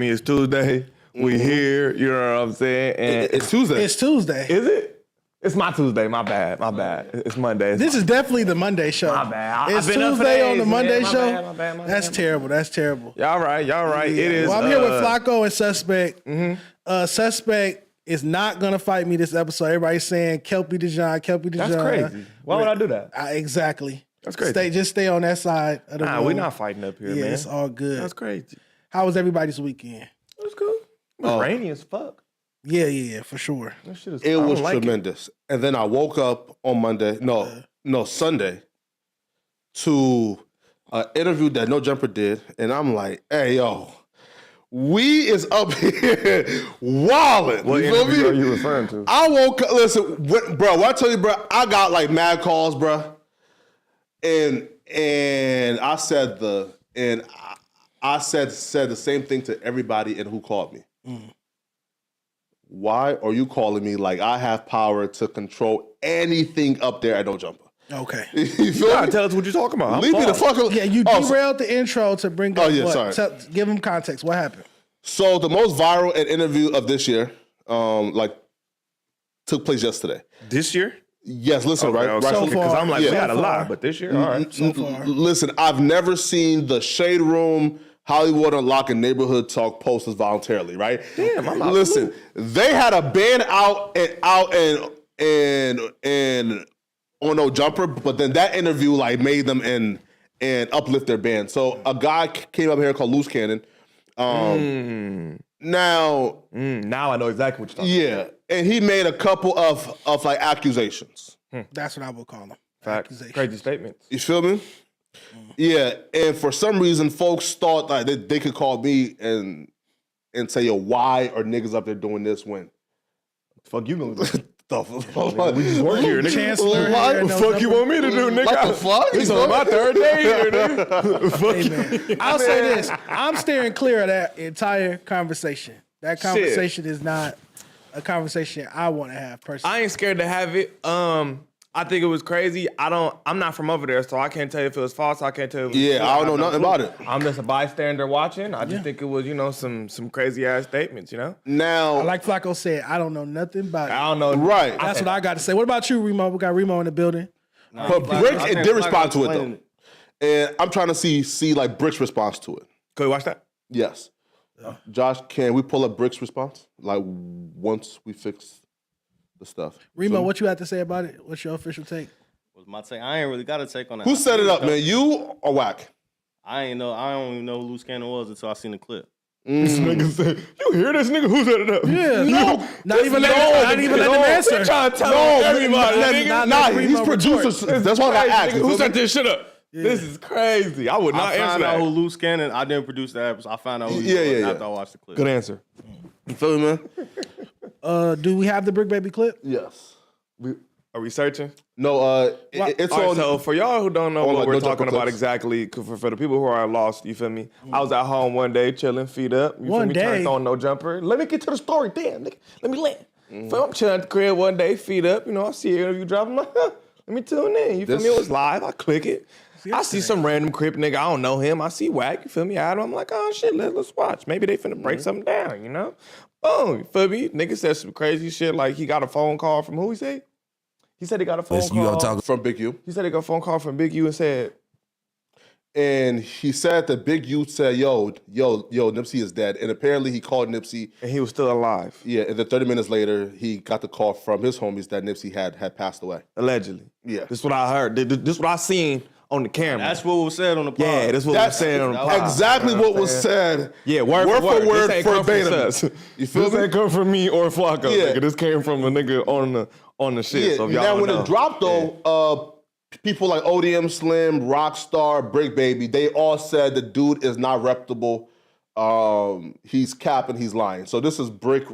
mean, it's Tuesday. We here. You know what I'm saying? And It's Tuesday. It's Tuesday. Is it? It's my Tuesday. My bad. It's Monday. This is definitely the Monday show. My bad. It's I've been up for Tuesday on days, the Monday man. show. My bad. That's terrible. Y'all right. Yeah. It is. Well, I'm here with Flakko and Suspect. Suspect is not gonna fight me this episode. Everybody's saying Kelpie Dejon. That's crazy. Why would I do that? Exactly. That's crazy. Just stay on that side of the road. We're not fighting up here, Yeah, man. it's all good. That's crazy. How was everybody's weekend? It was cool. It was rainy as fuck. Yeah, for sure. That shit is, It was tremendous. And then I woke up on Sunday, to an interview that No Jumper did, and I'm like, hey, yo, we is up here wilding. What You feel interview me? are you referring to? I woke up, listen, bro, when I tell you, bro, I got like mad calls, bro. And I said I said the same thing to everybody and who called me. Why are you calling me like I have power to control anything up there at No Jumper? Okay. You feel me? Tell us what you're talking about. Leave me the fuck alone. Yeah, you derailed the intro to bring up what? sorry. Give them context. What happened? So the most viral interview of this year, took place yesterday. This year? Yes, listen, Okay, right? So Because far. I'm like, Yeah. we got a So lot, far. but this year, all right. So far. Listen, I've never seen the Shade Room, Hollywood Unlock, and Neighborhood Talk posters voluntarily, right? Damn, I'm out. Listen, they had a band out and on No Jumper, but then that interview like made them and uplift their band. So a guy came up here called Loose Cannon. Now Now I know exactly what you're talking yeah, and he made a couple of like accusations. That's what I would call them. about. Accusation. Crazy statements. You feel me? Yeah, and for some reason, folks thought like they could call me and say, "Yo, why are niggas up there doing this when?" Fuck you gonna do? The fuck? We just work here, nigga. Chancellor What here, What the fuck you want me to do, nigga? What the fuck? It's on my third day here, nigga. Fuck Hey, you. man. I'll say this. I'm steering clear of that entire conversation. That conversation is not a conversation I want to have personally. I ain't scared to have it. I think it was crazy. I'm not from over there, so I can't tell you if it was false. I can't tell you if it was Yeah, true. I don't know have nothing clue. about it. I'm just a bystander watching. I just think it was, some crazy ass statements, Now, Like Flakko said, I don't know nothing about it. I don't know. right? That's what I got to say. What about you, Remo? We got Remo in the building. But Brick did respond to it though, and I'm trying to see like Brick's response to it. Can we watch that? Yes, Josh, can we pull up Brick's response? Like once we fix the stuff. Remo, what you have to say about it? What's your official take? Was my take. I ain't really got a take on that. Who set it up, man? You or Whack? I ain't know. I don't even know who Loose Cannon was until I seen the clip. This nigga said, you hear this nigga? Who set it up? Yeah, No, not even let him answer. He trying to tell everybody, nigga. not he's Remo producer. That's why I asked. Who set this shit up? This is crazy. I would not I answer found out who that. Loose Cannon. I didn't produce that episode. I found out who he was after I watched the clip. Good answer. You feel me, man? Do we have the Brick Baby clip? Yes. Are we searching? No, it's All right, on. so for y'all who don't know on, what like, we're no talking jumper about clips. exactly, for the people who are lost, you feel me? I was at home one day, chilling, feet up. You One feel me? day? Turned on No Jumper. Let me get to the story, damn, nigga. Let me land. So I'm chilling at the crib one day, feet up. I see an interview dropping. I'm like, let me tune in. You feel me? It was live. I click it. I see some random crip nigga. I don't know him. I see Whack. You feel me? Adam. I'm like, oh shit, let's watch. Maybe they finna break something down. Boom. You feel me? Nigga said some crazy shit like he got a phone call from who he said? He said he got a phone call. From Big U. He said he got a phone call from Big U and said, And he said that Big U said, yo, Nipsey is dead. And apparently he called Nipsey. and he was still alive, Yeah, and then 30 minutes later, he got the call from his homies that Nipsey had passed away. allegedly. Yeah. This is what I heard. This is what I seen on the camera. That's what was said on the pod. yeah, this is what was said on the pod. Exactly what was said. Yeah, word for word. This ain't come from verbatim. us. You feel This me? ain't come from me or Flakko. Yeah. Nigga. This came from a nigga on the shit. Yeah. So if y'all Now don't when know. it dropped though, people like ODM Slim, Rockstar, Brick Baby, they all said the dude is not reputable. He's capping, he's lying. So this is Brick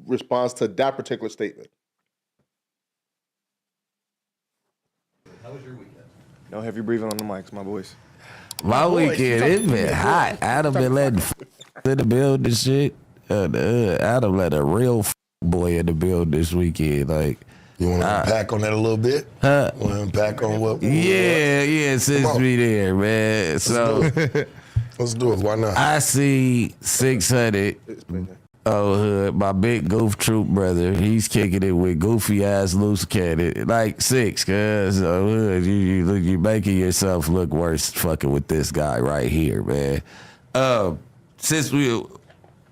response to that particular statement. No heavy breathing on the mics, my boys. My weekend, it been hot. Adam been letting in the build and shit. Adam let a real boy in the build this weekend. Like, You want to unpack on that a little bit? huh? Want to unpack on what? Yeah, since on. we there, man. So, Let's Let's do it. Why not? I see 600. Oh, hood, my big goof troop brother. He's kicking it with goofy ass loose cannon. Like 6, cuz hood, you making yourself look worse fucking with this guy right here, man.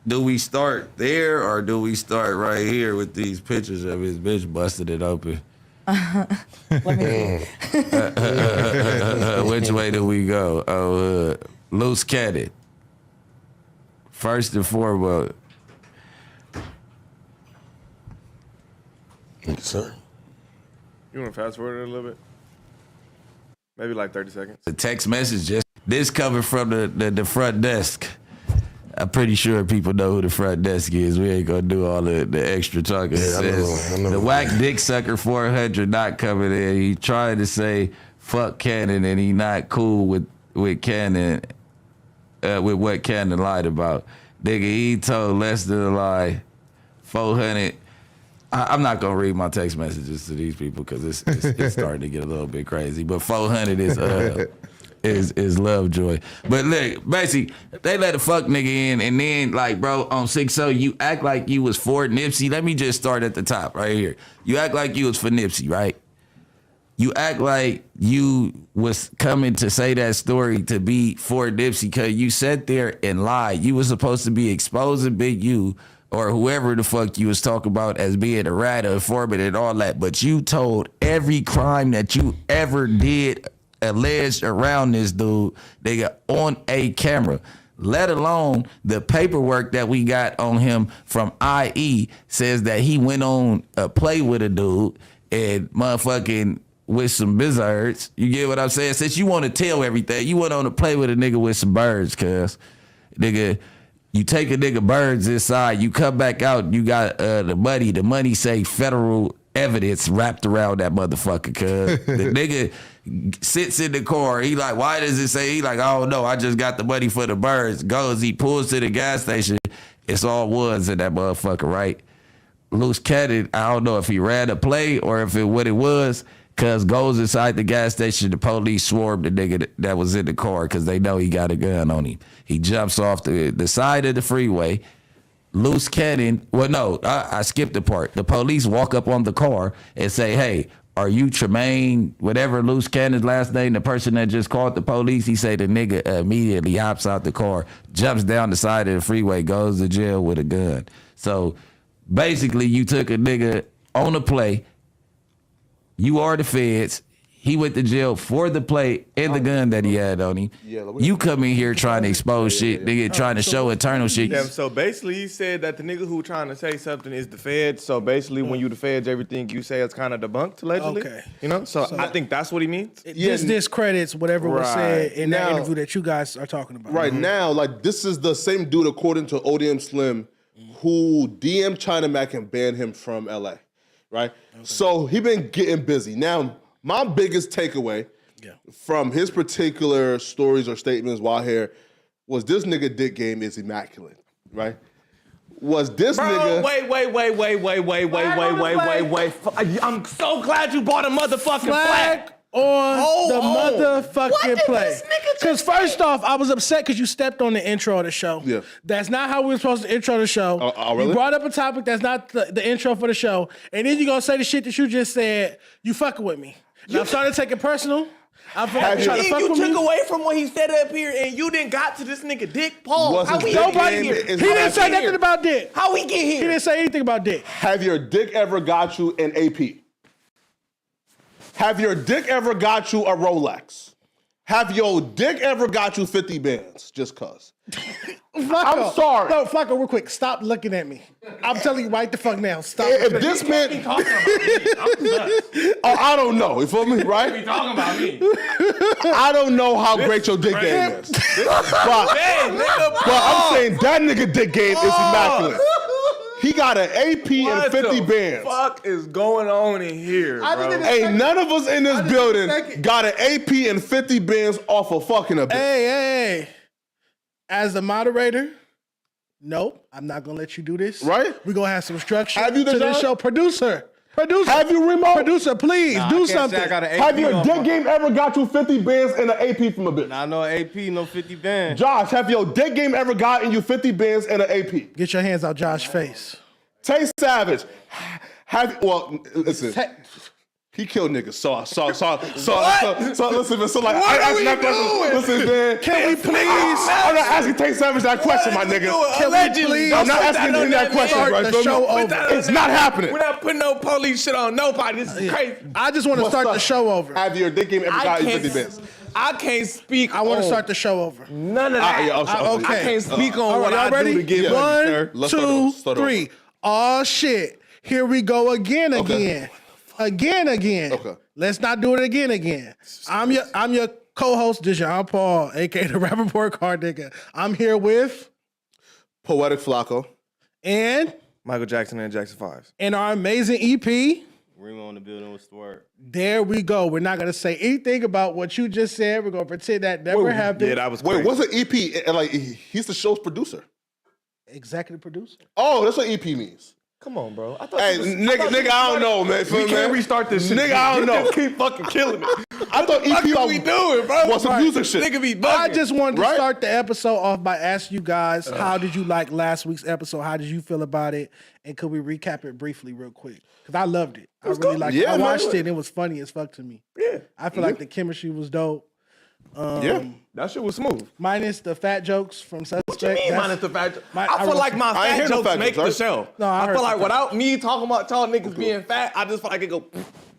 Do we start there or do we start right here with these pictures of his bitch busting it open? Let me see. Which way do we go? Oh, loose cannon. First and foremost. Yes, sir. You want to fast forward it a little bit? Maybe like 30 seconds. The text message just this coming from the front desk. I'm pretty sure people know who the front desk is. We ain't gonna do all the extra talking. Yeah, I know. The whack dick sucker 400 not coming in. He trying to say fuck Cannon and he not cool with Cannon with what Cannon lied about. Nigga, he told less than a lie. 400. I'm not gonna read my text messages to these people because it's starting to get a little bit crazy. But 400 is Lovejoy. But look, basically, they let a fuck nigga in, and then like, bro, on 6-0, you act like you was for Nipsey. Let me just start at the top right here. You act like you was for Nipsey, right? You act like you was coming to say that story to be for Nipsey because you sat there and lied. You was supposed to be exposing Big U or whoever the fuck you was talking about as being a rat, a informant, and all that. But you told every crime that you ever did alleged around this dude, nigga, on a camera. Let alone the paperwork that we got on him from IE says that he went on a play with a dude and motherfucking with some bizards. You get what I'm saying? Since you want to tell everything, you went on a play with a nigga with some birds, cuz. Nigga, you take a nigga birds inside, you come back out, you got the money say federal evidence wrapped around that motherfucker, cuz. The nigga sits in the car, he like, why does it say? He like, I don't know, I just got the money for the birds. Goes, he pulls to the gas station, it's all ones in that motherfucker, right? Loose Cannon, I don't know if he ran a play or if it what it was, cuz goes inside the gas station, the police swarmed the nigga that was in the car because they know he got a gun on him. He jumps off the side of the freeway. Loose Cannon, well, no, I skipped the part. The police walk up on the car and say, hey, are you Tremaine, whatever Loose Cannon's last name, the person that just called the police? He say the nigga immediately hops out the car, jumps down the side of the freeway, goes to jail with a gun. So basically you took a nigga on a play. You are the feds. He went to jail for the play and the gun that he had on him. You come in here trying to expose shit, nigga, trying to show internal shit. Yeah, so basically he said that the nigga who trying to say something is the feds. So basically when you the feds, everything you say is kind of debunked, allegedly. Okay. You know? So I think that's what he means. This discredits whatever was said in that interview that you guys are talking about. Right now, like, this is the same dude, according to ODM Slim, who DM'd China Mac and banned him from LA, right? Okay. So he been getting busy. Now, my biggest takeaway from his particular stories or statements while here was this nigga dick game is immaculate, right? Was this nigga... Wait. I'm so glad you bought a motherfucking flag. On the motherfucking play. Because first off, I was upset because you stepped on the intro of the show. Yeah. That's not how we were supposed to intro the show. Really? You brought up a topic that's not the intro for the show. And then you gonna say the shit that you just said, you fucking with me. And I'm starting to take it personal. I'm trying to fuck with You me. took away from what he said up here and you didn't got to this nigga Dick Paul. How we get here? He didn't say nothing about Dick. How we get here? He didn't say anything about Dick. Have your dick ever got you an AP? Have your dick ever got you a Rolex? Have your dick ever got you 50 bands? Just cuz. I'm sorry. No, Flakko, real quick. Stop looking at me. I'm telling you right the fuck now. Stop. If this man... I don't know. You feel me, right? You talking about me? I don't know how great your dick game is. But I'm saying that nigga dick game is immaculate. He got an AP and 50 bands. What the fuck is going on in here, bro? Ain't none of us in this building got an AP and 50 bands off of fucking a bitch. Hey. As the moderator, nope, I'm not gonna let you do this. Right? We're gonna have some structure Have you to done this that? show. Producer, Have you remote? Producer, please do something. I got an AP Have your on dick my- game ever got you 50 bands and an AP from a bitch? Nah, no AP, no 50 band. Josh, have your dick game ever gotten you 50 bands and an AP? Get your hands out Josh's face. Tay Savage, listen. He killed niggas. So listen, man. So like, What I are asked we that doing? question. Listen, man. Can we please? I'm not asking Tay Savage that question, my nigga. Can we please? I'm not asking him that question, Start bro. the Feel me? show over. It's not happening. We're not putting no police shit on nobody. This is crazy. I just want to start up? the show over. Have your dick game ever got you 50 bands? I can't speak. I want to on start the show over. none of that. okay. I can't speak on All what right, y'all I do ready? to get money, money. sir. One, Let's two, start over. three. Oh shit! Here we go again. Okay. Okay. Let's not do it again. I'm your co-host Dejon Paul, aka the Rappaport Card Nigga. I'm here with Poetik Flakko. and Michael Jackson and Jackson 5s. our amazing EP. Remo in the building with the word. There we go. We're not gonna say anything about what you just said. We're gonna pretend that never happened. Yeah, that was Wait, crazy. what's an EP? And like, he's the show's producer. Executive producer. Oh, that's what EP means. Come on, bro. I thought Hey, nigga, I don't know, man. We can't restart this shit. Nigga, I don't know. You keep fucking killing it. I thought EP What we doing, bro? was some music shit. Nigga be bugging. I just wanted to Right? start the episode off by asking you guys, how did you like last week's episode? How did you feel about it? And could we recap it briefly real quick? Because I loved it. I really liked it. Yeah, I man. watched it and it was funny as fuck to me. Yeah. I feel like the chemistry was dope. Yeah. That shit was smooth. Minus the fat jokes from Suspect. What you mean, That's- minus the fat jokes? I I feel like my I ain't fat hear no jokes fat make jokes, the right? show. No, I I heard feel the like fat without me talking about y'all niggas being fat, I just feel like it go,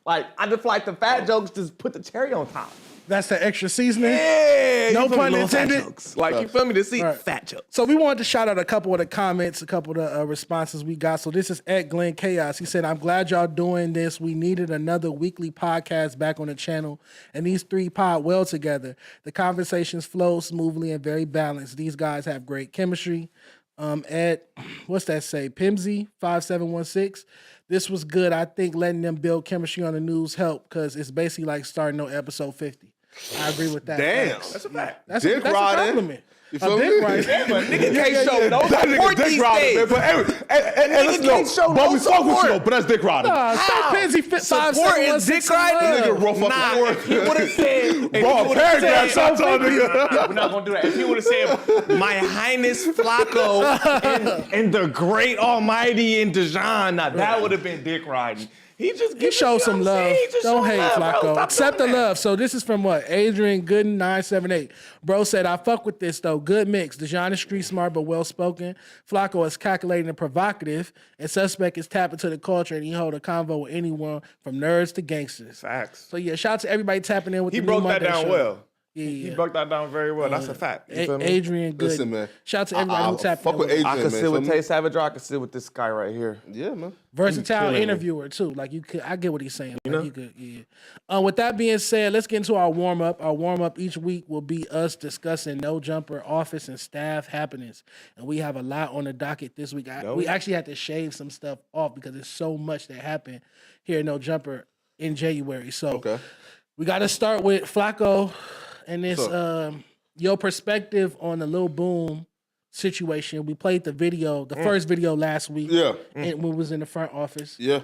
like, I just feel like the fat jokes just put the cherry on top. That's the extra seasoning. Yeah. No you feel me? pun Little fat intended. jokes. Like, you feel me? To see Right. fat jokes. So we wanted to shout out a couple of the comments, a couple of the responses we got. So this is Ed Glenn Chaos. He said, I'm glad y'all doing this. We needed another weekly podcast back on the channel, and these three pod well together. The conversations flow smoothly and very balanced. These guys have great chemistry. Ed, what's that say? Pimsy 5716. This was good. I think letting them build chemistry on the news helped because it's basically like starting on episode 50. I agree with that. Damn. Facts. That's a fact. That's Dick a riding. compliment. You A feel dick me? riding. But nigga can't show no That nigga support dick these riding, man. days. But let's can't show know. no But we fuck with you, support. though. But that's dick riding. Stop Pimsy fit Support is dick riding? Nigga, rough up Nah, the word. if he would have said, Bro, paragraph shots on nigga. we're not gonna do that. If he would have said, "My Highness Flakko and the Great Almighty and Dejon," now that would have been dick riding. He showed some love. Don't hate, Flacco. Stop Accept the doing that. love. So this is from what? Adrian Gooden 978. Bro said, I fuck with this though. Good mix. Dejon is street smart but well spoken. Flacco is calculating and provocative. And Suspect is tapping to the culture and he hold a convo with anyone from nerds to gangsters. Facts. So yeah, shout out to everybody tapping in with He the broke new that Monday down show. well. Yeah, He yeah. broke that down very well. That's a fact. You feel me? Adrian Gooden. Listen, man. Shout out to everybody who tapped fuck in with with us. Adrian, I man. could sit with Feel me? Tay Savage, or I could sit with this guy right here. Yeah, man. Versatile killing it. interviewer too. Like you could, I get what he's saying. Like you could, yeah. With that being said, let's get into our warm up. Our warm up each week will be us discussing No Jumper office and staff happenings, and we have a lot on the docket this week. We actually had to shave some stuff off because there's so much that happened here at No Jumper in January. So we got to start with Flacco and this your perspective on the Lil Boom situation. We played the video, the first video last week. Yeah. And when we was in the front office. Yeah.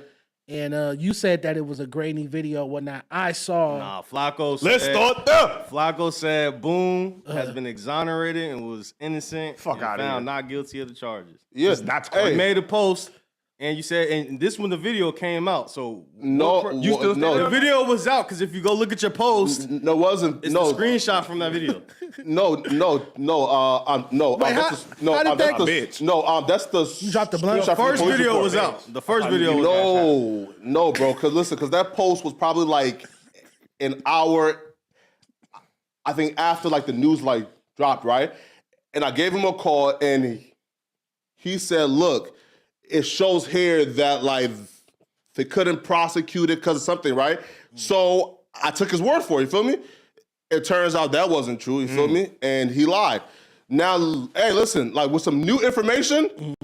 And you said that it was a grainy video, whatnot. I saw. Nah, Flacco said, Let's start there. Flacco said Boom has been exonerated and was innocent. Fuck and outta found here. not guilty of the charges. Yeah. That's You Hey, made a post and you said, and this when the video came out. So no, You still no, the video was out because if you go look at your post, no, wasn't. it's No, the screenshot from that video. no. Wait, That's how- no, how did that- that's the, no, that's the. You dropped the blunt? screenshot from First police video report. was out. The first video was No, bro. Because that post was probably like an hour. I think after like the news like dropped, right? And I gave him a call, and he said, "Look, it shows here that like they couldn't prosecute it because of something, right?" So I took his word for it. You feel me? It turns out that wasn't true. You feel me? And he lied. Now, hey, listen, like with some new information.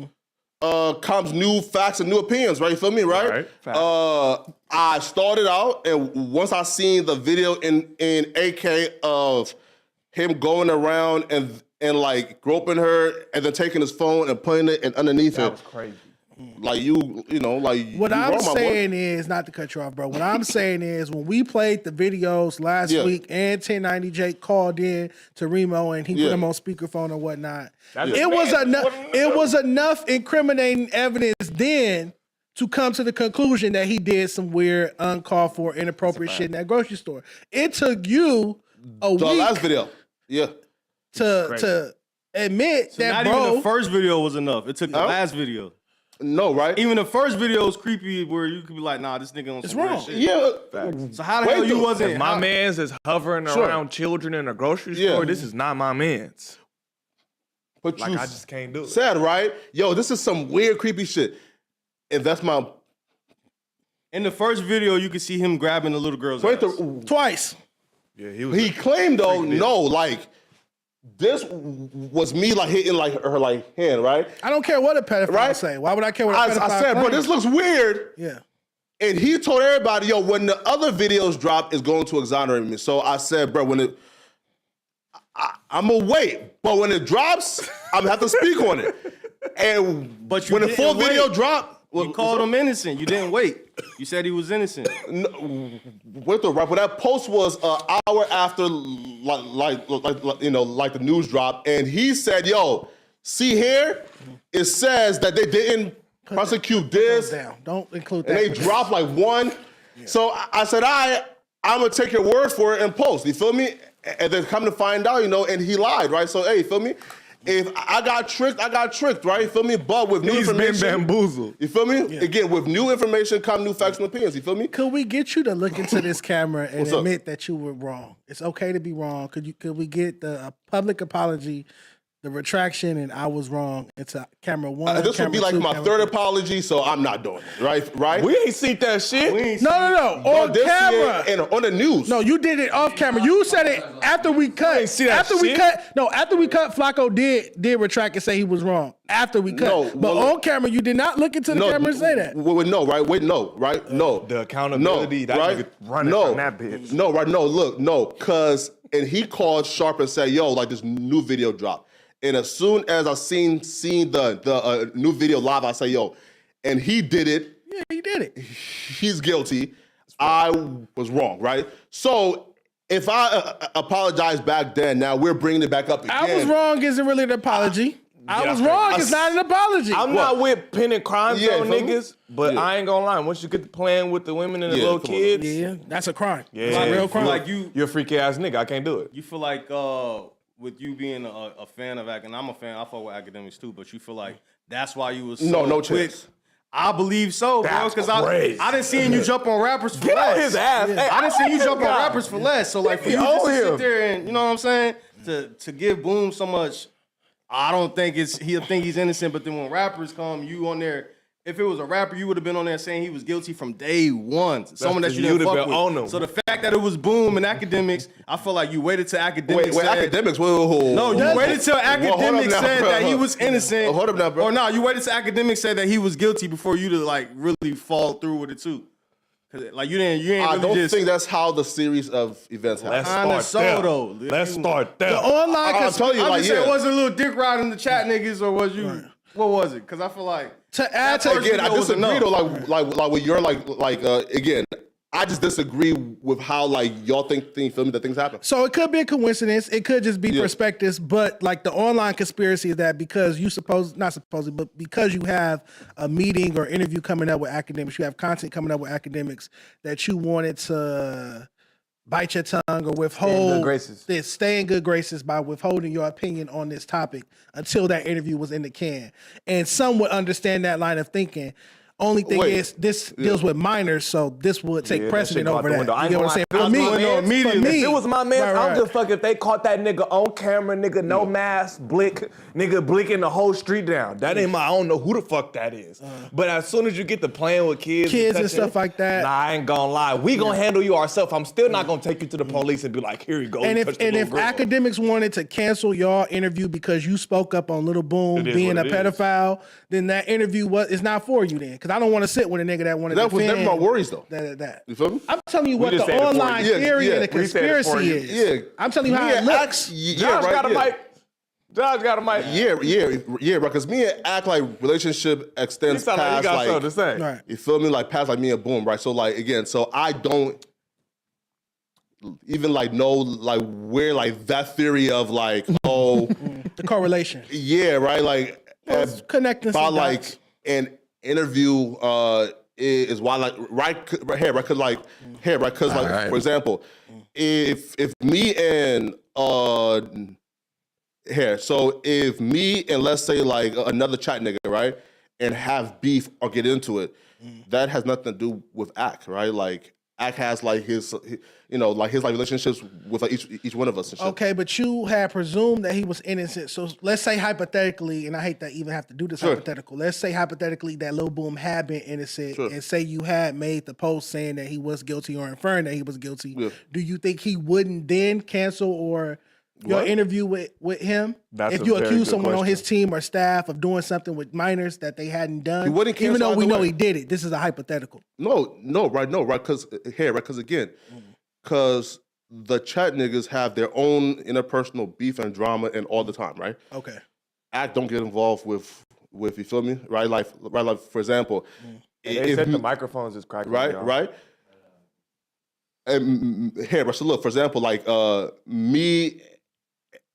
Comes new facts and new opinions, right? You feel me, right? I started out, and once I seen the video in AK of him going around and like groping her, and then taking his phone and putting it underneath That it. was crazy. Like you know, like What you I'm wrong, my boy. saying is, not to cut you off, bro. What I'm saying is, when we played the videos last week, and 1090 Jake called in to Remo and he put him on speakerphone and whatnot. It was enough. It was enough incriminating evidence then to come to the conclusion that he did some weird, uncalled for, inappropriate shit in that grocery store. It took you a week. The last video, to admit So that, not bro. even the first video was enough. It took the last video. No, right? Even the first video was creepy, where you could be like, "Nah, this nigga on some real shit." Yeah. So how the hell you wasn't? My man's is hovering around children in a grocery store. This is not my man's. But Like you I just can't do it. said, right? Yo, this is some weird, creepy shit. And that's my In the first video, you could see him grabbing the little girl's point. ass. Twice. Yeah, he was. He claimed though, no, like this was me like hitting like her like hand, right? I don't care what a pedophile say. Why would I care what a pedophile I said, bro, claims? this looks weird. Yeah. And he told everybody, yo, when the other videos drop, it's going to exonerate me. So I said, bro, when it, I'm gonna wait, but when it drops, I'm gonna have to speak on it. And But you when the didn't full wait. video drop, You called him innocent. You didn't wait. You said he was innocent. With the rap, but that post was an hour after, like you know, like the news dropped, and he said, "Yo, see here, it says that they didn't prosecute this, Down. Don't include and that. they dropped like one." So I said, I'm gonna take your word for it and post. You feel me? And then come to find out, you know, and he lied, right? So hey, you feel me? If I got tricked, right? You feel me? But with new He's been information, bamboozled. you feel me? Again, with new information come new facts and opinions. You feel me? Could we get you to look into this camera and What's up? admit that you were wrong? It's okay to be wrong. Could we get the public apology, the retraction, and I was wrong into camera one? This would be like my third apology, so I'm not doing it, right? We ain't seen that shit. No, on This camera. year and on the news. No, you did it off camera. You said it after we cut. ain't see that after we shit. cut. No, after we cut, Flacco did retract and say he was wrong. After we cut. No, but well, on camera, you did not look into the camera and say that. No, right? Wait, no, right? No. The accountability, that right? nigga running no, from that bitch. No, right? No, look, no, cause and he called Sharp and said, "Yo, like this new video dropped." And as soon as I seen the new video live, I say, "Yo," and he did it. Yeah, he did it. He's guilty. I was wrong, right? So if I apologize back then, now we're bringing it back up again. I was wrong isn't really an apology. I was that's wrong. right. It's not an apology. I'm not with pinning crimes Yeah, on feel me? niggas, but Yeah. I ain't gonna lie. Once you get to playing with the women and the Yeah, little come on. kids, Yeah, that's a crime. yeah, It's a real crime. Like you you're a freaky ass nigga. I can't do it. You feel like with you being a fan of academics, I'm a fan. I fuck with academics too, but you feel like that's why you was so No quick. chance. I believe so, bro. That's Because crazy. I didn't see you jump on rappers for Get less. on his ass. Hey, I didn't see you like jump this on guy. rappers for less. So like for you Get just on to him. sit there and you know what I'm saying to give Boom so much, I don't think he'll think he's innocent. But then when rappers come, you on there. If it was a rapper, you would have been on there saying he was guilty from day one. Someone that you you didn't would've fuck been with. on him. So the fact that it was Boom and academics, I feel like you waited till academics. Wait, said- academics. Whoa. No, you waited till hold up academics now, said bro. that he was innocent. Hold up now, bro. Or no, you waited till academics said that he was guilty before you to like really fall through with it too. 'Cause like you ain't I really don't just. think that's how the series of events happen. Kinda so, though. Let's start there. The online I'll tell you, I'm like, just saying, yeah. was it a little dick ride in the chat niggas, or was you? What was it? Because I feel like to add to That Again, I video was disagree enough. though. Like with your again, I just disagree with how like y'all think feel me that things happen. So it could be a coincidence. It could just be perspectives. But like the online conspiracy is that because you but because you have a meeting or interview coming up with academics, you have content coming up with academics that you wanted to bite your tongue or withhold. Stay in good graces by withholding your opinion on this topic until that interview was in the can. And some would understand that line of thinking. Only thing is, this deals with minors, so this would take precedent over that. You get what I'm saying? For me, If it was my man, Right, I don't right. give a fuck if they caught that nigga on camera, nigga, no mask, nigga blinking the whole street down. That ain't I don't know who the fuck that is. But as soon as you get to playing with kids and touching, stuff like that. Nah, I ain't gonna lie. We gonna handle you ourselves. I'm still not gonna take you to the police and be like, here you go. And you touched the if little girl. academics wanted to cancel y'all interview because you spoke up on Lil Boom It is being a what it is. pedophile, then that interview is not for you then. Because I don't want to sit with a nigga that wanted to That was defend never my worries though. that. You feel me? I'm telling you what the just said it for online you. theory and the we said it for conspiracy you. is. Yeah. I'm telling you how it looks. Yeah, Josh right. got a Yeah. mic. Josh got a mic. Yeah, bro. Because me and Act like relationship extends He past got like something to say. Right. you feel me, like past like me and Boom, right? So like again, so I don't even like know like where like that theory of like The correlation. yeah, right, like It's connecting about some like dots. an interview is why like right here, right? Because like here, right? Because like right. for example, if me and here, so if me and let's say like another chat nigga, right, and have beef or get into it, that has nothing to do with Act, right? Like Act has like his you know, like his like relationships with like each one of us and shit. Okay, but you had presumed that he was innocent. So let's say hypothetically, and I hate to even have to do this hypothetical. Let's say hypothetically that Lil Boom had been innocent, and say you had made the post saying that he was guilty or inferring that he was guilty. Yeah. Do you think he wouldn't then cancel or your interview with him? That's if a you very accuse good someone on question. his team or staff of doing something with minors that they hadn't done, He wouldn't even cancel though we either know way. he did it. This is a hypothetical. No, right, because here, right, because again, because the chat niggas have their own interpersonal beef and drama and all the time, right? Okay. Act don't get involved with you feel me, right? Like for example, And they said the microphones is cracking. right, y'all. right. And here, so look, for example, like me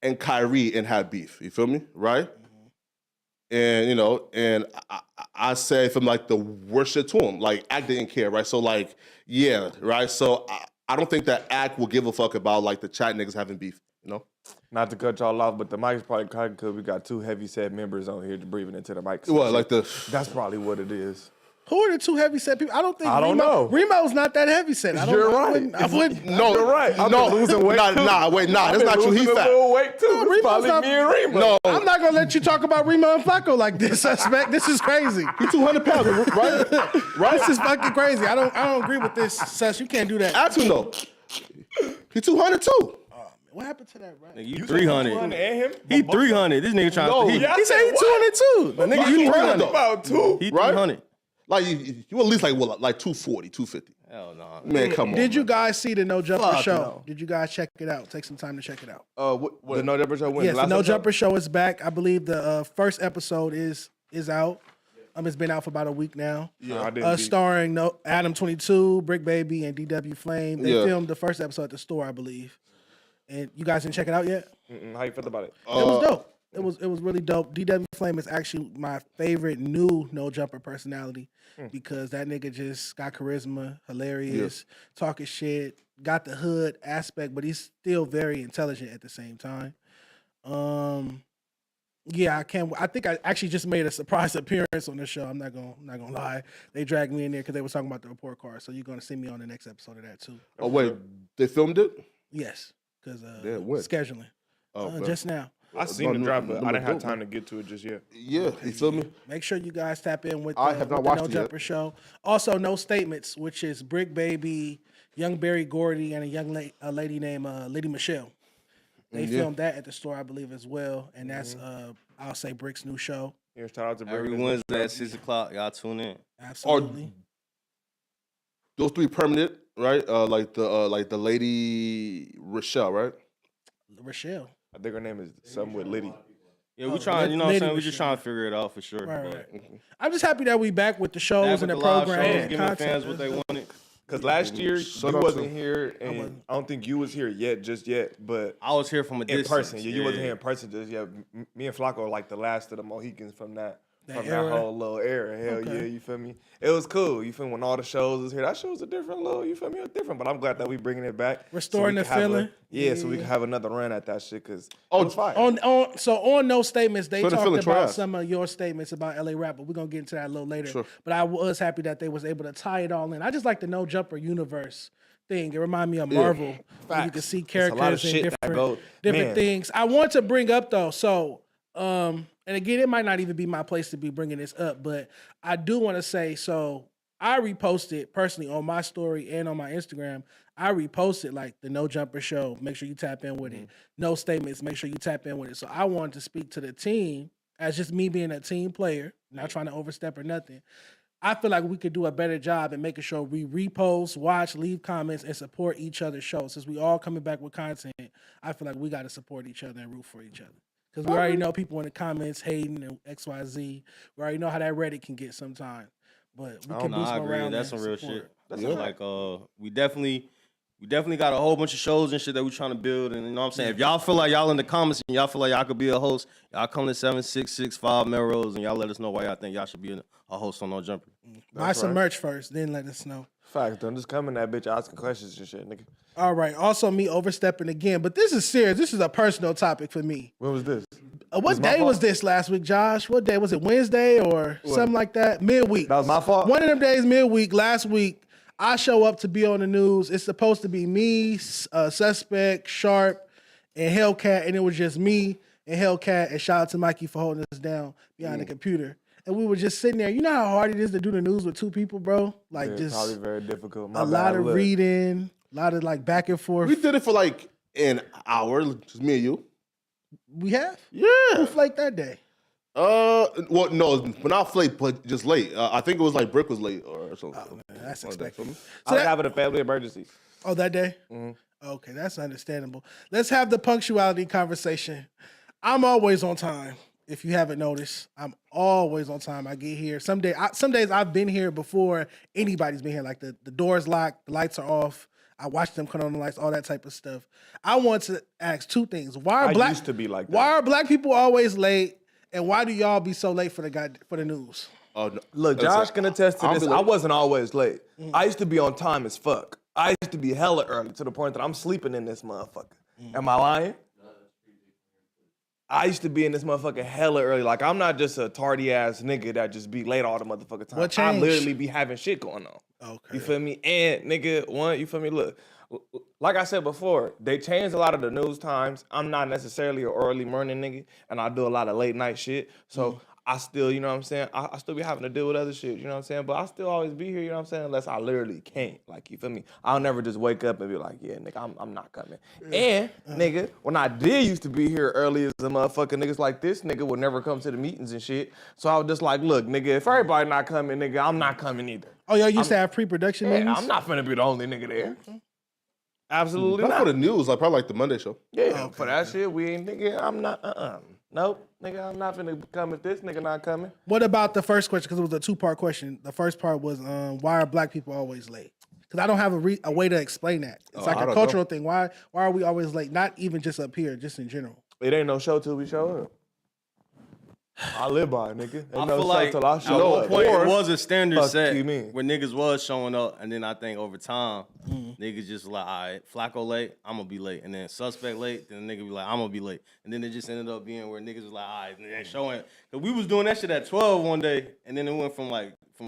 and Kyrie and had beef, you feel me, right? And you know, and I said from like the worst shit to him, like Act didn't care, right? So like, yeah, right. So I don't think that Act will give a fuck about like the chat niggas having beef, you know? Not to cut y'all off, but the mic's probably cracking because we got two heavy set members on here breathing into the mic. What, like the That's probably what it is. Who are the two heavy set people? I don't think I don't know. Remo's not that heavy set. I don't You're know. right. I wouldn't. no, You're right. I've no, been losing weight too. That's not true. He Losing a fat. little weight too. It's Remo's probably not- me and Remo. No, I'm not gonna let you talk about Remo and Flacco like this, suspect. This is crazy. he 200 pounds, right? Right? This is fucking crazy. I don't agree with this, Sus. You can't do that. Act him though. He 200 too. What happened to that, right? Nigga, you 300. And him? He 300. This nigga trying No, to. yeah, He said he 200 too. But nigga, you 300. About two. He Right? 300. Like you at least like what, like 240, 250. Hell no. Man, come on. Did you guys see the No Jumper Fuck show? no. Did you guys check it out? Take some time to check it out. The No Jumper Show wins. Yes, the Last No episode? Jumper show is back. I believe the first episode is out. It's been out for about a week now. Yeah, I didn't. Starring Adam 22, Brick Baby, and DW Flame. They Yeah. filmed the first episode at the store, I believe. And you guys didn't check it out yet? How you feel about it? It was dope. It was really dope. DW Flame is actually my favorite new No Jumper personality because that nigga just got charisma, hilarious, talking shit, got the hood aspect, but he's still very intelligent at the same time. Yeah, I think I actually just made a surprise appearance on the show. I'm not gonna lie. They dragged me in there because they were talking about the report card. So you're gonna see me on the next episode of that too. Oh wait, they filmed it? Yes, because when? scheduling. Oh, Just now. I seen the drop, but I didn't have dope, time to get to it just yet. Yeah, you feel me? Make sure you guys tap in with I the, have not with the watched No it yet. Jumper show. Also, No Statements, which is Brick Baby, Young Barry Gordy, and a young lady named Lady Michelle. They filmed that at the store, I believe, as well. And that's, I'll say, Brick's new show. Here, shout out to Every Brittany. Wednesday at 6 o'clock, y'all tune in. Absolutely. Those three permanent, right? Like the lady Rochelle, right? Rochelle. I think her name is something with Liddy. Yeah, we trying, you know what I'm Lady saying? We just Michelle. trying to figure it out for sure. Right, but right. I'm just happy that we back with the shows and the live program shows, and giving the content. fans what they wanted. Because last year Shout you out wasn't to- here, and I don't think you was here yet, just yet. But I was here from a in distance. person, yeah, you wasn't here in person just yet. Me and Flacco are like the last of the Mohicans from that era? whole little era. Hell Okay. yeah, you feel me? It was cool. You feel me? When all the shows was here, that show was a different little. You feel me? It was different, but I'm glad that we bringing it back, Restoring we the can have feeling. so we can have another run at that shit because it Oh, was fire. On No Statements, they Feeling talked Troy about Ave. some of your statements about LA rap, but we're gonna get into that a little later. Sure. But I was happy that they was able to tie it all in. I just like the No Jumper universe thing. It reminded me of Marvel. Where you Facts. can see It's a lot of characters and shit that go- different man. things. I want to bring up though, so and again, it might not even be my place to be bringing this up, but I do want to say, so I reposted personally on my story and on my Instagram. I reposted like the No Jumper show. Make sure you tap in with it. No Statements. Make sure you tap in with it. So I wanted to speak to the team as just me being a team player, not trying to overstep or nothing. I feel like we could do a better job in making sure we repost, watch, leave comments, and support each other's shows. Since we all coming back with content, I feel like we got to support each other and root for each other. Because we already know people in the comments hating and XYZ. We already know how that Reddit can get sometimes. But we can boost I agree. around. That's some real support. shit. That's like we definitely got a whole bunch of shows and shit that we trying to build. And you know what I'm saying? If y'all feel like y'all in the comments and y'all feel like y'all could be a host, y'all come to 7665 Melrose and y'all let us know why y'all think y'all should be a host on No Jumper. Buy some merch first, then let us know. Facts, don't just come in that bitch asking questions and shit, nigga. All right. Also, me overstepping again, but this is serious. This is a personal topic for me. When was this? What day was this last week, Josh? What day was it? Wednesday or something like that? Midweek. That was my fault? One of them days, midweek. Last week, I show up to be on the news. It's supposed to be me, Suspect, Sharp, and Hellcat, and it was just me and Hellcat. And shout out to Mikey for holding us down behind the computer. And we were just sitting there. You know how hard it is to do the news with two people, bro? Like, just probably very difficult. a lot of reading, a lot of like back and forth. We did it for like an hour, just me and you. We have? Yeah. Who flaked that day? Well, no, but not flake, but just late. I think it was like Brick was late or something. Oh, man, that's expected. I was having a family emergency. Oh, that day? Okay, that's understandable. Let's have the punctuality conversation. I'm always on time. If you haven't noticed, I'm always on time. I get here. Some days I've been here before anybody's been here. Like the door's locked, the lights are off. I watch them cut on the lights, all that type of stuff. I want to ask two things. Why used to be like that. Why are black people always late? And why do y'all be so late for the news? Oh, no. Look, Josh can attest to this. I wasn't always late. I used to be on time as fuck. I used to be hella early to the point that I'm sleeping in this motherfucker. Am I lying? I used to be in this motherfucker hella early. Like, I'm not just a tardy ass nigga that just be late all the motherfucking time. What I changed? literally be having shit going on. Okay. You feel me? And nigga, you feel me? Look, like I said before, they changed a lot of the news times. I'm not necessarily an early morning nigga, and I do a lot of late night shit. So I still, you know what I'm saying? I still be having to deal with other shit, you know what I'm saying? But I still always be here, you know what I'm saying? Unless I literally can't, like, you feel me? I'll never just wake up and be like, yeah, nigga, I'm not coming. And, nigga, when I did used to be here early as a motherfucker, niggas like this nigga would never come to the meetings and shit. So I was just like, look, nigga, if everybody not coming, nigga, I'm not coming either. Oh, y'all used to have pre-production meetings? I'm not finna be the only nigga there. Absolutely Not not. for the news, like probably like the Monday show. Yeah, for that shit, we ain't, nigga, I'm not, Nope, nigga, I'm not finna come if this nigga not coming. What about the first question? Because it was a two-part question. The first part was, why are black people always late? Because I don't have a way to explain that. It's like a cultural thing. Why are we always late? Not even just up here, just in general. It ain't no show till we show up. I live by it, nigga. Ain't I no feel show like till I at show one up. point Or- it was a standard Fuck set you mean? where niggas was showing up, and then I think over time, niggas just like, all right, Flakko late, I'm gonna be late, and then Suspect late, then the nigga be like, I'm gonna be late, and then it just ended up being where niggas was like, all right, and then showing, cause we was doing that shit at 12 one day, and then it went from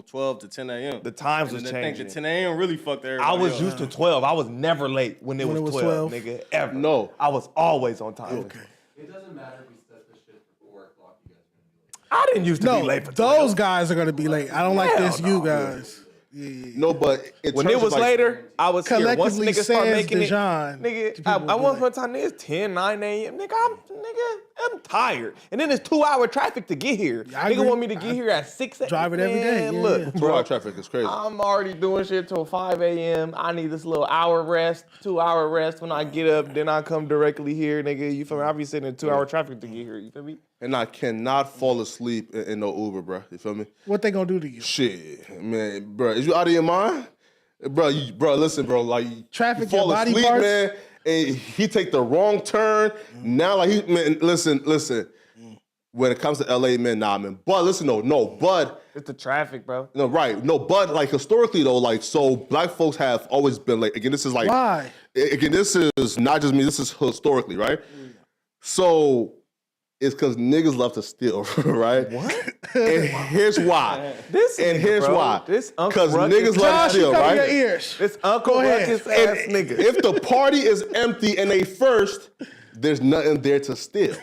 12 to 10 a.m. The times and was then I changing. think the 10 a.m. really fucked everybody I was up. used to 12. I was never late when it was 12, nigga, ever. No. I was always on time. Okay. It doesn't matter if we set the shit for 4 o'clock. You guys are gonna be late. I didn't used to be late for 12. Those guys are going to be late. I don't like Hell this, no. you guys. Yeah. No, but When it was later, I was here. Once Collectively niggas start says making Dejon it, nigga, to people I who be once late. upon a time, it's 10, 9 a.m. I'm tired. And then it's 2-hour traffic to get here. Yeah, I Nigga agree. want me to get here at 6 a.m. drive it every day. Man, Yeah, look, yeah. 2 hour traffic is crazy. I'm already doing shit till 5 a.m. I need this little hour rest, 2-hour rest when I get up. Then I come directly here, nigga. You feel me? I be sitting in 2-hour traffic to get here. You feel me? And I cannot fall asleep in no Uber, bro. You feel me? What they going to do to you? Shit, man, bro, is you out of your mind? Bro, listen, bro, like Traffic you fall your body asleep, parts? man, and he take the wrong turn. Now, like man, listen. When it comes to LA, man, nah, man. But listen, but It's the traffic, bro. no, right, no, but like historically though, like so, black folks have always been like. Again, this is like Why? Again, this is not just me. This is historically, right? So it's because niggas love to steal, right? What? And here's why. Here's why. This Uncle Because Ruckus- niggas love Josh, to you steal, cover your right? ears. This Uncle Go ahead. Ruckus ass nigga. If the party is empty and they first, there's nothing there to steal.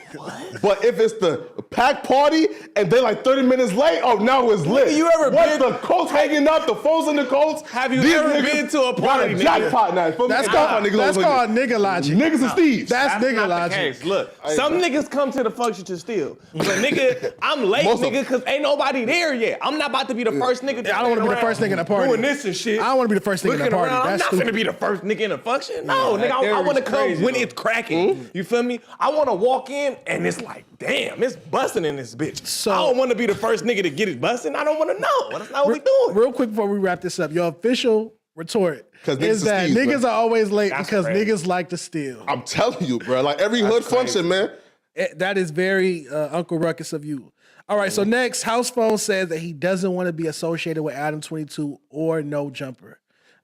But if it's the packed party and they're like 30 minutes late, oh, now it's lit. You ever What's been- the coats hanging up, the phones in the coats? Have you These ever niggas been to a got party, nigga? jackpot now. That's called nigga logic. Niggas is thieves. That's nigga not the logic. case. Look, some niggas come to the function to steal. But nigga, I'm late, Most of nigga, because ain't nobody there yet. I'm not about to be the first nigga. I don't want to be the first nigga in the party. Doing this and shit. I don't want to be the first nigga in the Looking party. around, I'm That's not stupid. gonna be the first nigga in the function. No, nigga, I want to come crazy, when though. it's cracking. You You feel me? I want to walk in and it's like, damn, it's busting in this bitch. So- I don't want to be the first nigga to get it busting. I don't want to know. That's not what we doing. Real quick before we wrap this up, your official retort 'Cause niggas is is that thieves, niggas bro. are always late That's because crazy. niggas like to steal. I'm telling you, bro. Like every hood function, man. That is very Uncle Ruckus of you. All right, so next, Housephone says that he doesn't want to be associated with Adam 22 or No Jumper.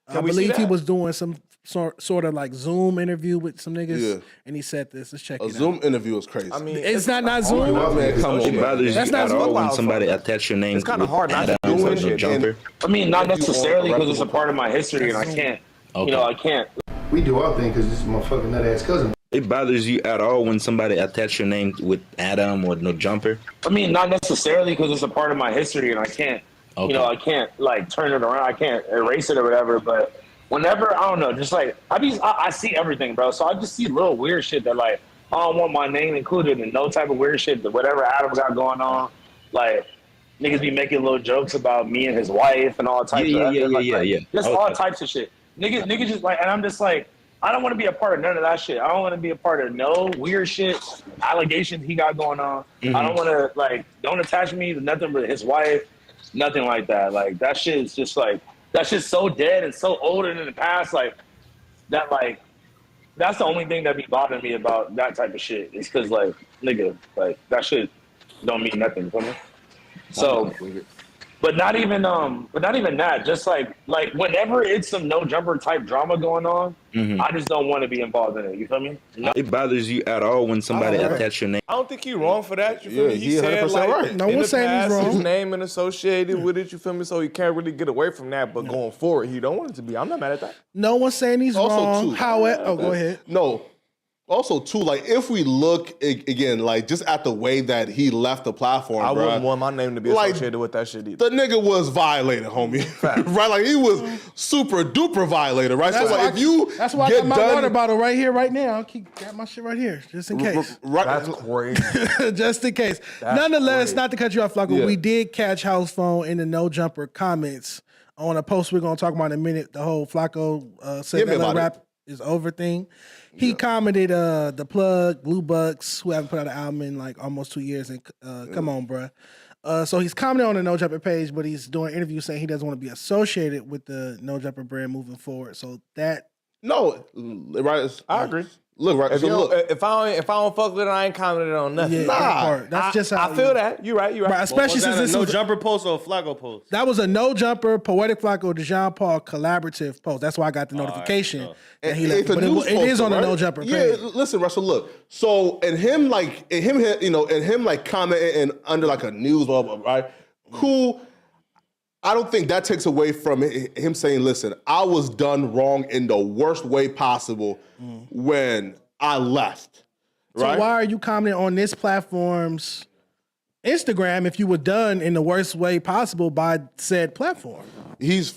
I we see believe he that? was doing some sort of like Zoom interview with some niggas, Yeah. and he said this. Let's check A it Zoom out. interview is crazy. I mean, It's not Zoom. man, come on, It man. bothers That's you not at all when wild somebody fuck. attach your name It's kinda with hard not to Adams do or it, No and- Jumper. I mean, not necessarily because it's a reputable part of my history and I can't. You know, I can't. We do our thing because this is my fucking nut ass cousin. It bothers you at all when somebody attach your name with Adam or No Jumper. I mean, not necessarily because it's a part of my history and I can't. Okay. You know, I can't like turn it around. I can't erase it or whatever. But whenever I don't know, just like I see everything, bro. So I just see little weird shit that like I don't want my name included in no type of weird shit. That whatever Adam got going on, like niggas be making little jokes about me and his wife and all types of Yeah. Just all types of shit. Niggas just like, and I'm just like, I don't want to be a part of none of that shit. I don't want to be a part of no weird shit, allegations he got going on. I don't want to like, don't attach me to nothing but his wife, nothing like that. Like that shit is just like, that shit's so dead and so old and in the past. Like that, like that's the only thing that be bothering me about that type of shit. Is because like, nigga, like that shit don't mean nothing for me. So. But not even that. Just like whenever it's some No Jumper type drama going on, I just don't want to be involved in it. You feel me? It bothers you at all when somebody attach your name. I don't think he wrong for that. You feel Yeah, me? he said 100% like right. No in one's the saying he's past, wrong. his name and associated with it. You feel me? So he can't really get away from that. But going forward, he don't want it to be. I'm not mad at that. No one's saying he's Also, wrong. too- However, go ahead. No. Also, too, like if we look again, like just at the way that he left the platform, I bruh, wouldn't want my name to be like, associated with that shit either. the nigga was violated, homie. Right? Like he was super duper violated, right? That's so why like if you that's why I get got my done, water bottle right here, right now. Got my shit right here, just in case. right, That's crazy. Just in case. That's Nonetheless, crazy. not to cut you off, Flacco, Yeah. we did catch Housephone in the No Jumper comments on a post we're going to talk about in a minute. The whole Flacco said Hit me LA about it. rap is over thing. He commented, The Plug, Blue Bucks, who haven't put out an album in like almost 2 years, and come on, bruh. So he's commenting on the No Jumper page, but he's doing interviews saying he doesn't want to be associated with the No Jumper brand moving forward. So that no, right? I agree. Look, right. If, So you don't, look, if I don't fuck with it, I ain't commented on nothing. yeah, that part. That's just how I feel that. You're right. But especially Was since that a this No was Jumper post or a Flacco post? that was a No Jumper, Poetik Flakko Dejon Paul collaborative post. That's why I got the notification that he left. it's a But news it is poster, on the No right? Jumper Yeah, page. listen, Russell. Look, so and him like commenting and under like a news bubble, right? Cool. I don't think that takes away from him saying, "Listen, I was done wrong in the worst way possible when I left." So Right? why are you commenting on this platform's Instagram if you were done in the worst way possible by said platform? He's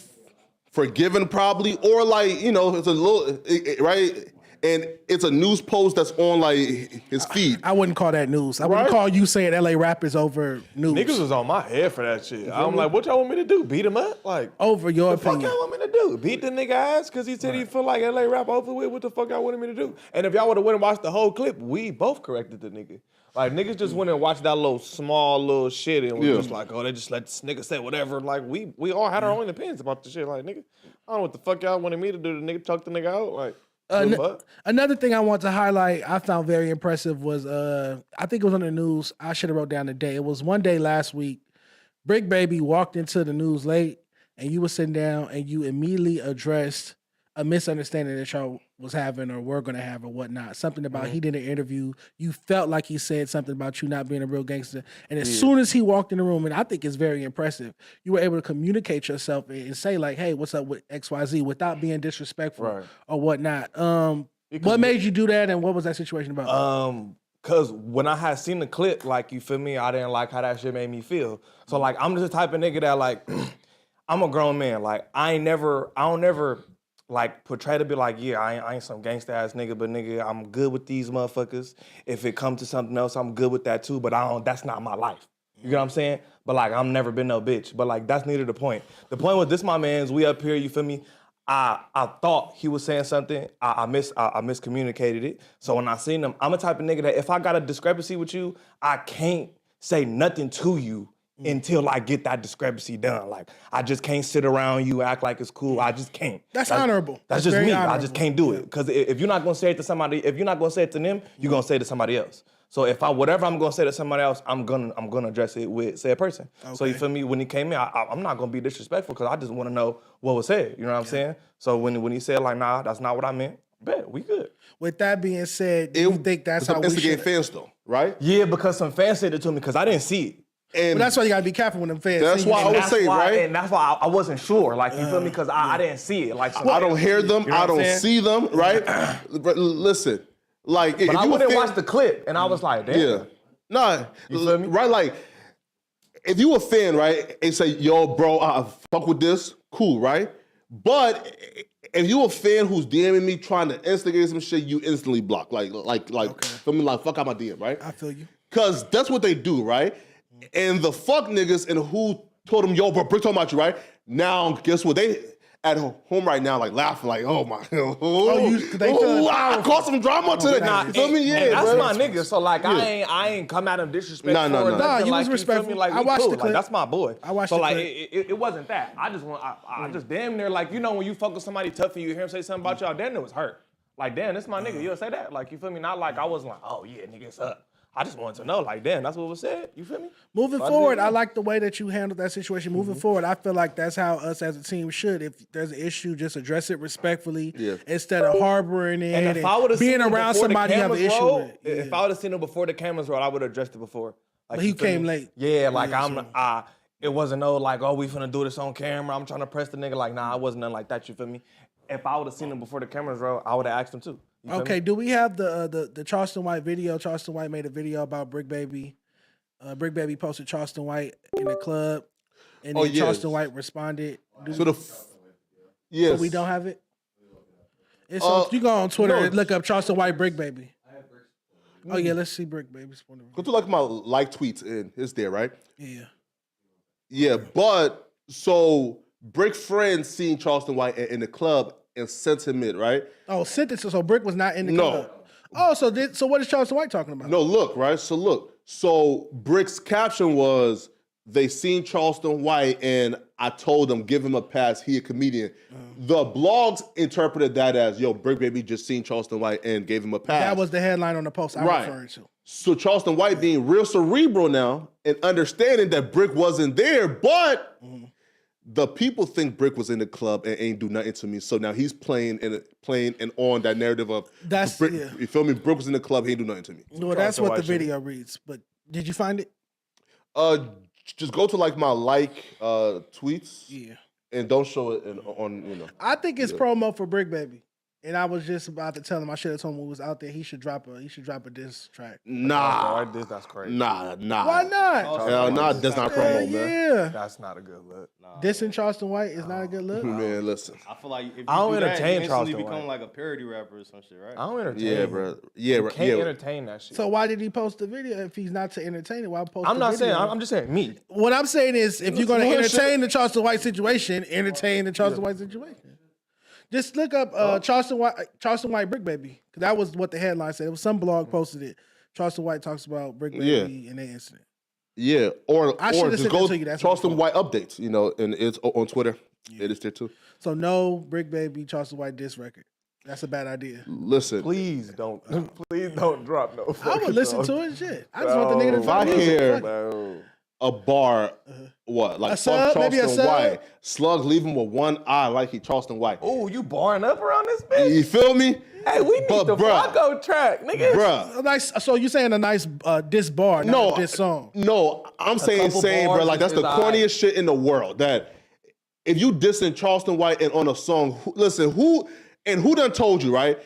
forgiven probably, or like it's a little right. And it's a news post that's on like his feed. I wouldn't call that news. I wouldn't Right? call you saying LA rap is over news. Niggas was on my head for that shit. I'm like, what y'all want me to do? Beat him up? Like, over your what the fuck opinion. y'all want me to do? Beat the nigga ass because he said he feel like LA rap over with? What the fuck y'all wanted me to do? And if y'all would have went and watched the whole clip, we both corrected the nigga. Like, niggas just went and watched that little shit and was just like, oh, they just let this nigga say whatever. Like, we all had our own opinions about the shit. Like, nigga, I don't know what the fuck y'all wanted me to do. The nigga chuck the nigga out. Like, Another thing I want to highlight, I found very impressive was, I think it was on the news. I should have wrote down the day. It was one day last week. DaBaby walked into the news late, and you were sitting down, and you immediately addressed a misunderstanding that y'all was having or were going to have or whatnot. Something about he did an interview. You felt like he said something about you not being a real gangster. And as soon as he walked in the room, and I think it's very impressive, you were able to communicate yourself and say like, hey, what's up with XYZ without being disrespectful or whatnot. What made you do that, and what was that situation about? Cause when I had seen the clip, like, you feel me, I didn't like how that shit made me feel. So like, I'm just the type of nigga that like, I'm a grown man. Like, I don't never like portray to be like, yeah, I ain't some gangsta ass nigga, but nigga, I'm good with these motherfuckers. If it comes to something else, I'm good with that too, but that's not my life. You know what I'm saying? But like, I'm never been no bitch. But like, that's neither the point. The point was this, my mans, we up here, you feel me? I thought he was saying something. I miscommunicated it. So when I seen him, I'm a type of nigga that if I got a discrepancy with you, I can't say nothing to you until I get that discrepancy done. Like, I just can't sit around you, act like it's cool. I just can't. That's honorable. That's just me. Honorable. I just can't do it. Because if you're not gonna say it to somebody, if you're not gonna say it to them, you're gonna say it to somebody else. So if whatever I'm gonna say to somebody else, I'm gonna address it with said person. Okay. So you feel me? When he came in, I'm not gonna be disrespectful because I just want to know what was said. You know what I'm saying? So when he said like, nah, that's not what I meant. Bet we good. With that being said, do you think that's how we should fans though, right? Yeah, because some fans said it to me because I didn't see it. And that's why you gotta be careful when them fans. That's why I was saying, right? And that's why I wasn't sure. Like, you feel me? Because I didn't see it. Like, I don't hear them. You know I don't saying? see them. Right? But listen, like, but I wouldn't watch the clip, and I was like, damn. Yeah. Nah. You feel me? Right? Like, if you a fan, right, and say, yo, bro, I fuck with this, cool, right? But if you a fan who's DMing me trying to instigate some shit, you instantly block. Like, feel me? Like, fuck out my DM, right? I feel you. Because that's what they do, right? And the fuck niggas and who told them, yo, bro, Brick talking about you, right? Now, guess what? They at home right now, like laughing, like, oh my, I caused some drama today. You feel me? Yeah, that's bro. my nigga. So like, I ain't come at him disrespectful. Nah, you like, was respectful. Like, I watched cool. the clip. Like, that's my boy. I watched so the like, clip. it wasn't that. I just damn near like, you know, when you fuck with somebody tough and you hear him say something about y'all, damn, it was hurt. Like, damn, this my nigga. You'll say that. Like, you feel me? Not like I was like, oh yeah, nigga, it's up. I just wanted to know, like, damn, that's what was said. You feel me? Moving forward, I like the way that you handled that situation. Moving forward, I feel like that's how us as a team should. If there's an issue, just address it respectfully instead of harboring it and if I would have being around somebody you have an issue with. Yeah. If I would have seen him before the cameras rolled, I would have addressed it before. Like, but he came late. Yeah, like it wasn't no like, oh, we finna do this on camera. I'm trying to press the nigga. Like, nah, it wasn't nothing like that. You feel me? If I would have seen him before the cameras rolled, I would have asked him too. Okay, do we have the Charleston White video? Charleston White made a video about Brick Baby. Brick Baby posted Charleston White in the club, and then Charleston White responded. Yes. So we don't have it? It's you go on Twitter and look up Charleston White Brick Baby. Oh yeah, let's see Brick Baby's point of view. Go to like my like tweets and it's there, right? Yeah. Yeah, but so Brick friends seen Charleston White in the club and sent him it, right? Oh, sent it. So Brick was not in the club. Oh, so what is Charleston White talking about? No, look, right? So look. So Brick's caption was, they seen Charleston White and I told them, give him a pass, he a comedian. The blogs interpreted that as, yo, Brick Baby just seen Charleston White and gave him a pass. That was the headline on the post I'm referring to. So Charleston White being real cerebral now and understanding that Brick wasn't there, but the people think Brick was in the club and ain't do nothing to me. So now he's playing and on that narrative of Brick, you feel me? Brick was in the club, he ain't do nothing to me. Well, that's what the video reads. But did you find it? Just go to like my tweets, and don't show it on you know. I think it's promo for Brick Baby. And I was just about to tell him, I should have told him who was out there. He should drop a diss track. Nah, that's crazy. Nah. Why not? Hell nah, that's not promo, man. Yeah, that's not a good look. Nah. Dissing Charleston White is not a good look. Man, listen. I feel like if you I don't do entertain that, you Charleston become White. like a parody rapper or some shit, right? I don't entertain. Yeah, bro. Yeah, you can't entertain that shit. So why did he post the video if he's not to entertain it? Why post? I'm the not video? saying. I'm just saying me. What I'm saying is, if you're going to entertain the Charleston White situation, entertain the Charleston White situation. Just look up Charleston White Brick Baby. That was what the headline said. It was some blog posted it. Charleston White talks about Brick Baby and their incident. Yeah, or just go to you. That's Charleston White updates, you know, and it's on Twitter. Yeah. It is there too. So no Brick Baby, Charleston White diss record. That's a bad idea. Listen, please don't drop no. I would listen to it. Shit, I just want the nigga to. If I hear a bar, what like fuck Charleston White, Slug leave him with one eye like he Charleston White. Oh, you barring up around this bitch? You feel me? Hey, we need the Flakko track, nigga. Bruh. Nice. So you saying a nice diss bar, not a diss song? No, I'm saying, bro, like that's the corniest shit in the world. That if you dissing Charleston White and on a song, listen, who done told you, right?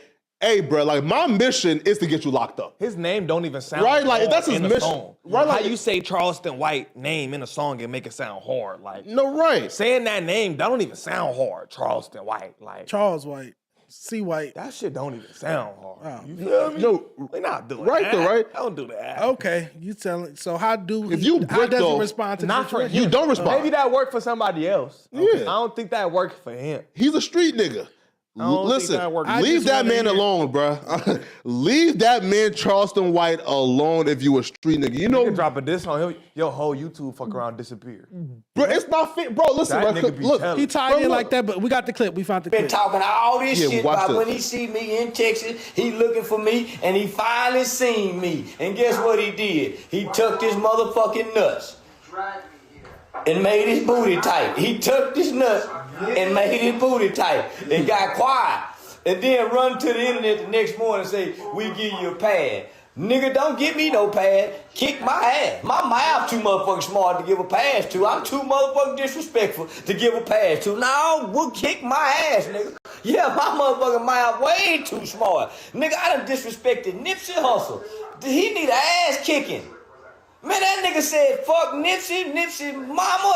Hey, bro, like my mission is to get you locked up. His name don't even sound right. Like that's his in mission. Song. Right? How like, you say Charleston White name in a song and make it sound hard? Like no, right? Saying that name, that don't even sound hard. Charleston White, like Charles White. C White. That shit don't even sound hard. Oh. You feel me? No, They not doing right that. though, right? Don't do that. Okay, you telling. So how do If you how brick, does though, he respond to not the for situation? You don't respond. Maybe that worked for somebody else. Yeah. I don't think that worked for him. He's a street nigga. don't Listen, think that works. I leave just that wanna man hear- alone, bruh. Leave that man Charleston White alone if you a street nigga. You You know, can drop a diss on him, your whole YouTube fuck around disappear. bro, it's not fit. Bro, listen, That bro. nigga be Look, telling. He tied Bro, in look. like that, but we got the clip. We found the Been clip. talking all this Yeah, shit watch about this. when he see me in Texas, he looking for me, and he finally seen me. And guess what he did? He tucked his motherfucking nuts and made his booty tight. He tucked his nuts and made his booty tight and got quiet. And then run to the internet the next morning and say, we give you a pad. Nigga, don't give me no pad. Kick my ass. My mouth too motherfucking smart to give a pass to. I'm too motherfucking disrespectful to give a pass to. No, we'll kick my ass, nigga. Yeah, my motherfucking mouth way too smart. Nigga, I done disrespected Nipsey Hussle. He need an ass kicking. Man, that nigga said, fuck Nipsey mama.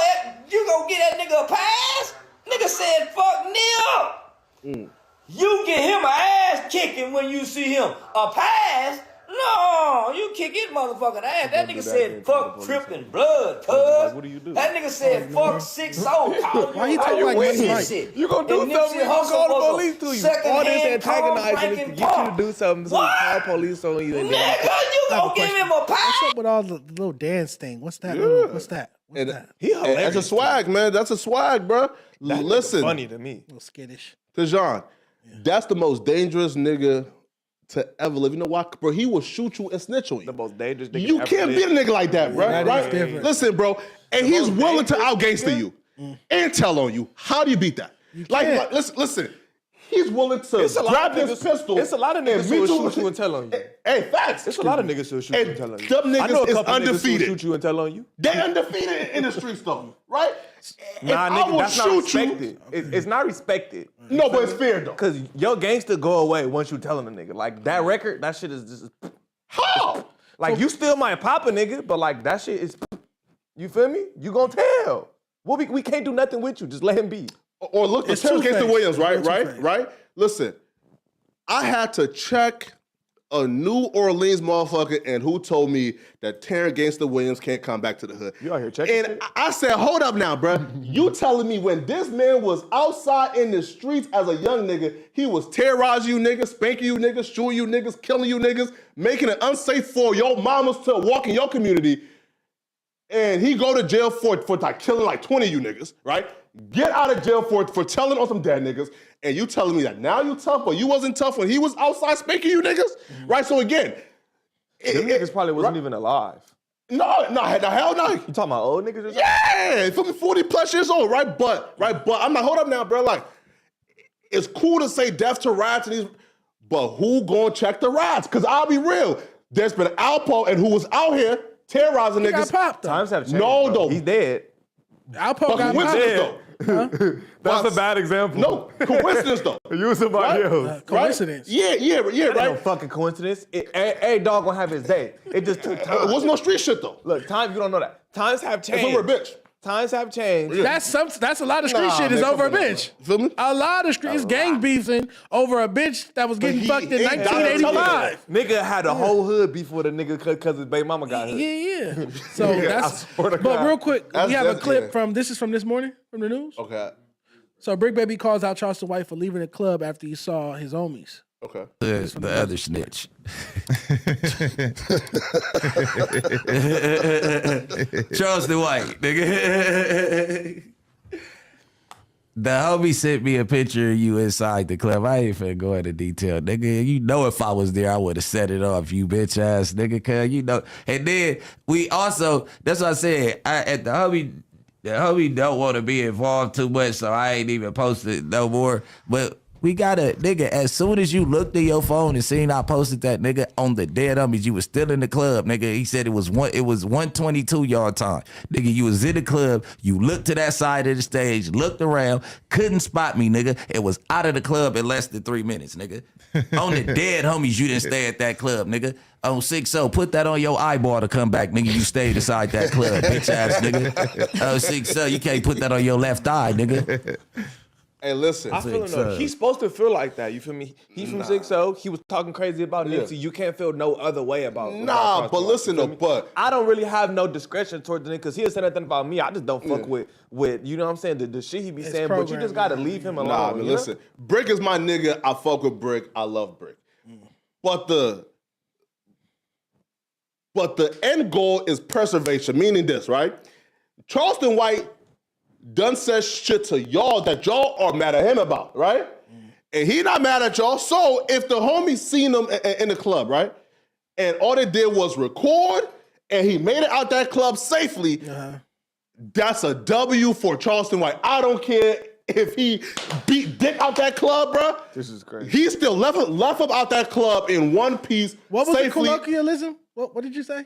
You gonna get that nigga a pass? Nigga said, fuck Nip. You get him an ass kicking when you see him. A pass? No, you kick his motherfucking ass. That nigga said, fuck tripping blood, cuz. What do you do? That nigga said, fuck 6 soul. Why he talking like Money Mike? You gonna do something, you gonna call the police to you. All this antagonizing is to get you to do something so call police on you. And Nigga, you gonna give him a pass? What's up with all the little dance thing? What's that? What's that? What's And that? He hilarious. that's a swag, man. That's a swag, bro. That Listen, funny to me. A little skittish. Dejon, that's the most dangerous nigga to ever live. You know why? Bro, he will shoot you and snitch on you. The most dangerous nigga You ever can't lived. beat a nigga like that, bro. That is Right? different. Listen, bro. And he's most willing to dangerous out-gangster nigga? you and tell on you. How do you beat that? Like, listen. He's willing to It's a lot grab of his niggas- pistol. it's a lot of and niggas meet who will you shoot you and tell on you. Hey, facts. It's a lot of niggas who'll shoot you and tell on you. Them niggas I know a is couple niggas undefeated. who'll shoot you and tell on you. They undefeated in the streets, though, right? Nah, If I nigga, will that's not shoot you- respected. It's not respected. No, but it's fair, though. Cause your gangster go away once you telling a nigga. Like that record, that shit is just How? like you still might pop a nigga, but like that shit is. You feel me? You gonna tell. We can't do nothing with you. Just let him be. Or look, It's Terrence Gangsta Two-Face. Williams, right? It's Two-Face. Right? Listen, I had to check a New Orleans motherfucker and who told me that Terrence Gangsta Williams can't come back to the hood. You out here checking And shit? I said, hold up now, bruh. You telling me when this man was outside in the streets as a young nigga, he was terrorizing you niggas, spanking you niggas, shooting you niggas, killing you niggas, making it unsafe for your mamas to walk in your community, and he go to jail for like killing like 20 of you niggas, right? Get out of jail for telling on some dead niggas, and you telling me that now you tough, but you wasn't tough when he was outside spanking you niggas, right? So again, Them niggas probably wasn't even alive. no, hell no. You talking about old niggas or something? Yeah, from 40 plus years old, right? But I'm like, hold up now, bro. Like, it's cool to say death to rats and these, but who gonna check the rats? Cause I'll be real, there's been Alpo and who was out here terrorizing He niggas. got popped though. Times have changed. No, bro. though. He's dead. Alpo got Coincidence popped. though. That's a bad example. No, coincidence though. You somebody Right? else. Coincidence. Right? Yeah, That ain't no right. fucking coincidence. Every dog gonna have his day. It just took time. It was no street shit though. Look, time, you don't know that. Times have It's changed. over a bitch. Times have changed. That's a lot of street Nah, shit is man, over a come on, bitch. Feel me? A lot of street is gang beefing over a bitch that was getting he fucked in ain't got no 1985. Nigga had a whole hood before the nigga cause his baby mama got hood. Yeah. So that's. swear to But God. real quick, we have a That's- clip yeah. from this morning from the news. Okay. So DaBaby calls out Charleston White for leaving the club after he saw his homies. Okay. The other snitch. Charleston White, nigga. The homie sent me a picture of you inside the club. I ain't finna go into detail, nigga. You know if I was there, I would have set it off, you bitch ass nigga, cuz you know. And then we also, that's what I said, the homie don't want to be involved too much, so I ain't even posted no more. But we got a nigga, as soon as you looked at your phone and seen I posted that nigga on the dead homies, you was still in the club, nigga. He said it was 122 y'all time. Nigga, you was in the club, you looked to that side of the stage, looked around, couldn't spot me, nigga. It was out of the club in less than 3 minutes, nigga. On the dead homies, you didn't stay at that club, nigga. On 6-0, put that on your eyeball to come back, nigga. You stayed inside that club, bitch ass nigga. On 6-0, you can't put that on your left eye, nigga. Hey, listen. I feel him though. He's supposed to feel like that. You feel me? He from 6'0". He was talking crazy about Nipsey. You can't feel no other way about. Nah, but listen though, but I don't really have no discretion towards the nigga because he'll say nothing about me. I just don't fuck with you know what I'm saying? The shit he be saying, but you just gotta leave him alone. Nah, man, listen. Brick is my nigga. I fuck with Brick. I love Brick. But the end goal is preservation, meaning this, right? Charleston White done said shit to y'all that y'all are mad at him about, right? And he not mad at y'all. So if the homies seen him in the club, right? And all they did was record and he made it out that club safely, that's a W for Charleston White. I don't care if he beat dick out that club, bro. This is crazy. He still left him out that club in one piece. What was safely. the colloquialism? What did you say?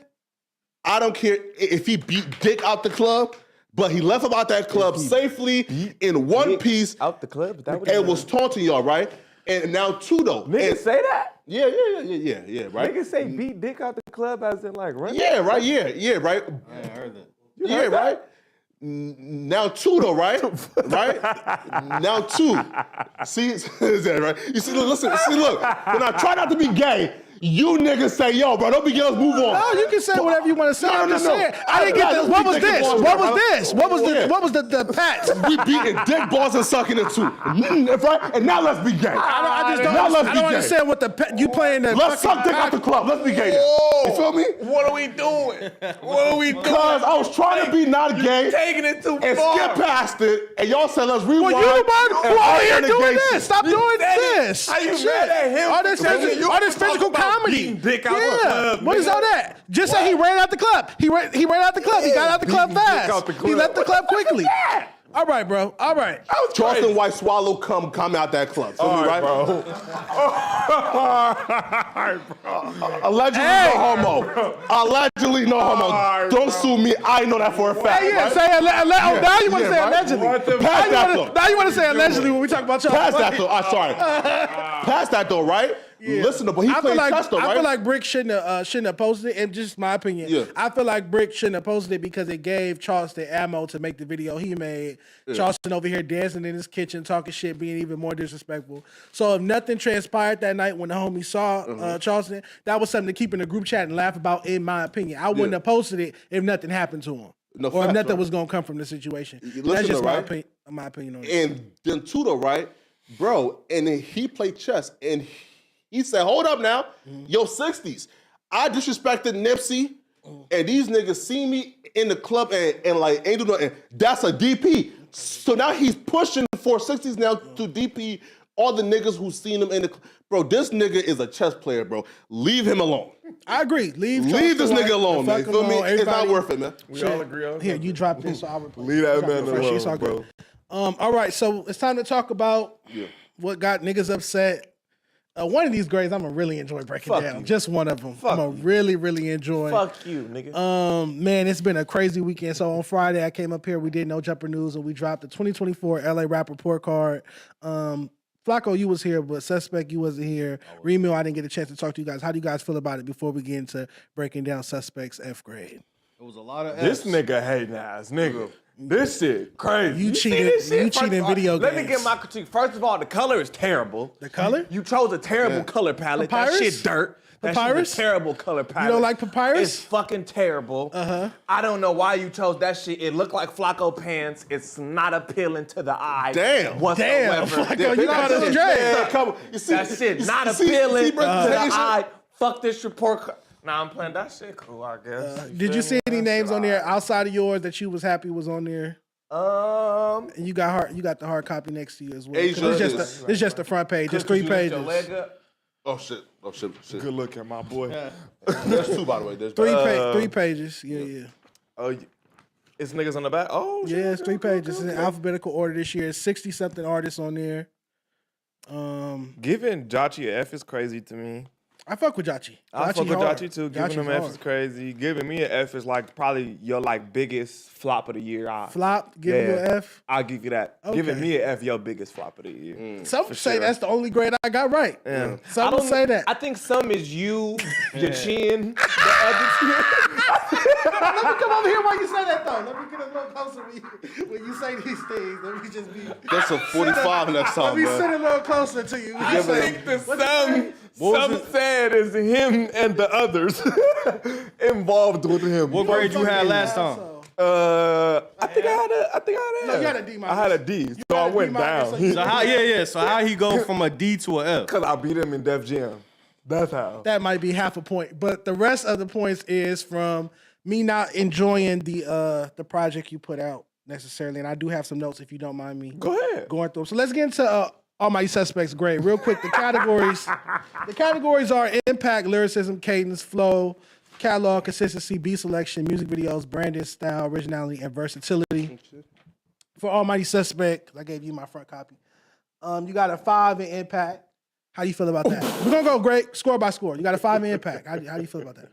I don't care if he beat dick out the club, but he left him out that club safely in one piece. Out the club? And was taunting y'all, right? And now two though. Niggas say that? Yeah, right? Niggas say beat dick out the club as in like run? Yeah, right, yeah, right. I heard that. Yeah, right? Now two though, right? Right? Now two. See, is that right? You see, look, when I try not to be gay, you niggas say, yo, bro, don't be gay, let's move on. No, you can say whatever you want to say. No, I'm just saying. I didn't get this. What was this? What was the pats? We beating dick balls and sucking it too. Right? And now let's be gay. I don't understand what you playing the. Let's suck dick out the club. Let's be gay. You feel me? What are we doing? What are we doing? Because I was trying to be not gay. Taking it too and far. skip past it. And y'all said let's rewind. Well, you who are here doing this? Stop doing this. How you mad at him? All this physical comedy. Dick out the club. What is all that? Just say he ran out the club. He ran out the club. He got out the club fast. He left the club quickly. All right, bro. All right. Charleston White swallow come out that club. Feel me, right? Bro. Allegedly no homo. Allegedly no homo. Don't sue me. I know that for a fact. Yeah, right? say now you want to say allegedly. Now you want to say allegedly when we talk about Charleston. Past that though. I'm sorry. Past that though, right? Yeah. Listen, but he played chess though, right? I feel like Brick shouldn't have posted it. And just my opinion, I feel like Brick shouldn't have posted it because it gave Charleston ammo to make the video he made. Yeah. Charleston over here dancing in his kitchen, talking shit, being even more disrespectful. So if nothing transpired that night when the homie saw Charleston, that was something to keep in the group chat and laugh about. In my opinion, I wouldn't have posted it if nothing happened to him, or if nothing was gonna come from the situation. That's just my opinion on it. And then Tudo, right, bro? And then he played chess and. He said, hold up now, yo, 60s. I disrespected Nipsey, and these niggas see me in the club and like ain't do nothing. That's a DP. So now he's pushing for 60s now to DP all the niggas who seen him in the club. Bro, this nigga is a chess player, bro. Leave him alone. I agree. Leave this nigga alone, man. Feel me? It's not worth it, man. We all agree on here, you drop this, so I'll replace. Leave that man alone, bro. All right, so it's time to talk about what got niggas upset. One of these grades I'm gonna really enjoy breaking down. You. Just one of them. I'm gonna really enjoy. Fuck you, nigga. Man, it's been a crazy weekend. So on Friday I came up here, we did No Jumper News, and we dropped the 2024 LA Rap Report Card. Flakko, you was here, but Suspect, you wasn't here. Remil, I didn't get a chance to talk to you guys. How do you guys feel about it before we get into breaking down Suspect's F grade? It was a lot of This nigga hating ass nigga. This shit crazy. You cheated in video games. Let me get my critique. First of all, the color is terrible. The color? You chose a terrible color palette. Papyrus? That shit dirt. Papyrus? That shit's a terrible color palette. You don't like Papyrus? It's fucking terrible. I don't know why you chose that shit. It looked like Flakko pants. It's not appealing to the eye. Whatsoever. Flakko, you got us straight. That shit not appealing to the eye. Fuck this report card. Nah, I'm playing that shit cool, I guess. Did you see any names on there outside of yours that you was happy was on there? And you got the hard copy next to you as well. Asia it's just the front page. Just 3 pages. Oh shit. Good looking, my boy. There's 2, by the way. There's 3 pages. Yeah. Oh, it's niggas on the back? Oh, shit. Yeah, it's 3 pages. It's in alphabetical order this year. 60-something artists on there. Giving Jachi an F is crazy to me. I fuck with Jachi. I fuck with Jachi too. Giving him an F is crazy. Giving me an F is like probably your like biggest flop of the year. Flop? Give you an F? I'll give you that. Okay. Giving me an F, your biggest flop of the year. Some say that's the only grade I got right. Yeah. Some will say that. I think some is you, your chin, the other two. me come over here while you say that though. Let me get a little closer when you say these things. Let me just be. That's a 45 next time, Let me man. sit a little closer to you. I think some said is him and the others involved with him. What grade you had last time? I think I had a. No, you had a D minus. I had a D, so I went down. So how? So how he go from a D to a F? Because I beat him in Def Jam. That's how. That might be half a point, but the rest of the points is from me not enjoying the project you put out necessarily, and I do have some notes if you don't mind me. Go ahead. Going through them. So let's get into Almighty Suspects grade real quick. The categories are impact, lyricism, cadence, flow, catalog, consistency, beat selection, music videos, branding, style, originality, and versatility. For Almighty Suspect, I gave you my front copy. You got a 5 in impact. How do you feel about that? We're gonna go great score by score. You got a 5 in impact. How do you feel about that?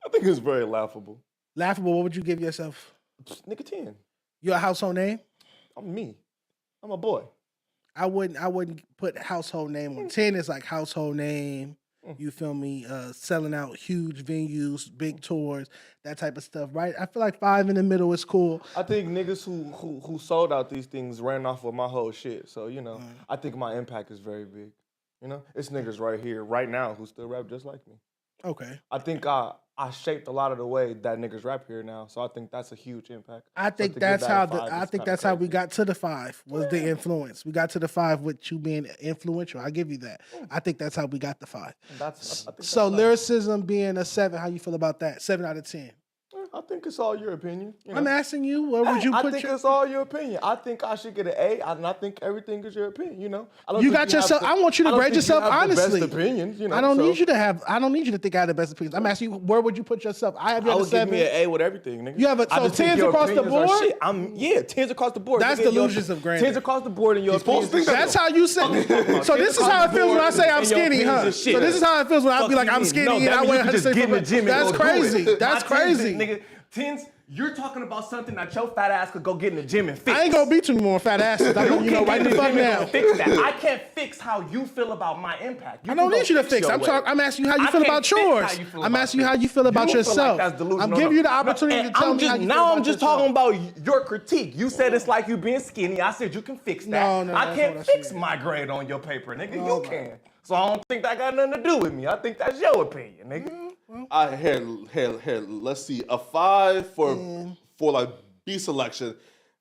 I think it's very laughable. Laughable. What would you give yourself? Nigga 10. You a household name? I'm me. I'm a boy. I wouldn't put household name on. 10 is like household name. You feel me? Selling out huge venues, big tours, that type of stuff, right? I feel like 5 in the middle is cool. I think niggas who sold out these things ran off with my whole shit. So, I think my impact is very big. It's niggas right here, right now, who still rap just like me. Okay. I think I shaped a lot of the way that niggas rap here now. So I think that's a huge impact. I think that's how we got to the 5 was the influence. We got to the 5 with you being influential. I give you that. I think that's how we got the 5. So lyricism being a 7, how you feel about that? 7 out of 10. I think it's all your opinion. I'm asking you, where would you put I think it's all your opinion. I think I should get an A, and I think everything is your opinion. I want you to grade yourself honestly. The best opinions, I don't need you to have. I don't need you to think I have the best opinions. I'm asking you, where would you put yourself? I have you at a 7. Give me an A with everything, nigga. You have 10s across the board. 10s across the board. That's delusions of grandeur. 10s across the board in your opinion. That's how you say. So this is how it feels when I say I'm skinny, huh? So this is how it feels when I be like I'm skinny and I weigh 100. That's crazy. That's crazy, nigga. 10s. You're talking about something that your fat ass could go get in the gym and fix. I ain't gonna be too more fat asses. Right the fuck now. Fix that. I can't fix how you feel about my impact. I don't need you to fix. I'm asking you how you feel about yours. I'm asking you how you feel about yourself. I'm giving you the opportunity to tell me how you feel about yourself. Now I'm just talking about your critique. You said it's like you being skinny. I said you can fix that. No, I can't fix my grade on your paper, nigga. You can. So I don't think that got nothing to do with me. I think that's your opinion, nigga. Here. Let's see. A 5 for like beat selection.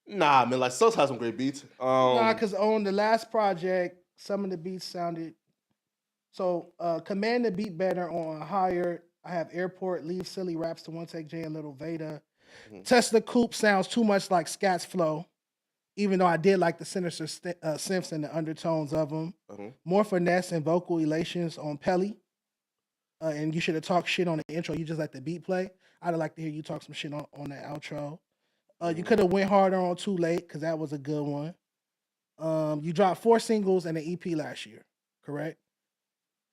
Nah, man. Like Sus has some great beats. Because on the last project, some of the beats sounded. So Command the Beat Better on Hired. I have Airport, Leave Silly Raps to One Take J and Little Veda. Tesla Coupe sounds too much like Scat's flow, even though I did like the sinister synths and the undertones of them. More finesse and vocal elations on Pelly. And you should have talked shit on the intro. You just let the beat play. I'd like to hear you talk some shit on that outro. You could have went harder on Too Late, because that was a good one. You dropped 4 singles and an EP last year, correct?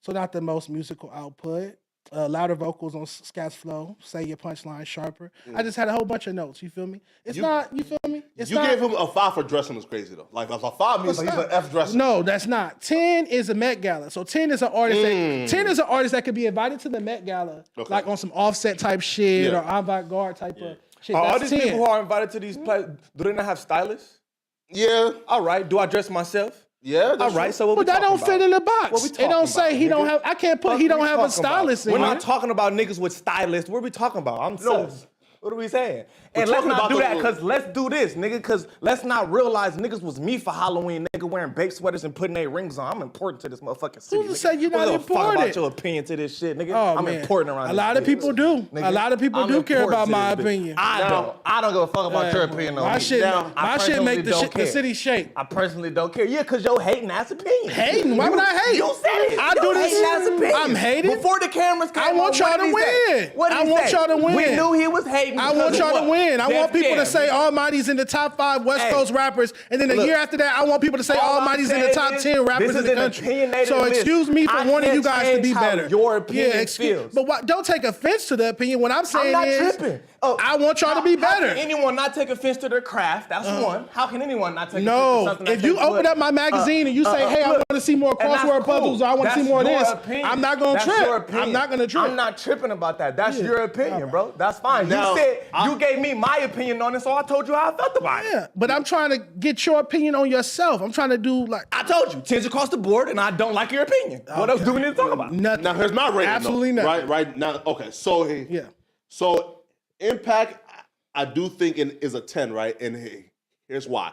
So not the most musical output. Louder vocals on Scat's flow. Say your punchline sharper. I just had a whole bunch of notes. You feel me? You feel me? Gave him a 5 for dressing was crazy though. Like a 5 means he's an F dressing. No, that's not. 10 is a Met Gala. So 10 is an artist. 10 is an artist that could be invited to the Met Gala, like on some Offset type shit or avant-garde type of shit. Are all these people who are invited to these places, do they not have stylists? Yeah. All right. Do I dress myself? Yeah. All right. So but that don't fit in the box. It don't say he don't have. I can't put he don't have a stylist. We're not talking about niggas with stylists. What are we talking about? What are we saying? And let's not do that, because let's do this, nigga, because let's not realize niggas was me for Halloween, nigga, wearing baked sweaters and putting their rings on. I'm important to this motherfucking city. Who say you're not important? Fuck about your opinion to this shit, nigga. I'm important around this. A lot of people do. A lot of people do care about my opinion. I don't give a fuck about your opinion. My shit make the city shake. I personally don't care. Yeah, because your hating ass opinion. Hating? Why would I hate? You said it. I do this. Hating ass opinion. I'm hating. Before the cameras came I want y'all to win. I want y'all to win. We knew he was hating. hating. I want y'all to win. I want people to say all Almighty's in the top 5 West Coast rappers, and then the year after that, I want people to say Almighty's in the top 10 rappers in the country. So excuse me for wanting you guys to be better. Your opinion feels. But don't take offense to the opinion. What I'm saying is, tripping. I want y'all to be better. How can anyone not take offense to their craft? That's one. How can anyone not take offense to something? If you open up my magazine and you say, hey, I want to see more crossword puzzles, or I want to see more of this, I'm not going to trip. I'm not going to trip. I'm not tripping about that. That's your opinion, bro. That's fine. Now, you said you gave me my opinion on it, so I told you how I felt about it. Yeah, but I'm trying to get your opinion on yourself. I'm trying to do like... I told you, 10s across the board, and I don't like your opinion. What else do we need to talk about? Nothing. Now here's my rating. Absolutely nothing. Right now. Okay, so So Impact, I do think is a 10, right? And here's why.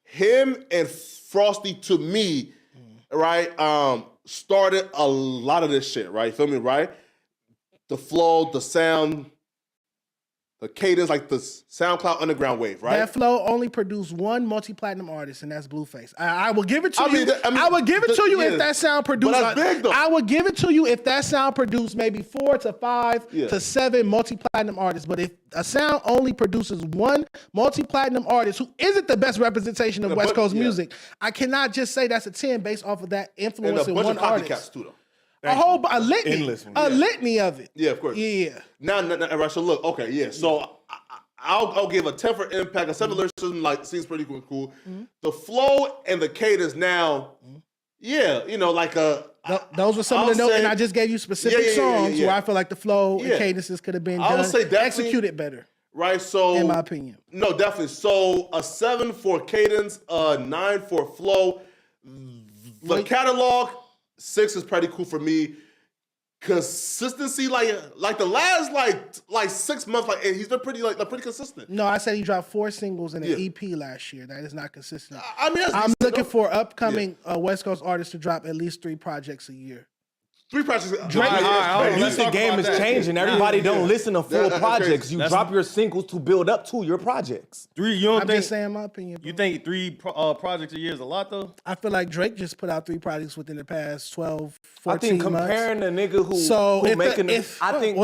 Him and Frosty, to me, right, started a lot of this shit, right? Feel me, right? The flow, the sound, the cadence, like the SoundCloud underground wave, right? That flow only produced one multi-platinum artist, and that's Blueface. I will give it to you. I would give it to you if that sound produced. But that's big, though. I would give it to you if that sound produced maybe 4 to 5 to 7 multi-platinum artists. But if a sound only produces one multi-platinum artist who isn't the best representation of West Coast music, I cannot just say that's a 10 based off of that influence in one artist. Too, though. A litany of it. Yeah, of course. Yeah. Now, right, so look, okay, yeah. So I'll give a 10 for Impact. A 7 lyricism, like, seems pretty cool. Mm-hmm. The flow and the cadence now, like a... Those were some of the notes, and I just gave you specific songs where I feel like the flow and cadences could have been done, executed better. Right, so... In my opinion. No, definitely. So a 7 for cadence, a 9 for flow. The catalog... 6 is pretty cool for me. Consistency, like the last like 6 months, he's been pretty consistent. No, I said he dropped 4 singles and an EP last year. That is not consistent. I mean, I'm looking for upcoming West Coast artists to drop at least 3 projects a year. 3 projects. The music game is changing. Everybody don't listen to full projects. You drop your singles to build up to your projects. I'm just saying my opinion. You think 3 projects a year is a lot, though? I feel like Drake just put out 3 projects within the past 12, 14 I think comparing a nigga who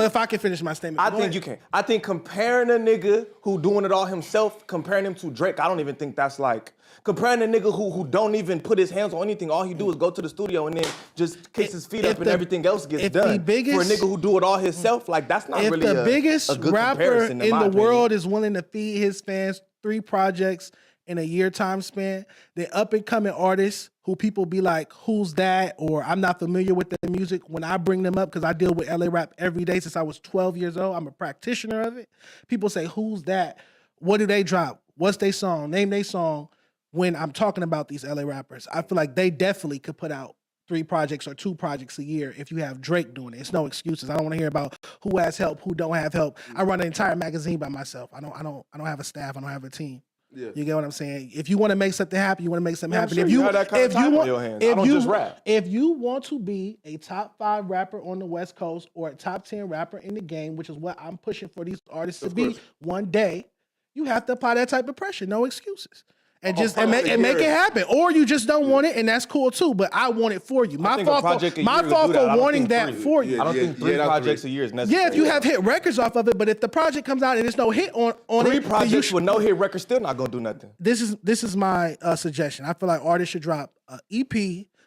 if I can finish my statement. I think you can. I think comparing a nigga who doing it all himself, comparing him to Drake, I don't even think that's like... Comparing a nigga who don't even put his hands on anything, all he do is go to the studio and then just kiss his feet up and everything else gets done. For a nigga who do it all himself, like that's not really a good biggest rapper in the world is willing to feed his fans 3 projects in a year time span, the up and coming artists who people be like, who's that? Or I'm not familiar with their music. When I bring them up, because I deal with LA rap every day since I was 12 years old, I'm a practitioner of it. People say, who's that? What do they drop? What's their song? Name their song. When I'm talking about these LA rappers, I feel like they definitely could put out 3 projects or 2 projects a year if you have Drake doing it. It's no excuses. I don't want to hear about who has help, who don't have help. I run an entire magazine by myself. I don't have a staff. I don't have a team. Yeah. You get what I'm saying? If you want to make something happen, you want to make something happen. Sure, if you have that kind of time on your hands. I don't just rap. If you want to be a top 5 rapper on the West Coast or a top 10 rapper in the game, which is what I'm pushing for these artists to be one day, you have to apply that type of pressure. No excuses. And make it happen, or you just don't want it, and that's cool too. But I want it for you. My fault for wanting that for you. I don't think 3 projects a year is necessary. Yeah, if you have hit records off of it, but if the project comes out and there's no hit on 3 projects with no hit record, still not gonna do nothing. This is my suggestion. I feel like artists should drop an EP,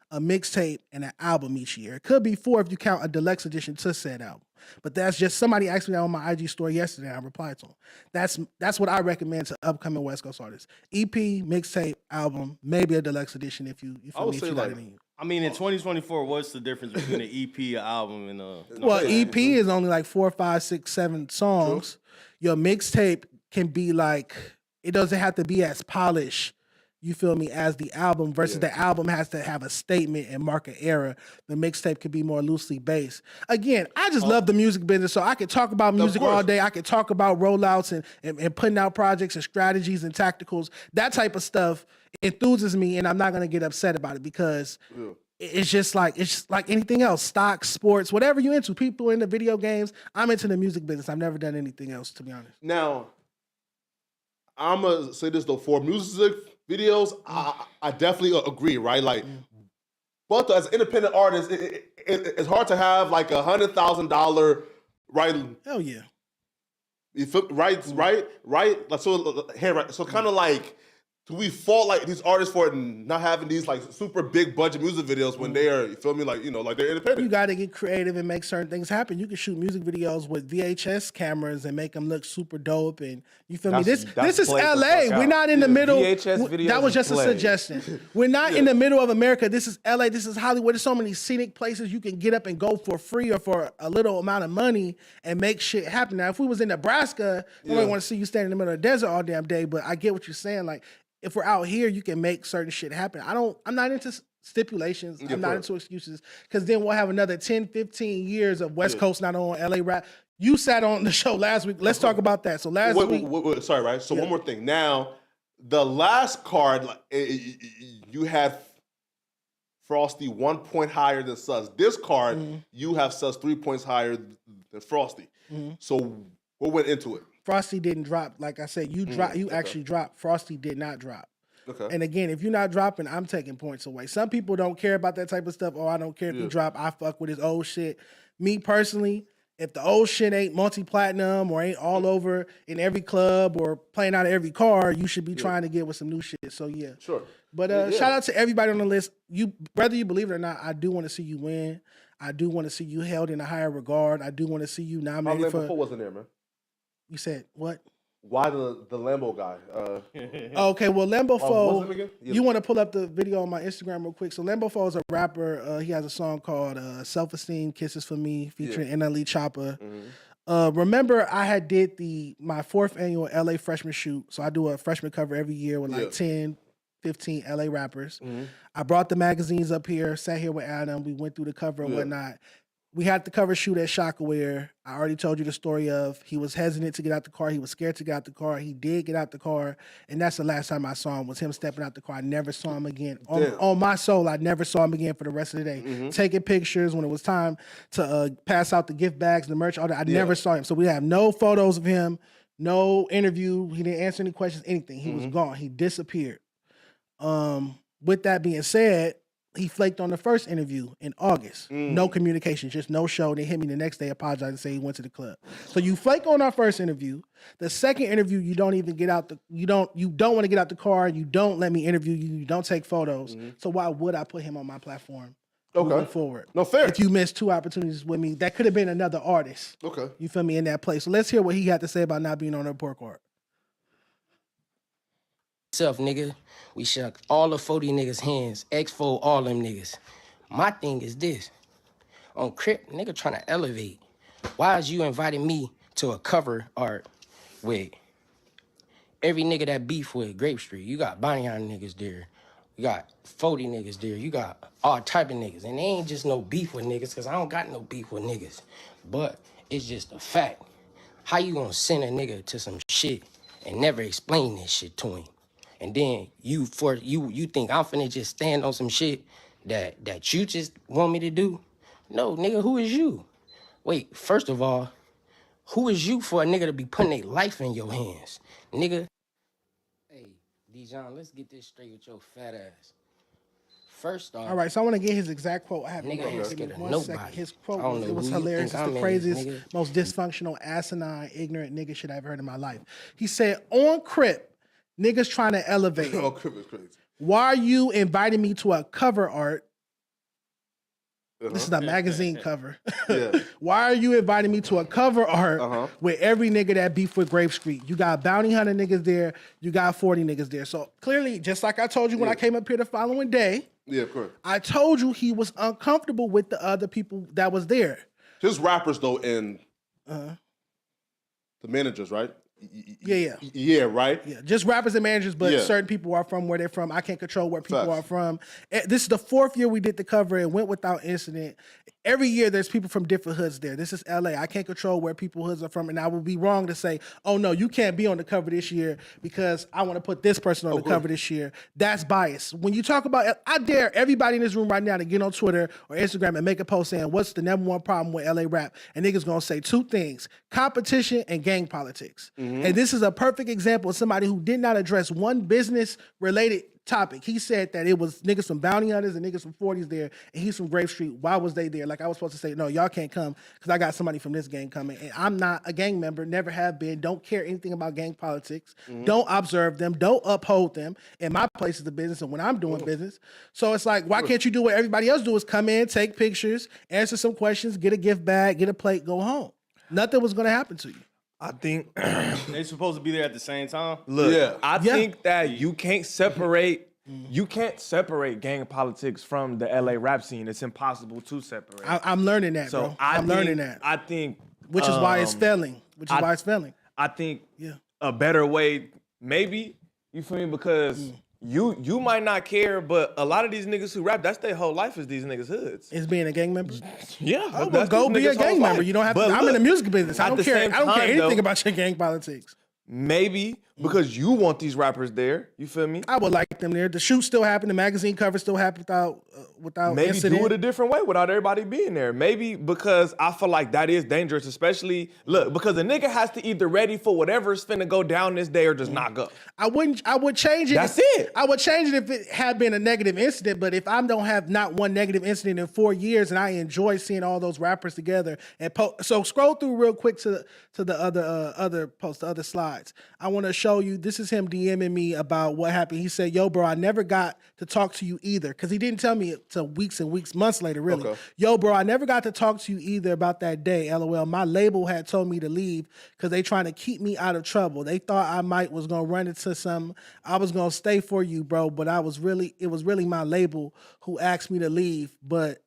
a mixtape, and an album each year. It could be 4 if you count a deluxe edition to said album. But that's just, somebody asked me that on my IG story yesterday. I replied to them. That's what I recommend to upcoming West Coast artists. EP, mixtape, album, maybe a deluxe edition if you feel me. I mean, in 2024, what's the difference between an EP, an album, and Well, EP is only like 4, 5, 6, 7 songs. True. Your mixtape can be like, it doesn't have to be as polished, you feel me, as the album versus the album has to have a statement and mark an era. The mixtape could be more loosely based. Again, I just love the music business, so I could talk about music all day. I could talk about rollouts and putting out projects and strategies and tacticals. That type of stuff enthuses me, and I'm not gonna get upset about it because it's just like anything else. Stocks, sports, whatever you into. People into video games. I'm into the music business. I've never done anything else, to be honest. Now, I'm gonna say this though, for music videos, I definitely agree, right? Like, but as an independent artist, it's hard to have like $100,000, right? Hell yeah. You feel, right. Like so, so kind of like. Do we fault like these artists for not having these like super big budget music videos when they are, you feel me, like, you know, like they're independent? You got to get creative and make certain things happen. You can shoot music videos with VHS cameras and make them look super dope. And you feel me? This is LA. We're not in the middle. VHS videos that was just a play. suggestion. We're not in the middle of America. This is LA. This is Hollywood. There's so many scenic places you can get up and go for free or for a little amount of money and make shit happen. Now, if we was in Nebraska, nobody want to see you standing in the middle of the desert all damn day. But I get what you're saying. Like, if we're out here, you can make certain shit happen. I'm not into stipulations. I'm not into excuses. Because then we'll have another 10, 15 years of West Coast not on LA rap. You sat on the show last week. Let's talk about that. So last week. Sorry, right? So one more thing. Now, the last card, you had Frosty 1 point higher than Sus. This card, you have Sus 3 points higher than Frosty. So what went into it? Frosty didn't drop. Like I said, you actually dropped. Frosty did not drop. Okay. And again, if you're not dropping, I'm taking points away. Some people don't care about that type of stuff. Oh, I don't care if you drop. I fuck with his old shit. Me personally, if the old shit ain't multi-platinum or ain't all over in every club or playing out of every car, you should be trying to get with some new shit. So yeah. Sure. But shout out to everybody on the list. Whether you believe it or not, I do want to see you win. I do want to see you held in a higher regard. I do want to see you nominated for. Lambo Fo wasn't there, man. You said what? Why the Lambo guy? Okay, well, Lambo Fo, what's his name again? you want to pull up the video on my Instagram real quick. So Lambo Fo is a rapper. He has a song called Self-Esteem, Kisses for Me, featuring NLE Choppa. Remember, I did my 4th annual LA freshman shoot. So I do a freshman cover every year with like 10, 15 LA rappers. I brought the magazines up here, sat here with Adam. We went through the cover and whatnot. We had the cover shoot at Shockaware. I already told you the story of he was hesitant to get out the car. He was scared to get out the car. He did get out the car. And that's the last time I saw him, was him stepping out the car. I never saw him again. On my soul, I never saw him again for the rest of the day. Taking pictures when it was time to pass out the gift bags, the merch, all that. I never saw him. So we have no photos of him, no interview. He didn't answer any questions, anything. He was gone. He disappeared. With that being said, he flaked on the first interview in August. No communication, just no show. They hit me the next day, apologized, and say he went to the club. So you flake on our first interview. The second interview, you don't even get out you don't want to get out the car. You don't let me interview you. You don't take photos. So why would I put him on my platform moving forward? No, fair. If you missed 2 opportunities with me, that could have been another artist. Okay. You feel me, in that place. So let's hear what he had to say about not being on the report card. Self, nigga. We shook all the 40 niggas' hands, X-Fold all them niggas. My thing is this. On Crip, nigga trying to elevate. Why is you inviting me to a cover art with every nigga that beef with Grape Street? You got Bonnie Island niggas there. You got 40 niggas there. You got all type of niggas. And they ain't just no beef with niggas, because I don't got no beef with niggas. But it's just a fact. How you gonna send a nigga to some shit and never explain this shit to him? And then you think I'm finna just stand on some shit that you just want me to do? No, nigga, who is you? Wait, first of all, who is you for a nigga to be putting their life in your hands? Nigga. Hey, Dejon, let's get this straight with your fat ass. First off. All right, so I want to get his exact quote. I have Nigga ain't scared of one nobody. second. His quote was hilarious. It's the craziest, most dysfunctional, asinine, ignorant nigga shit I've heard in my life. He said, on Crip, niggas trying to elevate. Oh, Crip is crazy. Why are you inviting me to a cover art? This is a magazine cover. Why are you inviting me to a cover art with every nigga that beef with Grape Street? You got bounty hunter niggas there. You got 40 niggas there. So clearly, just like I told you when I came up here the following day, of course. I told you he was uncomfortable with the other people that was there. His rappers, though, and the managers, right? Yeah, right? Yeah, just rappers and managers, but certain people are from where they're from. I can't control where people are from. This is the 4th year we did the cover and went without incident. Every year there's people from different hoods there. This is LA. I can't control where people hoods are from, and I would be wrong to say, oh no, you can't be on the cover this year because I want to put this person on the cover this year. That's bias. When you talk about, I dare everybody in this room right now to get on Twitter or Instagram and make a post saying, what's the #1 problem with LA rap? And niggas gonna say 2 things, competition and gang politics. And this is a perfect example of somebody who did not address one business-related topic. He said that it was niggas from Bounty Hunters and niggas from 40s there, and he's from Grave Street. Why was they there? Like I was supposed to say, no, y'all can't come because I got somebody from this gang coming, and I'm not a gang member, never have been, don't care anything about gang politics, don't observe them, don't uphold them. And my place is the business, and when I'm doing business, so it's like, why can't you do what everybody else do? Is come in, take pictures, answer some questions, get a gift bag, get a plate, go home. Nothing was gonna happen to you. I think They supposed to be there at the same time. Look, I think that you can't separate gang politics from the LA rap scene. It's impossible to separate. I'm learning that, bro. I'm learning that. I think, which is why it's failing. I think a better way, maybe, you feel me? Because you might not care, but a lot of these niggas who rap, that's their whole life is these niggas' hoods. Is being a gang member? Yeah. Oh, well, go be a gang member. You don't have to. I'm in the music business. I don't care anything about your gang politics. Maybe because you want these rappers there. You feel me? I would like them there. The shoot still happened. The magazine cover still happened without maybe incident. Do it a different way without everybody being there. Maybe because I feel like that is dangerous, especially because a nigga has to either ready for whatever's finna go down this day or just not go. I would change it. That's it. I would change it if it had been a negative incident. But if I don't have not one negative incident in 4 years, and I enjoy seeing all those rappers together, and so scroll through real quick to the other post, the other slides. I want to show you. This is him DMing me about what happened. He said, "Yo, bro, I never got to talk to you either," because he didn't tell me until weeks and weeks, months later, really. Okay. "Yo, bro, I never got to talk to you either about that day. LOL. My label had told me to leave because they trying to keep me out of trouble. They thought I was gonna run into something. I was gonna stay for you, bro, but it was really my label who asked me to leave, but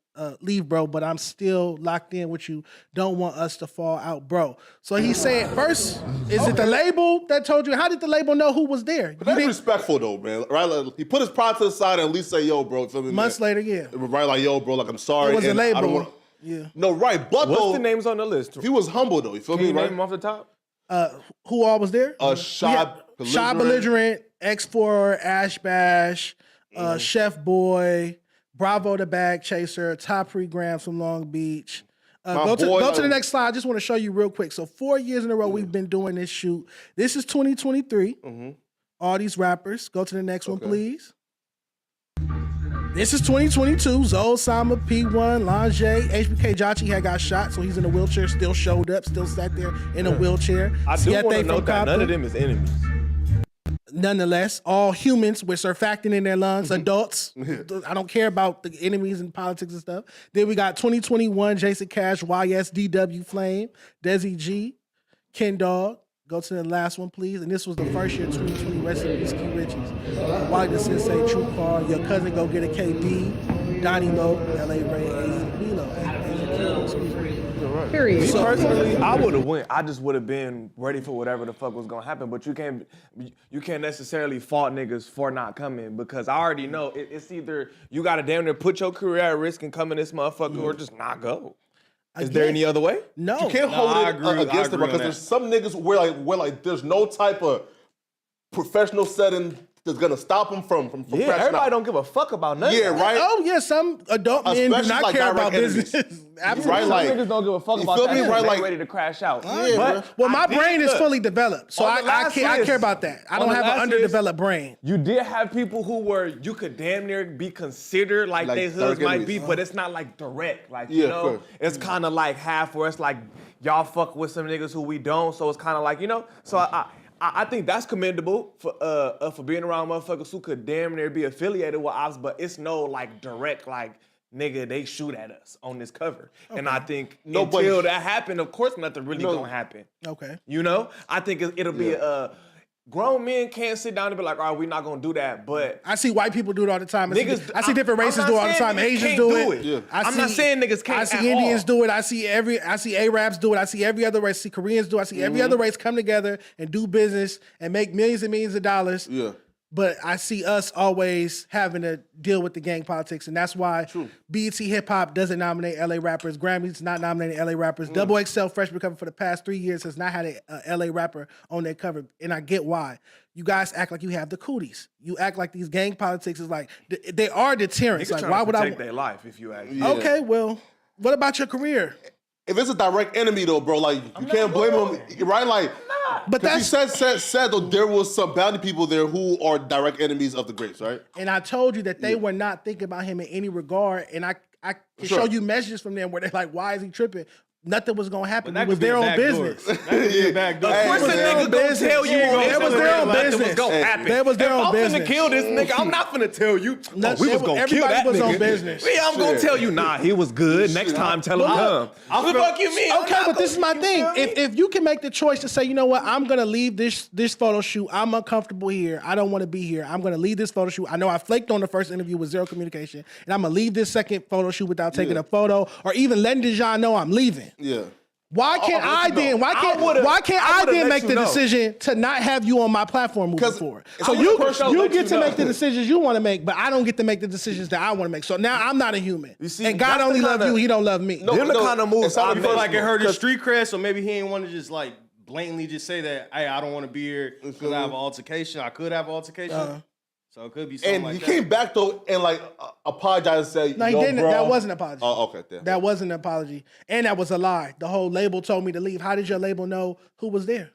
bro, but I'm still locked in with you. Don't want us to fall out, bro." So he said, first, is it the label that told you? How did the label know who was there? But that's respectful though, man. Right? Like, he put his pride to the side and at least say, "Yo, bro." Feel me, months later, yeah. Right, like, "Yo, bro, like I'm sorry." It was a label. I don't wanna... Yeah. No, right. But what's though, the names on the list? He was humble though. You feel me? Can you Right? name them off the top? Who all was there? Shy Belligerent, X4, Ash Bash, Chef Boy, Bravo the Bag Chaser, Top Grams from Long Beach. Go to the next slide. I just want to show you real quick. So 4 years in a row we've been doing this shoot. This is 2023. All these rappers. Go to the next one, please. This is 2022. Zoe, Sama, P1, Lange, HBK Jachi had got shot, so he's in a wheelchair, still showed up, still sat there in a wheelchair. I do want to note that none of them is enemies. Nonetheless, all humans with surfactant in their lungs, adults. I don't care about the enemies and politics and stuff. Then we got 2021, Jason Cash, YSDW Flame, Desi G, Ken Dog. Go to the last one, please. And this was the first year, 2020, rest in peace, Key Riches. Wally the Sensei, True Car, Your Cousin Go Get a KB, Donnie Low, LA Ray, AZ Milo. Period. Me personally, I would have went. I just would have been ready for whatever the fuck was gonna happen. But you can't necessarily fault niggas for not coming because I already know it's either you gotta damn near put your career at risk and come in this motherfucker or just not go. Is there any other way? No. You can't hold it against them because there's some niggas where like there's no type of professional setting that's gonna stop them from yeah, everybody out. don't give a fuck about nothing. Yeah, right. Oh yeah, some adult men do not care about business. Absolutely, right, like, some niggas don't give a fuck about that. Me? Right, like ready to crash out. Yeah, well, my brain is fully developed, so I care about that. I don't have an underdeveloped brain. You did have people who you could damn near be considered like their hoods might be, but it's not like direct. Like you know, it's kind of like half where it's like y'all fuck with some niggas who we don't. So it's kind of like So I think that's commendable for being around motherfuckers who could damn near be affiliated with ops, but it's no like direct like nigga they shoot at us on this cover. Okay. And I think until that happened, of course nothing really gonna happen. Okay. I think it'll be grown men can't sit down and be like, all right, we're not gonna do that. But I see white people do it all the time. I see different races I'm do it all the time. Asians do it. Yeah. I'm not saying niggas can't. I see Indians do it. I see Arabs do it. I see every other race. I see Koreans do it. I see every other race come together and do business and make millions and millions of dollars. Yeah. But I see us always having to deal with the gang politics, and that's why BET Hip Hop doesn't nominate LA rappers. Grammys not nominating LA rappers. Double XL Freshman cover for the past 3 years has not had a LA rapper on their cover, and I get why. You guys act like you have the cooties. You act like these gang politics is like they are deterrents. Like why would I take their life if you ask? Yeah. Okay, well, what about your career? If it's a direct enemy though, bro, like you can't blame them, right? Like But he said though there was some bounty people there who are direct enemies of the Grapes, right? And I told you that they were not thinking about him in any regard. And I can show you messages from them where they're like, why is he tripping? Nothing was gonna happen. It was their own business. Of course, the nigga gonna tell you. It was their own business. That was their own business. If I'm finna kill this nigga, I'm not finna tell you. We was gonna kill that nigga. Everybody was on business. Yeah, I'm gonna tell you. Nah, he was good. Next time, tell him come. What the fuck you mean? Okay, but this is my thing. If you can make the choice to say, you know what, I'm gonna leave this photo shoot. I'm uncomfortable here. I don't want to be here. I'm gonna leave this photo shoot. I know I flaked on the first interview with zero communication, and I'm gonna leave this second photo shoot without taking a photo or even letting Dejon know I'm leaving. Yeah. Why can't I then make the decision to not have you on my platform moving forward? So you get to make the decisions you want to make, but I don't get to make the decisions that I want to make. So now I'm not a human. You see, and God only loves you, he don't love me. Them the kind of moves I feel like it hurt his street cred, so maybe he ain't want to just like blatantly just say that, hey, I don't want to be here because I have an altercation. I could have an altercation. So it could be something like that. And he came back though and like apologized and said, no, he didn't. Bro. That wasn't an apology. Oh, okay. Damn. That wasn't an apology. And that was a lie. The whole label told me to leave. How did your label know who was there?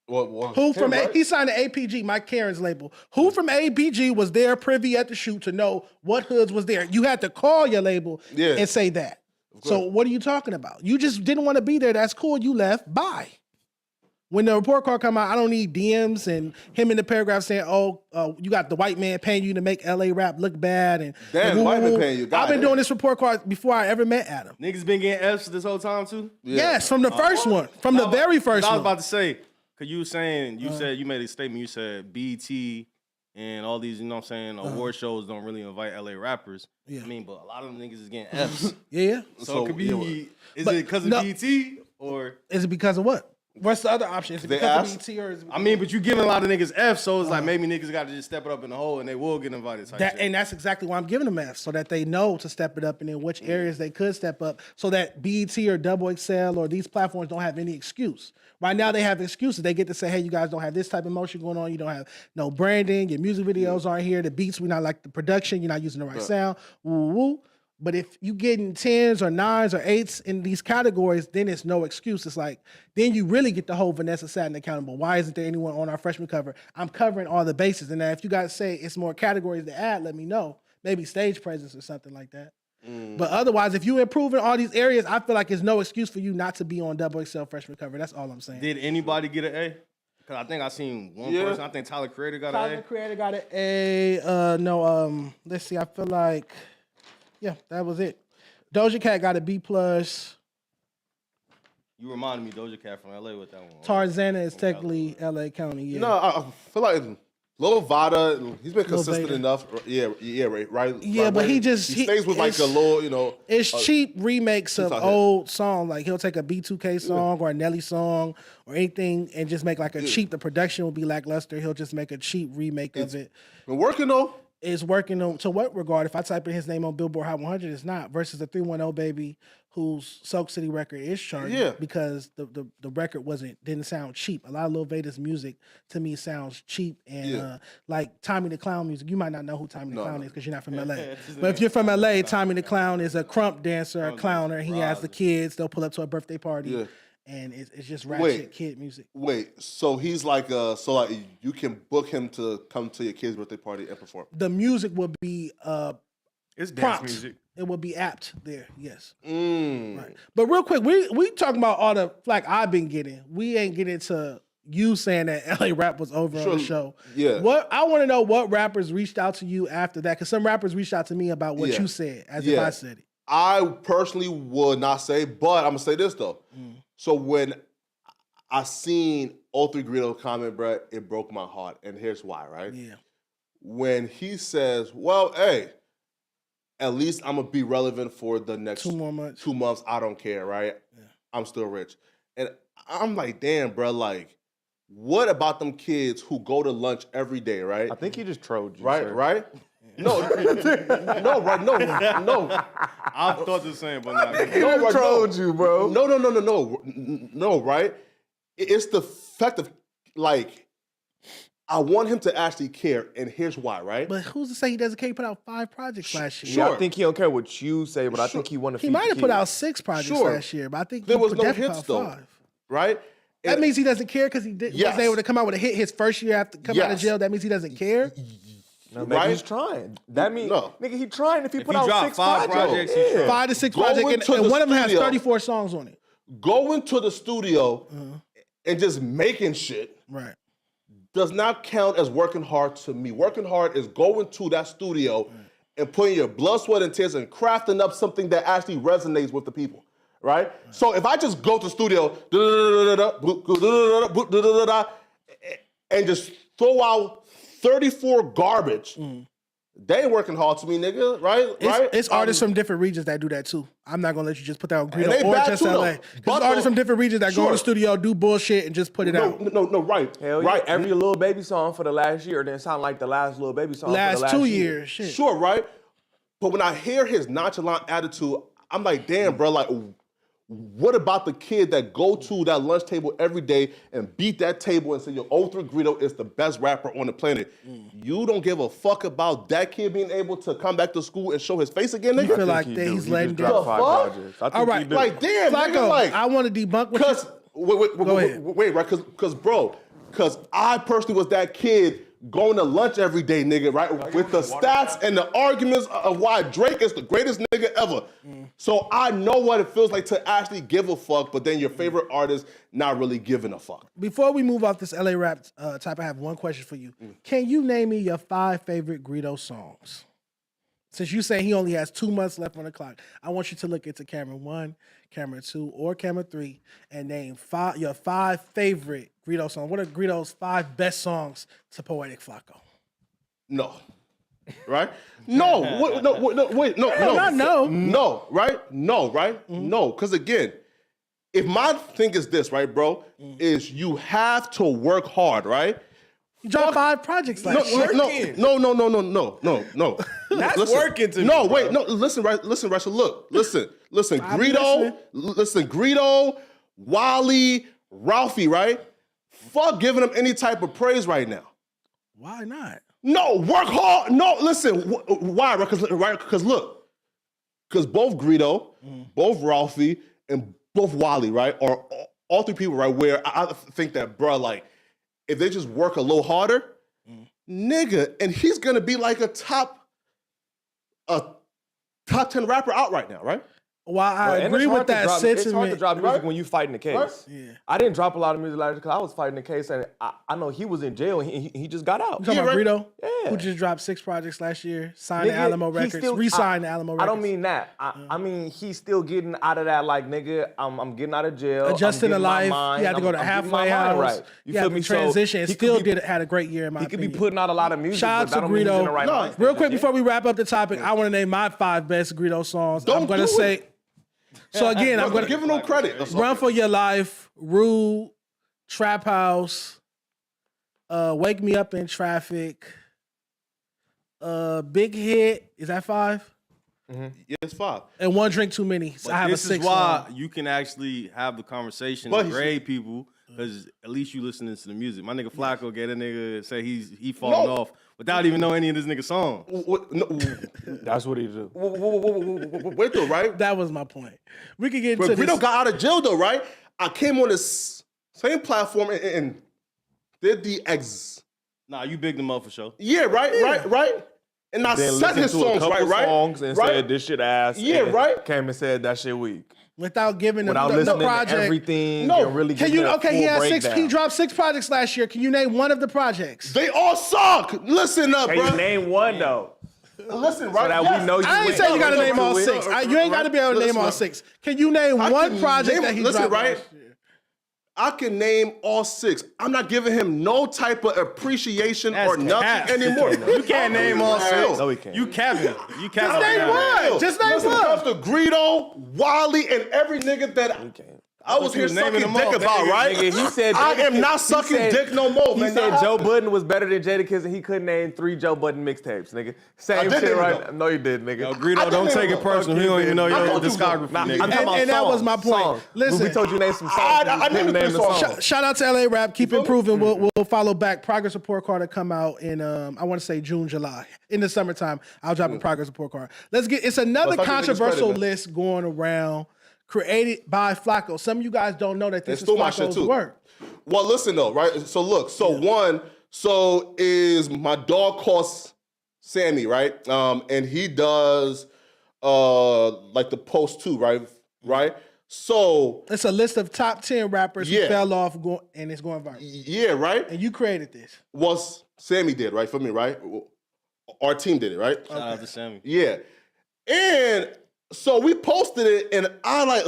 Who from he signed the APG, Mike Karen's label. Who from APG was there privy at the shoot to know what hoods was there? You had to call your label and say that. So what are you talking about? You just didn't want to be there. That's cool. You left. Bye. When the report card come out, I don't need DMs and him in the paragraph saying, you got the white man paying you to make LA rap look bad. And damn, the white man paying you. I've been doing this report card before I ever met Adam. Niggas been getting F's this whole time too? Yeah. Yes, from the first one. From the very first one. I was about to say, because you were saying, you said, you made a statement, you said BT and all these, you know what I'm saying, award shows don't really invite LA rappers. Yeah. I mean, but a lot of them niggas is getting F's. Yeah. So it could be, is it because of BT or? Is it because of what? What's the other option? Is it because of BT or is it I mean, but you giving a lot of niggas F, so it's like maybe niggas got to just step it up in the hole and they will get invited. And that's exactly why I'm giving them F, so that they know to step it up and in which areas they could step up, so that BET or Double XL or these platforms don't have any excuse. Right now they have excuses. They get to say, hey, you guys don't have this type of motion going on. You don't have no branding. Your music videos aren't here. The beats, we're not like the production. You're not using the right sound. Woo woo. But if you getting 10s or 9s or 8s in these categories, then it's no excuse. It's like, then you really get the whole Vanessa Satin accountable. Why isn't there anyone on our freshman cover? I'm covering all the bases. And now if you guys say it's more categories to add, let me know. Maybe stage presence or something like that. But otherwise, if you improve in all these areas, I feel like there's no excuse for you not to be on Double XL freshman cover. That's all I'm saying. Did anybody get an A? Because I think I seen one person. I think Tyler Creator got an A. Tyler Creator got an A. No, let's see. I feel like, yeah, that was it. Doja Cat got a B+. You reminded me Doja Cat from LA with that one. Tarzana is technically LA County, yeah. No, I feel like Lil Vada, he's been consistent enough. Yeah, right. Yeah, but he stays with like a little, It's cheap remakes of old songs. Like he'll take a B2K song or a Nelly song or anything and just make like a cheap. The production will be lackluster. He'll just make a cheap remake of it. Been working though. Is working on to what regard? If I type in his name on Billboard Hot 100, it's not. Versus the 310 Baby, whose Soak City record is charting because the record didn't sound cheap. A lot of Lil Vada's music to me sounds cheap and like Tommy the Clown music. You might not know who Tommy the Clown is because you're not from LA. But if you're from LA, Tommy the Clown is a crump dancer, a clowner. He has the kids. They'll pull up to a birthday party. Yeah. And it's just ratchet kid music. Wait, so he's like, so like you can book him to come to your kid's birthday party and perform? The music will be it's prompt. Dance music. It will be apt there, yes. Right. But real quick, we talking about all the flack I've been getting. We ain't getting to you saying that LA Rap was over on the show. Yeah. I want to know what rappers reached out to you after that, because some rappers reached out to me about what you said, as if I said it. I personally would not say, but I'm gonna say this though. So when I seen O3 Greedo comment, bro, it broke my heart, and here's why, right? Yeah. When he says, "Well, hey, at least I'm gonna be relevant for the next 2 more months. 2 months. I don't care, right? Yeah. I'm still rich." And I'm like, "Damn, bro, like, what about them kids who go to lunch every day, right?" I think he just trolled you, right? sir. Right? No, no. I thought the same, but not. No, trolled you, bro. No, right? It's the fact of, like, I want him to actually care, and here's why, right? But who's to say he doesn't care? He put out 5 projects last year. Yeah, I think he don't care what you say, but I think he want to. He might have put out 6 projects last year, but I think there was no definitely hits put out though, 5. right? That means he doesn't care because he was able to come out with a hit his first year after coming out of jail. That means he doesn't care. No, maybe he's trying. That means, nigga, he trying if he put out drop 6 5 projects. 5 to 6 projects, and one of them has 34 songs on it. Going to the studio and just making shit does not count as working hard to me. Working hard is going to that studio and putting your blood, sweat, and tears and crafting up something that actually resonates with the people. Right? So if I just go to the studio and just throw out 34 garbage, they ain't working hard to me, nigga. Right? It's artists from different regions that do that too. I'm not gonna let you just put that on Greedo they or bad just too, LA. There's artists from different regions that go in the studio, do bullshit, and just put it out. No, right. Hell yeah. Right. Every Lil Baby song for the last year didn't sound like the last Lil Baby song for the last 2 years. Shit. Sure, right? But when I hear his nonchalant attitude, I'm like, damn, bro, like, what about the kid that go to that lunch table every day and beat that table and say, yo, 03 Greedo is the best rapper on the planet? You don't give a fuck about that kid being able to come back to school and show his face again, nigga? You feel like he's letting go. All right, like, damn, Flakko, nigga, like, I want to debunk what wait, right? Because I personally was that kid going to lunch every day, nigga, right? With the stats and the arguments of why Drake is the greatest nigga ever. So I know what it feels like to actually give a fuck, but then your favorite artist not really giving a fuck. Before we move off this LA rap type, I have one question for you. Can you name me your 5 favorite Greedo songs? Since you say he only has 2 months left on the clock, I want you to look into camera 1, camera 2, or camera 3 and name your 5 favorite Greedo songs. What are Greedo's 5 best songs to Poetik Flakko? No. Right? No. Wait. No, right? No, right? No. Because again, if my thing is this, right, bro, is you have to work hard, right? You dropped 5 projects last year. No. That's working to me. No, wait, no, listen, Russia, look, listen, Greedo, Wally, Ralphie, right? Fuck giving them any type of praise right now. Why not? No, work hard. No, listen, why? Because look, because both Greedo, both Ralphie, and both Wally, right, are all 3 people, right, where I think that, bro, like, if they just work a little harder, nigga, and he's gonna be like a top 10 rapper out right now, right? Well, I agree with that sentiment. It's hard to drop music when you fighting the case. Right? Yeah. I didn't drop a lot of music last year because I was fighting the case, and I know he was in jail and he just got out. You talking about Greedo? Yeah. Who just dropped 6 projects last year, signed to Alamo Records, re-signed to Alamo Records. I don't mean that. I mean he's still getting out of that, like, nigga, I'm getting out of jail. Adjusting to life. He had to go to halfway house. Right. You feel me? Transition. And still had a great year in my opinion. He could be putting out a lot of music, Shout but out to that don't mean he's in the Greedo. right mindset. Real quick before we wrap up the topic, I want to name my 5 best Greedo songs. I'm going to say... So again, I'm going to give him no credit. Run for Your Life, Rude, Trap House, Wake Me Up in Traffic, Big Hit. Is that 5? Yeah, it's 5. And One Drink Too Many. So I have this a 6. Is why you can actually have the conversation and grade people, because at least you listening to the music. My nigga Flakko get a nigga say he falling off without even knowing any of this nigga songs. That's what he do. Wait though, right? That was my point. We could get into this. Greedo got out of jail though, right? I came on this same platform and did the Nah, you bigged them up for sure. Yeah, right. And I said his songs, right? Songs and said this shit ass. Yeah, right. Came and said that shit weak. Without giving them the project. To everything. No, really can you? Okay, he had 6. He dropped 6 projects last year. Can you name one of the projects? They all suck. Listen up, bro. Can you name one though? Listen, right? So that we know you. I ain't saying you got to name all 6. You ain't got to be able to name all 6. Can you name one project that he dropped last year? I can name all 6. I'm not giving him no type of appreciation or nothing anymore. You can't name all 6. No, we can't. You capping. Just name one. Just name one. When it comes to Greedo, Wally, and every nigga that I was here sucking dick about, right? Nigga, he said I am not sucking dick no more, man. He said Joe Budden was better than Jadakiss and he couldn't name 3 Joe Budden mixtapes, nigga. Same shit, right? No, you did, nigga. Yo, Greedo, don't take it personal. He don't even know your discography, nigga. And that was my point. Listen, we told you name some songs. I didn't name the song. Shout out to LA Rap. Keep improving. We'll follow back. Progress report card to come out in I want to say June, July. In the summertime, I'll drop a progress report card. Let's get. It's another controversial list going around. created by Flakko. Some of you guys don't know that this is stole my shit Flakko's too. work. Well, listen though, right? So look, so is my dog called Sammy, right? And he does like the post too, right? Right? So it's a list of top 10 rappers who fell off and it's going viral. Yeah, right? And you created this. Was Sammy did, right? For me, right? Our team did it, right? Shout out to Sammy. Yeah. And so we posted it and I like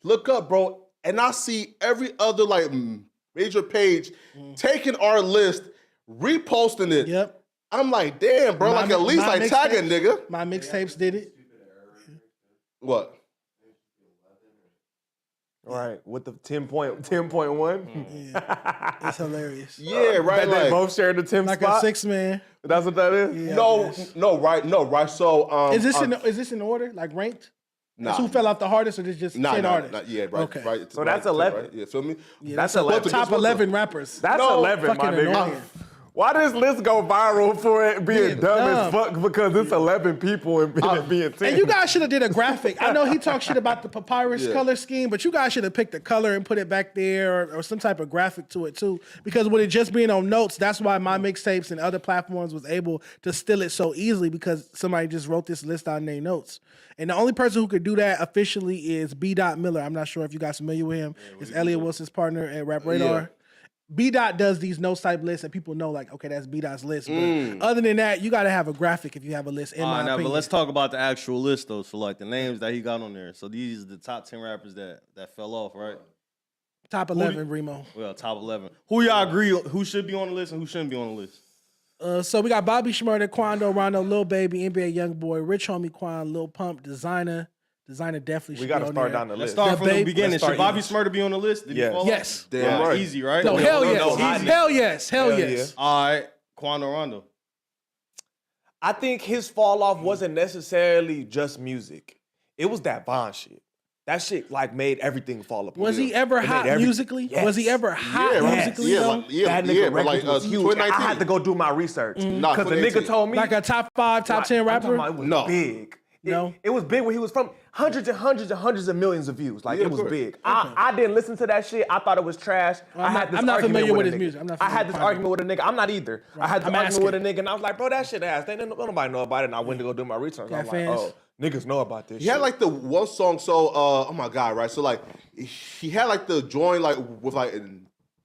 look up, bro, and I see every other like major page taking our list, reposting it. Yep. I'm like, damn, bro, like at least like tag a nigga. My mixtapes did it. What? Right, with the 10.1. Yeah, it's hilarious. Yeah, right. They Like, both shared the 10th Like spot. a 6-man. That's what that is. Yeah, no, right. So is this in order, like ranked? Nah. That's who fell off the hardest, or is just 10 artists? Yeah, right. Okay. Right. So that's 11. Right? Yeah, feel me? Yeah, That's that's 11. top 11 rappers. That's 11, my fucking nigga. annoying. Why does this list go viral for it being dumb as fuck? Because it's 11 people and being 10. And you guys should have did a graphic. I know he talked shit about the papyrus color scheme, but you guys should have picked a color and put it back there or some type of graphic to it too. Because with it just being on notes, that's why my mixtapes and other platforms was able to steal it so easily because somebody just wrote this list out in their notes. And the only person who could do that officially is B. Miller. I'm not sure if you guys familiar with him. It's Elliot Wilson's partner at Rap Radar. Yeah. B. does these notes type lists, and people know like, okay, that's B. list. But other than that, you got to have a graphic if you have a list. In my opinion. But let's talk about the actual list though. So like the names that he got on there. So these are the top 10 rappers that fell off, right? Top 11, Remo. Well, top 11. Who y'all agree who should be on the list and who shouldn't be on the list? So we got Bobby Shmurda, Quando, Rondo, Lil Baby, NBA YoungBoy, Rich Homie Quan, Lil Pump, Designer. Designer definitely should We got to be on start there. down the Let's list. start from the Baby- beginning. Let's Should start Bobby easy. Smurda be on the list? Did he Yes. fall off? Yes. Damn right. Easy, right? No, hell yes. easy. Hell yes. Hell Hell yes. All right. Quando Rondo. I think his fall off wasn't necessarily just music. It was that Bond shit. That shit like made everything fall apart. Was he ever It made hot musically? Yes. Was he ever hot musically Yeah, though? like, yeah, That nigga yeah, but like records was huge. I 2019. had to go do my research. Nah, Because the nigga 2018. told me. Like a top 5, top 10 I'm talking rapper? about it was No. big. No. It was big when he was from hundreds and hundreds and hundreds of millions of views. Like Yeah, it of was course. big. I didn't listen to that shit. I thought it was trash. Well, I had this I'm not argument familiar with a his nigga. music. I'm not I had familiar this with argument with a nigga. I'm not either. I had this I'm argument with a asking. nigga and I was like, bro, that shit ass. They didn't nobody know about it. And I went to go do my research. Got I'm like, fans? oh, niggas know about this He shit. had like the one song, so oh my god, right? So like he had like the joint like with like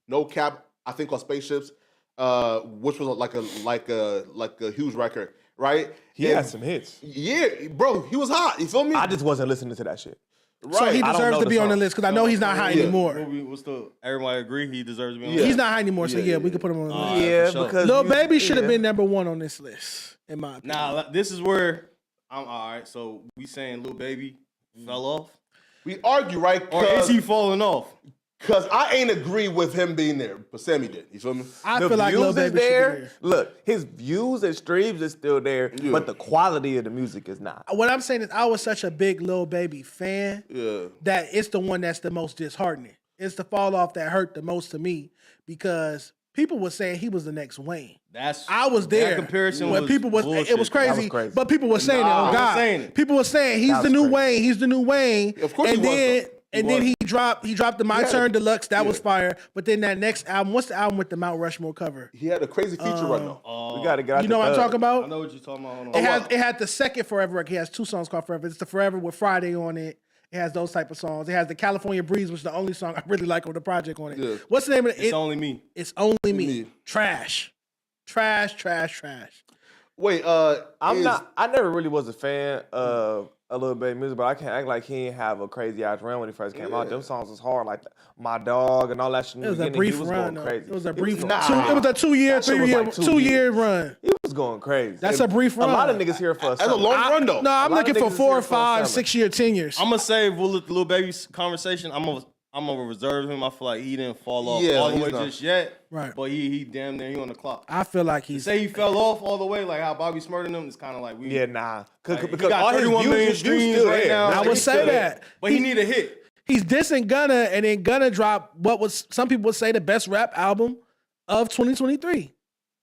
no cap, I think called Spaceships, which was like a huge record, right? He had some hits. Yeah, bro, he was hot. You feel me? I just wasn't listening to that shit. right. So he I don't deserves know to the be on the song. list because I know he's not hot Yeah. anymore. What's the everybody agree he deserves to be on the Yeah. list? He's not hot anymore, so Yeah, we could put him on the list. Alright, Yeah, for sure. because Lil you- Baby should have yeah. been number 1 on this list, in my opinion. Nah, this is where I'm all right. So we saying Lil Baby fell off, We argue, right? or is he falling off? Because I ain't agree with him being there, but Sammy did. You feel me? I The feel like Lil views is Baby should be there. there. Look, his views and streams is still there, Yeah. but the quality of the music is not. What I'm saying is I was such a big Lil Baby fan Yeah. that it's the one that's the most disheartening. It's the fall off that hurt the most to me because people were saying he was the next Wayne. I was there That comparison when was people was bullshit. it was crazy, crazy. but people were saying Nah, it. I Oh was God, saying it. people were saying he's That the was new crazy. Wayne. He's the new Wayne. Of course and he was, then though. and He then was. he dropped the My Yeah. Turn Deluxe. That was Yeah. fire. But then that next album, what's the album with the Mount Rushmore cover? He had a crazy feature run though. We gotta get out You know what I'm talking I about? know what you're talking about. Hold on. It had the second Forever record. He has 2 songs called Forever. It's the Forever with Friday on it. It has those type of songs. It has the California Breeze, which is the only song I really like on the project on it. Yeah. What's the name of it? It's only me. It's Only Me. Me. Trash. Trash. Wait, I never really was a fan of a Lil Baby music, but I can't act like he didn't have a crazy ass run when he first came out. Them songs was hard, like My Dog and all that shit. In It the was a beginning, brief he was run. going though. crazy. It was a He brief. going- It was a 2-year, That shit was 3-year, like 2 2-year run. He was going crazy. That's a brief run. A lot of niggas here for a that's a long run though. No, I'm A lot of looking for niggas 4 here or for 5, a 6-year, 10 years. I'm gonna save Lil Baby's conversation. I'm gonna reserve him. I feel like he didn't fall off Yeah, all the he's way not. just yet. Right. But he damn near he on the clock. I feel like To he's. say he fell off all the way, like how Bobby Smurda them, is kind of like we. Yeah, nah. Like, he Because got all his 31 views, million his views streams still right there. now. I would He's say still there. that. But he need a hit. He's dissing Gunna, and then Gunna dropped what was some people would say the best rap album of 2023.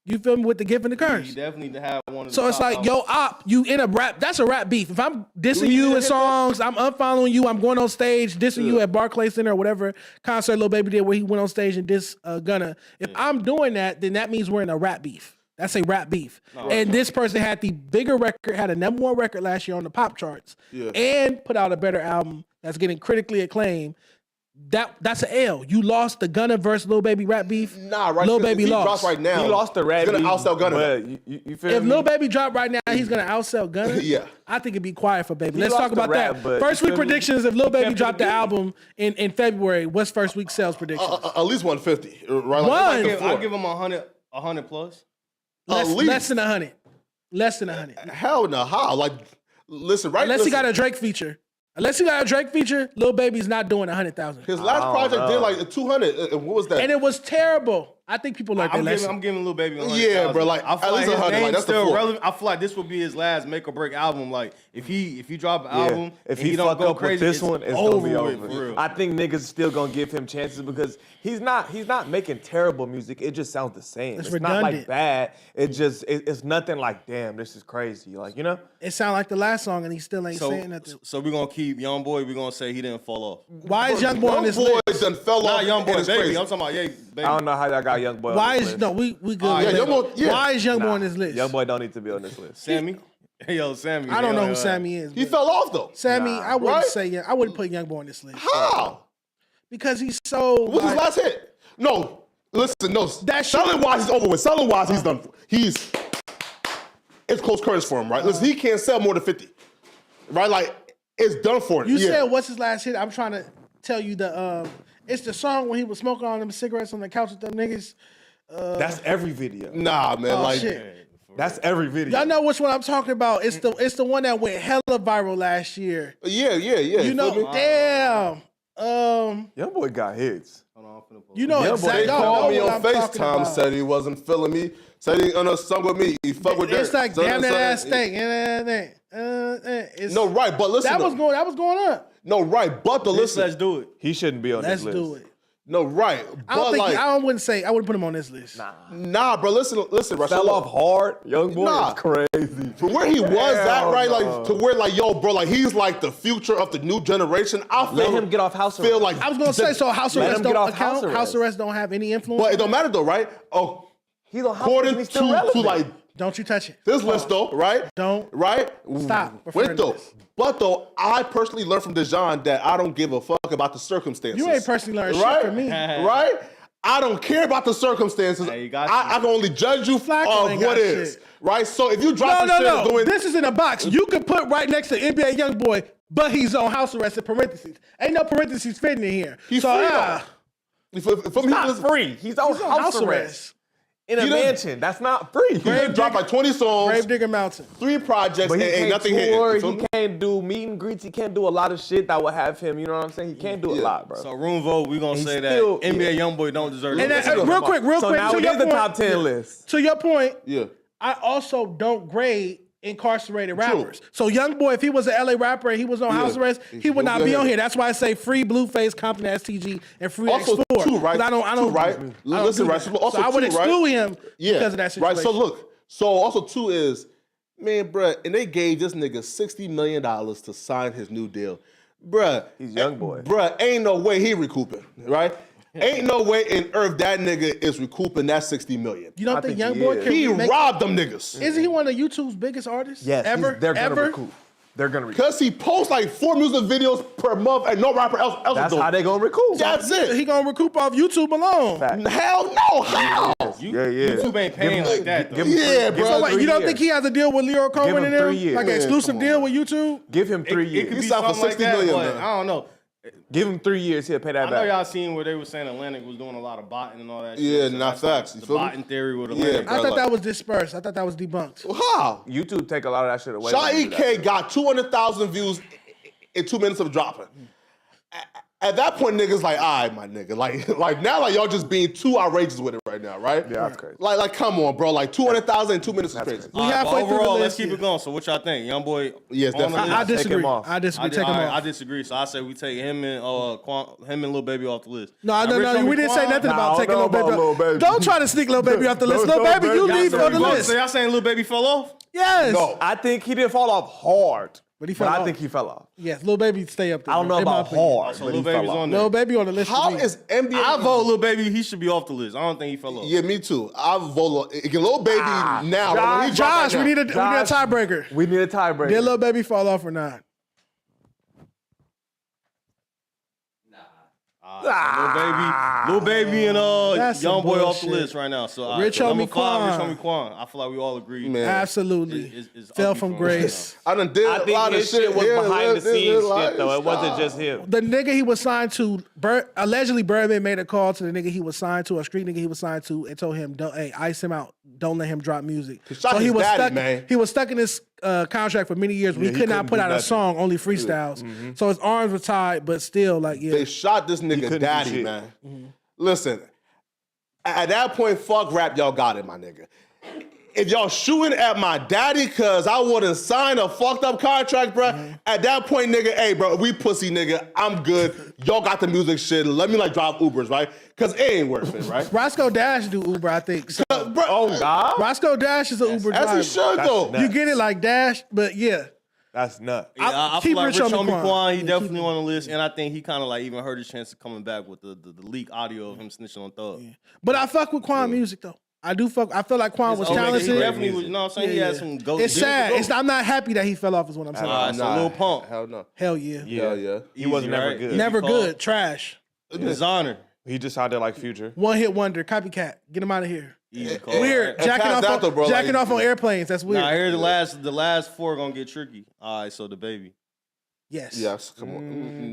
You feel me with the gift and the curse? You definitely need to have one. Of So the it's top like, yo, op, you in a rap. That's a rap beef. If I'm dissing you in songs, I'm unfollowing you. I'm going on stage dissing you at Barclays Center or whatever concert Lil Baby did where he went on stage and diss Gunna. If I'm doing that, then that means we're in a rap beef. That's a rap beef. And this person had the bigger record, had a #1 record last year on the pop charts, and put out a better album that's getting critically acclaimed. That's an L. You lost the Gunna versus Lil Baby rap beef. Nah, right. Lil Baby if he lost. drops right now, He lost the rap he's gonna beef, outsell Gunna. but you feel If me? Lil Baby drop right now, he's gonna outsell Gunna. Yeah. I think it'd be quiet for Baby. He Let's lost talk about the rap, that. but First you week feel me? predictions. If Lil Baby kept dropped it the good. album in February, what's first week sales predictions? At least 150. Right? I'll give him 100 plus. Less than 100. Less than 100. Hell no. How? Like, listen, right? Unless he got a Drake feature. Lil Baby's not doing 100,000. His last project did like 200. What was that? And it was terrible. I think people like that lesson. I'm giving Lil Baby 100,000. Yeah, bro. Like, I feel at like least his 100. Like, name's that's the still floor. relevant. I feel like this would be his last make or break album. Like if he drop an album, if and he don't fuck go up crazy, with this one, it's gonna be with, over. for real. I think niggas still gonna give him chances because he's not making terrible music. It just sounds the same. It's It's not like redundant. bad. It's nothing like damn. This is crazy. Like It sounded like the last song, and he still ain't saying nothing. So we're gonna keep YoungBoy. We're gonna say he didn't fall off. Why is YoungBoy on this list? YoungBoy done fell Not off. YoungBoy, and it's Baby. crazy. I'm talking about Baby. I don't know how y'all got YoungBoy. Why on is this no? list. We good. Yeah, YoungBoy. Yeah. Why is YoungBoy on this list? YoungBoy don't need to be on this list. Sammy. Hey, yo, Sammy. I don't know who Sammy is. He but fell off though. Sammy, I wouldn't right? say. I wouldn't put YoungBoy on this list How? because he's so. What's his last hit? No. Listen, no. That shit- Selling wise, he's over with. Selling wise, he's done. It's close curtains for him, right? Listen, he can't sell more than 50, right? Like it's done for him. You yeah. said what's his last hit? I'm trying to tell you the. It's the song when he was smoking on them cigarettes on the couch with them niggas. That's every video. Nah, man. Oh, like shit. That's every video. Y'all know which one I'm talking about. It's the one that went hella viral last year. Yeah. You know, feel me? damn. YoungBoy got hits. You know They exactly. called me what on I'm talking FaceTime, about. said he wasn't feeling me. Said he on a song with me. He fuck with It's that. like damn that ass thing. It's, No, right, but listen. that was going up. No, right, but the listen. Let's do it. He shouldn't be on Let's this list. do it. No, right, I don't but think like, I wouldn't put him on this list. nah, bro. Listen, Russell. Fell off hard. YoungBoy Nah. is crazy. From where he was at, Hell right, no. like to where, like, yo, bro, like he's like the future of the new generation. I feel Let him get off house Feel arrest. like I was gonna say so. House Let arrest him get don't off house account. arrest. House arrest don't have any influence. but it don't matter though, right? Oh, He's on house arrest according and he's still relevant. to like Don't you touch it. this list though, right? Don't. Right? Stop referring Wait to though. this. But though, I personally learned from Dejon that I don't give a fuck about the circumstances. You ain't personally learned right? shit from me. Right? I don't care about the circumstances. Hey, you got I can only judge you Flacco of ain't what got is. shit. Right? So if you drop the shit doing This is in a box. You can put right next to NBA YoungBoy, but he's on house arrest in parentheses. Ain't no parentheses fitting in here. He's so, free ah, for me, Not free. He's on he's on house arrest. In a He done- mansion. That's not free. He done dropped like 20 songs, Gravedigger Mountain. 3 projects, But and he ain't can't nothing tour, hit. he can't do meet and greets, he can't do a lot of shit that would have him, you know what I'm saying? He can't do a lot, bro. So room vote, we're gonna He's say still- that NBA YoungBoy don't deserve And it. that, real quick. So now to it your is the point- top 10 list. To your point, Yeah. I also don't grade incarcerated rappers. So YoungBoy, if he was an LA rapper and he was on house arrest, he would not be on here. That's why I say free Blueface, Compton STG, and free Also, X4. too, right? 'Cause I don't. Too, right? I don't Listen, do right? that. So also, so I would too, right? exclude him Yeah. because of that situation. Right. So look. So also too is, man, bruh, and they gave this nigga $60 million to sign his new deal. Bruh. He's YoungBoy. Bruh, ain't no way he recouping, right? Ain't no way in earth that nigga is recouping that $60 million. You don't think think he YoungBoy is. can He make? robbed them niggas. Isn't he one of YouTube's biggest artists? Yes, ever. they're gonna ever? recoup. They're gonna recoup. Because he posts like 4 music videos per month and no rapper else That's doing how they gonna recoup. That's it. He gonna recoup off YouTube alone. Fact. Hell no, how? YouTube ain't paying like that, though. Yeah, bro. So wait, you don't 3 think he has a deal with Leo Cohen him in there? 3 years. Like an Yeah, exclusive come deal with YouTube? Give him 3 It years. could He be signed for something like 60 that, million, but man. I don't know. Give him 3 years, he'll pay that I know back. y'all seen where they were saying Atlantic was doing a lot of botting and all that shit. Yeah, So not that's facts. You The feel me? botting theory with Yeah, Atlantic. bro. I thought like- that was dispersed. I thought that was debunked. How? YouTube take a lot of that shit away. Shaw when they do that EK shit. got 200,000 views in 2 minutes of dropping. At that point, niggas like, all right, my nigga. Like now, like y'all just being too outrageous with it right now, right? Yeah, that's crazy. Like, come on, bro. Like 200,000 in 2 minutes is crazy. We halfway through the overall, list, let's keep it going. So what y'all think? YoungBoy? Yes, definitely. I disagree. him off. I disagree. Take him off. I disagree. So I say we take him and Quan, him and Lil Baby off the list. No, we didn't say nothing about I taking don't Lil know Baby about Lil off. Baby. Don't try to sneak Lil Baby off the list. Lil Baby, you leave on the list. So y'all saying Lil Baby fell off? Yes. No, I think he didn't fall off hard, But he fell off. I think he fell off. Yes, Lil Baby stay up there. I don't know in my about opinion. hard, So but Lil he fell Baby's off. on there. Lil Baby on the list. How for me. is NBA? I vote Lil Baby. He should be off the list. I don't think he fell off. Yeah, me too. I vote Lil Baby now. Like, when he drop Josh, right we now. need a tiebreaker. We need a tiebreaker. Did Lil Baby fall off or not? Lil Baby and That's some YoungBoy off the bullshit. list right now. So Rich number homie 5, Quan. Rich homie Quan. I feel like we all agree. Man. Absolutely. Is Fell ugly from him grace. I done did I a think lot of his shit was here, behind the scenes like, shit, though. It wasn't just him. The nigga he was signed to, allegedly Birdman made a call to the nigga he was signed to, a street nigga he was signed to, and told him, "Hey, ice him out. Don't let him drop music." shot his he was daddy, stuck. man. He was stuck in this contract for many years. We he could not couldn't put do out a nothing. song, only freestyles. So his arms were tied, but still, like, yeah. They shot this nigga couldn't do daddy, shit. man. Listen, at that point, fuck rap, y'all got it, my nigga. If y'all shooting at my daddy cause I wouldn't sign a fucked up contract, bruh, at that point, nigga, hey, bro, we pussy, nigga, I'm good. Y'all got the music shit. Let me, like, drive Ubers, right? Cause it ain't worth it, right? Roscoe Dash do Uber, I think. So, Bro, Oh, God? Roscoe Dash is an Uber as driver. he should, though. nuts. You get it like Dash, but yeah. That's nuts. Yeah, I keep feel like Rich Rich homie homie Quan. Quan. He Yeah, definitely keep on the list, and I think he kind of like even heard his chance of coming back with the leak audio of him snitching on Thug. But I fuck with Quan music, though. I do fuck. I feel like Quan was He talented. definitely was. You know what I'm saying? He had some go. It's sad. I'm not happy that he fell off, is what I'm saying. So Lil Pump. Hell no. Hell yeah. Hell yeah. He wasn't Easy, never right? good. Easy Never call. good. Trash. His honor. He just out there like Future. One hit wonder. Copycat. Get him out of here. Easy call. Weird. And Jacking past off, that, though, bro, jacking like- off on airplanes. That's weird. Nah, here the last 4 gonna get tricky. All right, so DaBaby. Yes. Yes, come on.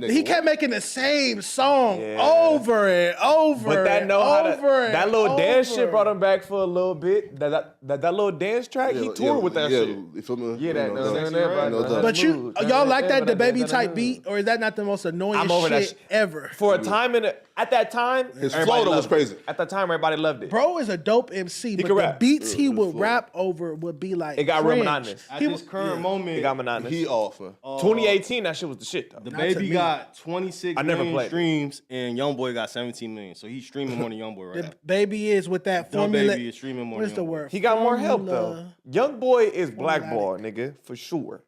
Nigga, He kept making the same song Yeah. over and over. But that and know how to, over and that little dance over. shit brought him back for a little bit. That little dance track, he toured with that shit. You feel me? Yeah, that. No, No, no, no, no. But y'all like that DaBaby type beat, or is that not the most annoying I'm over that shit shit. ever? For a time at that time, His everybody flow was loved it. crazy. At that time, everybody loved it. Bro is a dope MC, but can the rap. beats he would rap over would be like It got real cringe. monotonous. At this current moment, It got monotonous. He off, man. 2018, that shit was the shit though. the to baby me. got 26 I never million played it. streams, and YoungBoy got 17 million. So he's streaming more than YoungBoy right now. The baby is with that formula. DaBaby is streaming more What is than the YoungBoy. word? He got more help though. Formula. YoungBoy is blackball, nigga, for sure.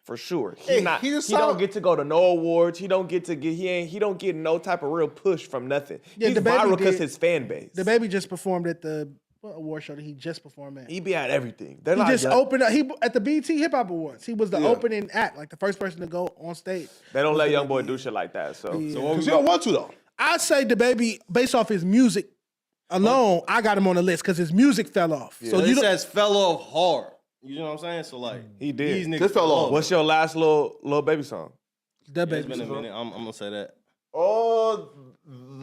For sure. Hey, He he just don't sound- get to go to no awards. He don't get no type of real push from nothing. Yeah, He's DaBaby viral because did. his fan base. The baby just performed at the what award show did he just perform at? He be at everything. They're He not just young. opened up. He at the BT Hip Hop Awards. He was the opening act, like the first person to go on stage. They don't let YoungBoy do shit like that. So So what we Because you don't want to, though. I'd say DaBaby, based off his music alone, I got him on the list because his music fell off. So So you it don't, says fell off hard. You know what I'm saying? So like He did. These niggas This fell off. What's your last little baby song? It's DaBaby. been a minute. I'm gonna say that. Oh,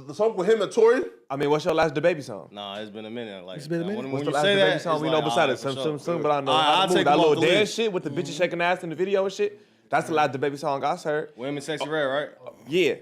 the song with him and Tory? I mean, what's your last DaBaby song? Nah, it's been a minute. Like It's been a minute? When What's the you last say DaBaby that, song it's we like, know beside alright, it? for Some, sure. but I know I'll how to move. take That him off little the dance list. shit with the bitches shaking ass in the video and shit. That's the last DaBaby song I heard. Women Sexy Red, right? Yeah.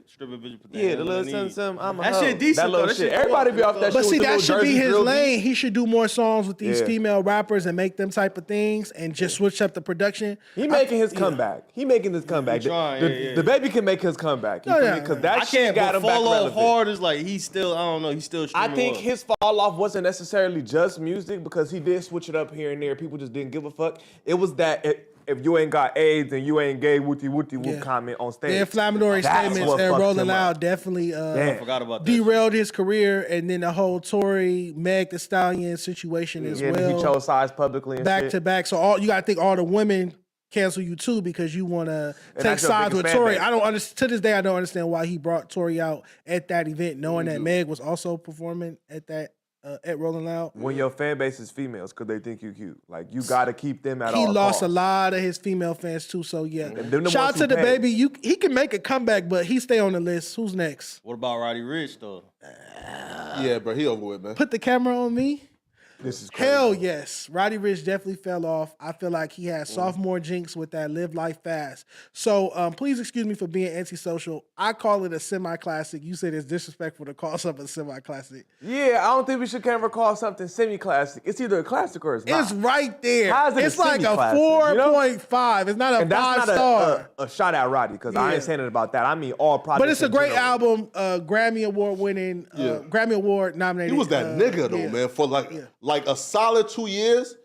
Stripper bitch put that Yeah, hand the on little the some, knees. some, I'm a That hoe. shit decent, That little though. That shit. shit Everybody cool. be off that But shit see, with the that little should be Jersey his drill lane. beat. He should do more songs with these Yeah. female rappers and make them type of things and just switch up the production. He making his comeback. He making his comeback. He trying, yeah. The baby can make his comeback. Oh, yeah. Because that I shit can't. got But him back fall off relevant. hard is like he's still. I don't know. He's still. I Streaming think well. his fall off wasn't necessarily just music because he did switch it up here and there. People just didn't give a fuck. It was that if you ain't got AIDS and you ain't gay, wooty whoop Yeah. comment on stage. The inflammatory That's statements what and fucked Rolling him up. Loud definitely I forgot about that. derailed his career, and then the whole Tory Meg Thee Stallion situation as Yeah, well. he chose sides publicly and back shit. to back. So all you gotta think all the women cancel you too because you want to take that's your sides with biggest fan Tory. base. I don't understand to this day. I don't understand why he brought Tory out at that event, knowing that Meg was also performing at that at Rolling Loud. When your fan base is females, because they think you cute. Like, you got to keep them at all He lost a costs. lot of his female fans too. So yeah, them the shout out ones to who pay. DaBaby. He can make a comeback, but he stay on the list. Who's next? What about Roddy Ricch though? Yeah, bro, he over with, man. Put the camera on me. This is crazy. Hell yes. Roddy Ricch definitely fell off. I feel like he had sophomore jinx with that Live Life Fast. So please excuse me for being antisocial. I call it a semi-classic. You said it's disrespectful to call something a semi-classic. Yeah, I don't think we should ever call something semi-classic. It's either a classic or it's not. It's right there. How is it It's a like a semi-classic, 4.5. It's not a and that's 5 star. a shot at Roddy, because I ain't saying it about that. I mean all projects. But it's a in great general. album, Grammy Award winning, Grammy Award nominated. He was that nigga though, man. For like a solid 2 years,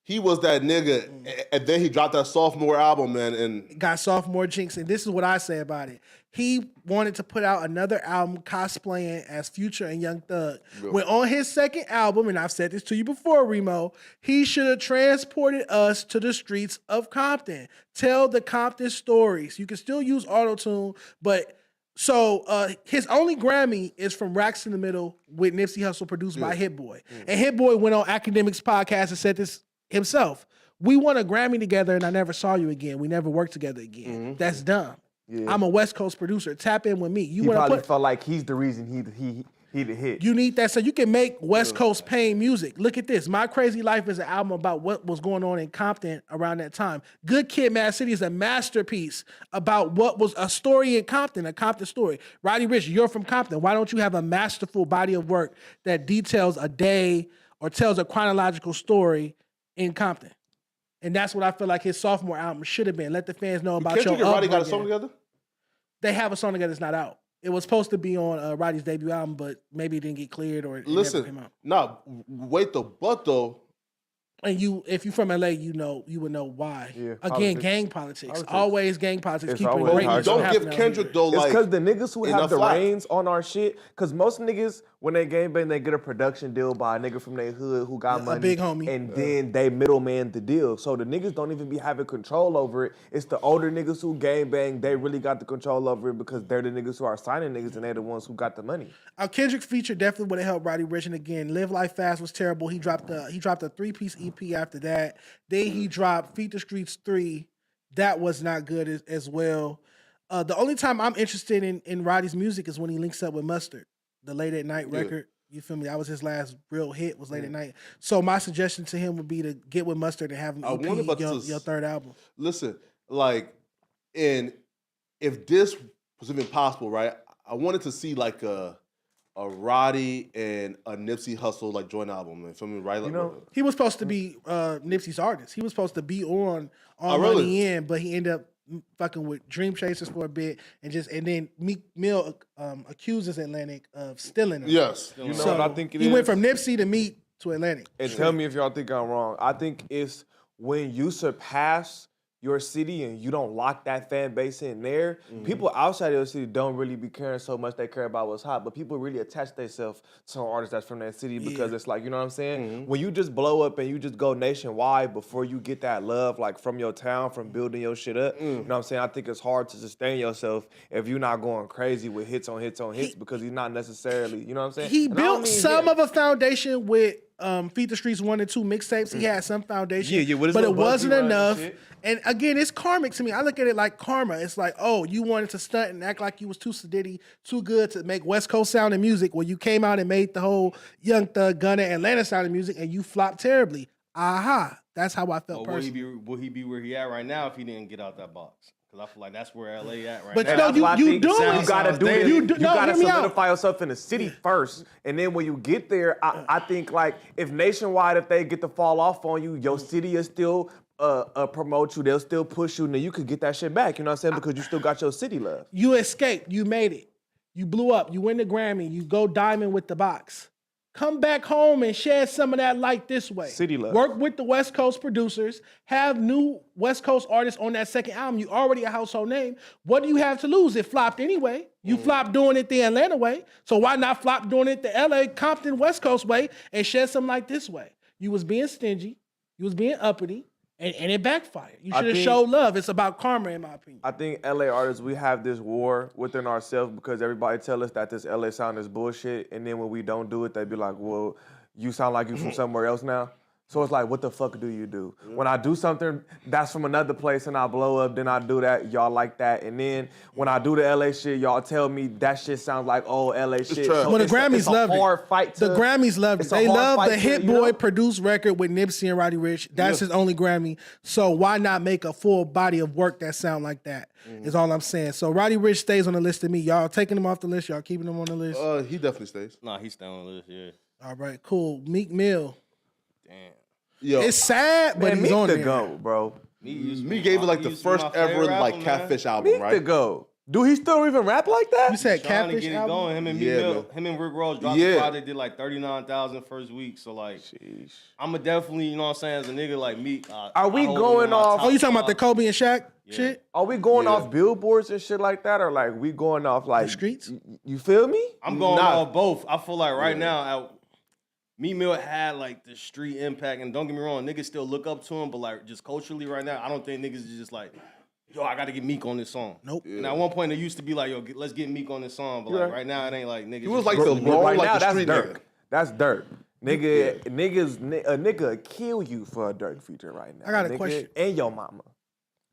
he was that nigga. And then he dropped that sophomore album, man, and got sophomore jinx. And this is what I say about it. He wanted to put out another album cosplaying as Future and Young Thug. When on his second album, and I've said this to you before, Remo, he should have transported us to the streets of Compton. Tell the Compton stories. You can still use auto-tune, but so his only Grammy is from Racks in the Middle with Nipsey Hussle, produced by Hit Boy. And Hit Boy went on Academics podcast and said this himself. We won a Grammy together and I never saw you again. We never worked together again. That's dumb. Yeah. I'm a West Coast producer. Tap in with me. He probably felt like he's the reason he the hit. You need that so you can make West Coast pain music. Look at this. My Crazy Life is an album about what was going on in Compton around that time. Good Kid, Mad City is a masterpiece about what was a story in Compton, a Compton story. Roddy Ricch, you're from Compton. Why don't you have a masterful body of work that details a day or tells a chronological story in Compton? And that's what I feel like his sophomore album should have been. Let the fans know about your Kendrick and Roddy got a upbringing. song together? They have a song together that's not out. It was supposed to be on Roddy's debut album, but maybe it didn't get cleared or it never came out. Nah, wait though, but though. And if you're from LA, you would know why. Yeah, Again, politics. gang politics. Always gang politics. It's Keeping always greatness Don't from give happening out Kendrick here. though It's like because the niggas who have enough the slack. reins on our shit, because most niggas, when they gang bang, they get a production deal by a nigga from their hood who got money. A big homie. And then they middleman the deal. So the niggas don't even be having control over it. It's the older niggas who gang bang, they really got the control over it because they're the niggas who are signing niggas and they're the ones who got the money. Kendrick feature definitely would have helped Roddy Ricch. And again, Live Life Fast was terrible. He dropped a 3-piece EP after that. Then he dropped Feed the Streets 3. That was not good as well. The only time I'm interested in Roddy's music is when he links up with Mustard, the Late at Night record. You feel me? That was his last real hit, was Late at Night. So my suggestion to him would be to get with Mustard and have him EP your third album. Listen, like, and if this was even possible, right? I wanted to see like a Roddy and a Nipsey Hussle like joint album. You feel me? Right? Like, He was supposed to be Nipsey's artist. He was supposed to be on really? Money In, but he ended up fucking with Dream Chasers for a bit, and then Meek Mill accuses Atlantic of stealing him. Yes. You know what I think it is? He went from Nipsey to Meek to Atlantic. And tell me if y'all think I'm wrong. I think it's when you surpass your city and you don't lock that fan base in there, people outside of your city don't really be caring so much. They care about what's hot, but people really attach themselves to an artist that's from that city because it's like, you know what I'm saying? When you just blow up and you just go nationwide before you get that love like from your town, from building your shit up, you know what I'm saying? I think it's hard to sustain yourself if you're not going crazy with hits on hits on hits because he's not necessarily, you know what I'm saying? He And I don't built mean some hit. of a foundation with Feed the Streets 1 and 2 mixtapes. He had some foundation, with his but it little wasn't Bugsy rhymes and enough. shit. And again, it's karmic to me. I look at it like karma. It's like, oh, you wanted to stunt and act like you was too sedity, too good to make West Coast sounding music. Well, you came out and made the whole Young Thug, Gunna, Atlanta sounding music, and you flopped terribly. Aha, that's how I felt personally. Will he be where he at right now if he didn't get out that box? Because I feel like that's where LA at right But now. you know, you do it. You gotta do it. You You, do- no, gotta hear me out. solidify yourself in the city first, and then when you get there, I think like if nationwide, if they get to fall off on you, your city is still promote you. They'll still push you, and then you could get that shit back. You know what I'm saying? Because you still got your city love. You escaped. You made it. You blew up. You win the Grammy. You go diamond with the box. Come back home and shed some of that light this way. City love. Work with the West Coast producers. Have new West Coast artists on that second album. You already a household name. What do you have to lose? It flopped anyway. You flopped doing it the Atlanta way. So why not flop doing it the LA, Compton, West Coast way and shed some light this way? You was being stingy. You was being uppity. And it backfired. You should have showed love. It's about karma, in my opinion. I think LA artists, we have this war within ourselves because everybody tell us that this LA sound is bullshit, and then when we don't do it, they be like, well, you sound like you from somewhere else now. So it's like, what the fuck do you do? When I do something that's from another place and I blow up, then I do that, y'all like that. And then when I do the LA shit, y'all tell me that shit sounds like old LA shit. So well, the Grammys loved it. The Grammys loved it. They love the Hit Boy produced record with Nipsey and Roddy Ricch. That's his only Grammy. So why not make a full body of work that sound like that? Is all I'm saying. So Roddy Ricch stays on the list to me. Y'all taking him off the list? Y'all keeping him on the list? He definitely stays. Nah, he's staying on the list, yeah. All right, cool. Meek Mill. Damn. Yo, it's sad, but he's on the there. go, bro. Me gave it like the first ever like Catfish album, Meek right? the go. Do he still even rap like that? You said Trying Catfish to get it album? going. Him and Meek Mill, him and Rick Ross dropped the project, did like 39,000 first week. So like, I'ma definitely, you know what I'm saying, as a nigga like Meek. Are we going off? Oh, you talking about the Kobe and Shaq shit? Are we going off billboards and shit like that, or like we going off like the streets? You feel me? I'm going off both. I feel like right now, Meek Mill had like the street impact, and don't get me wrong, niggas still look up to him, but like just culturally right now, I don't think niggas is just like, yo, I gotta get Meek on this song. Nope. And at one point, it used to be like, yo, let's get Meek on this song, but like right now, it ain't like niggas. He was like the But right like now, the that's street dirt. nigga. That's dirt. Nigga, a nigga kill you for a Dirk feature right now. I got a nigga, question. And your mama.